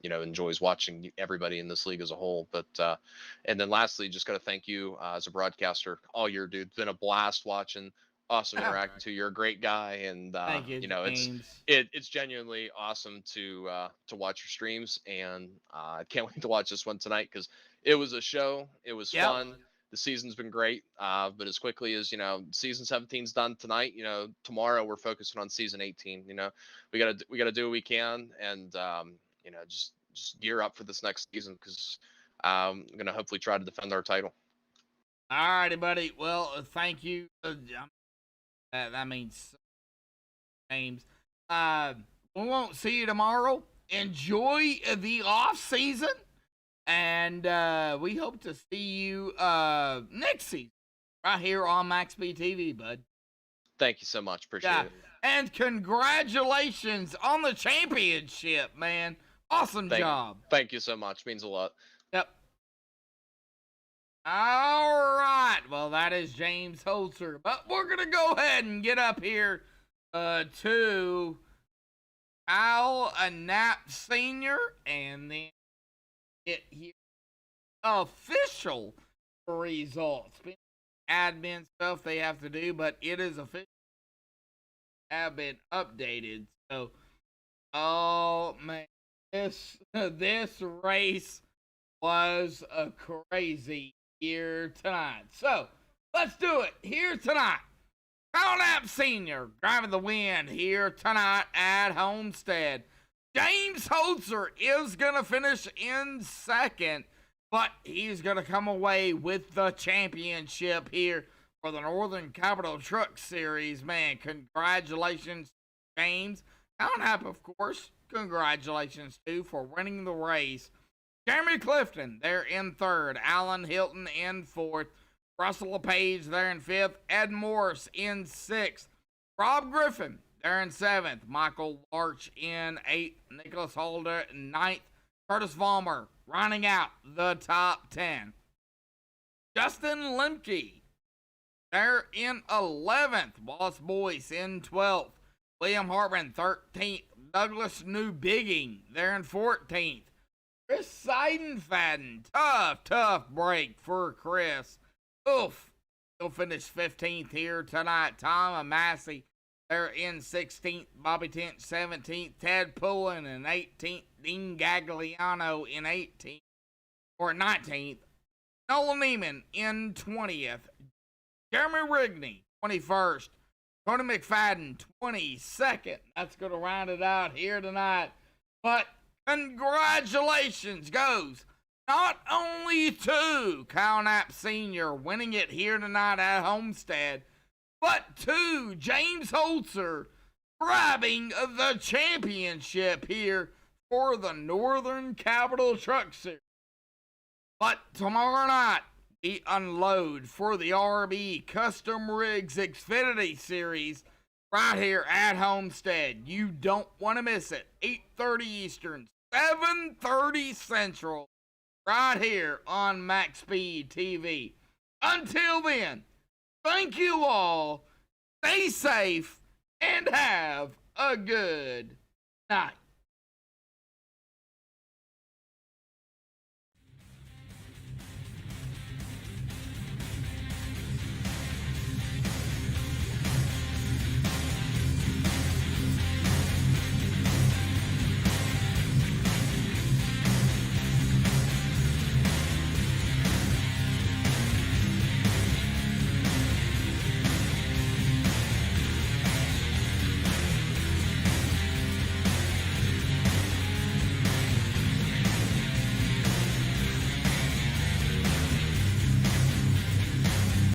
enjoys watching everybody in this league as a whole. But and then lastly, just got to thank you as a broadcaster all year, dude. It's been a blast watching. Awesome interacting to you. You're a great guy, and thank you, it's genuinely awesome to watch your streams, and I can't wait to watch this one tonight because it was a show. It was fun. The season's been great, but as quickly as season 17's done tonight, tomorrow we're focusing on season 18. We gotta do what we can, and just gear up for this next season because I'm gonna hopefully try to defend our title. All righty, buddy. Well, thank you. That means James. We won't see you tomorrow. Enjoy the off season, and we hope to see you next season right here on MaxspeedTV, bud. Thank you so much. Appreciate Yeah. it. And congratulations on the championship, man. Awesome job. Thank you so much. Means a lot. Yep. All right. Well, that is James Holzer. But we're going to go ahead and get up here to Al Knapp Sr. and then get here official results. Admin stuff they have to do, but it is official. Have been updated. So, oh man, this race was a crazy here tonight. So let's do it here tonight. Al Knapp Sr. driving the win here tonight at Homestead. James Holzer is gonna finish in second, but he's gonna come away with the championship here for the Northern Capital Truck Series. Man, congratulations, James. Al Knapp, of course, congratulations, too, for winning the race. Jeremy Clifton, they're in third. Alan Hilton in fourth. Russell LePage, they're in fifth. Ed Morris in sixth. Rob Griffin, they're in seventh. Michael Larch in eighth. Nicholas Holder in ninth. Curtis Vollmer rounding out the top 10. Justin Lemke, they're in 11th. Wallace Boyce in 12th. William Hartman, 13th. Douglas Newbigging, they're in 14th. Chris Seidenfaden, tough break for Chris. Oof. He'll finish 15th here tonight. Tom Amassey, they're in 16th. Bobby Tent, 17th. Ted Pullen in 18th. Dean Gagliano in 18th. Or 19th. Nolan Neiman in 20th. Jeremy Rigney, 21st. Tony McFadden, 22nd. That's going to round it out here tonight. But congratulations goes not only to Kyle Knapp Sr. winning it here tonight at Homestead, but to James Holzer grabbing the championship here for the Northern Capital Truck Series. But tomorrow night, we unload for the RB Custom Rigs Xfinity Series right here at Homestead. You don't want to miss it. 8:30 Eastern, 7:30 Central, right here on MaxspeedTV. Until then, thank you all. Stay safe and have a good night.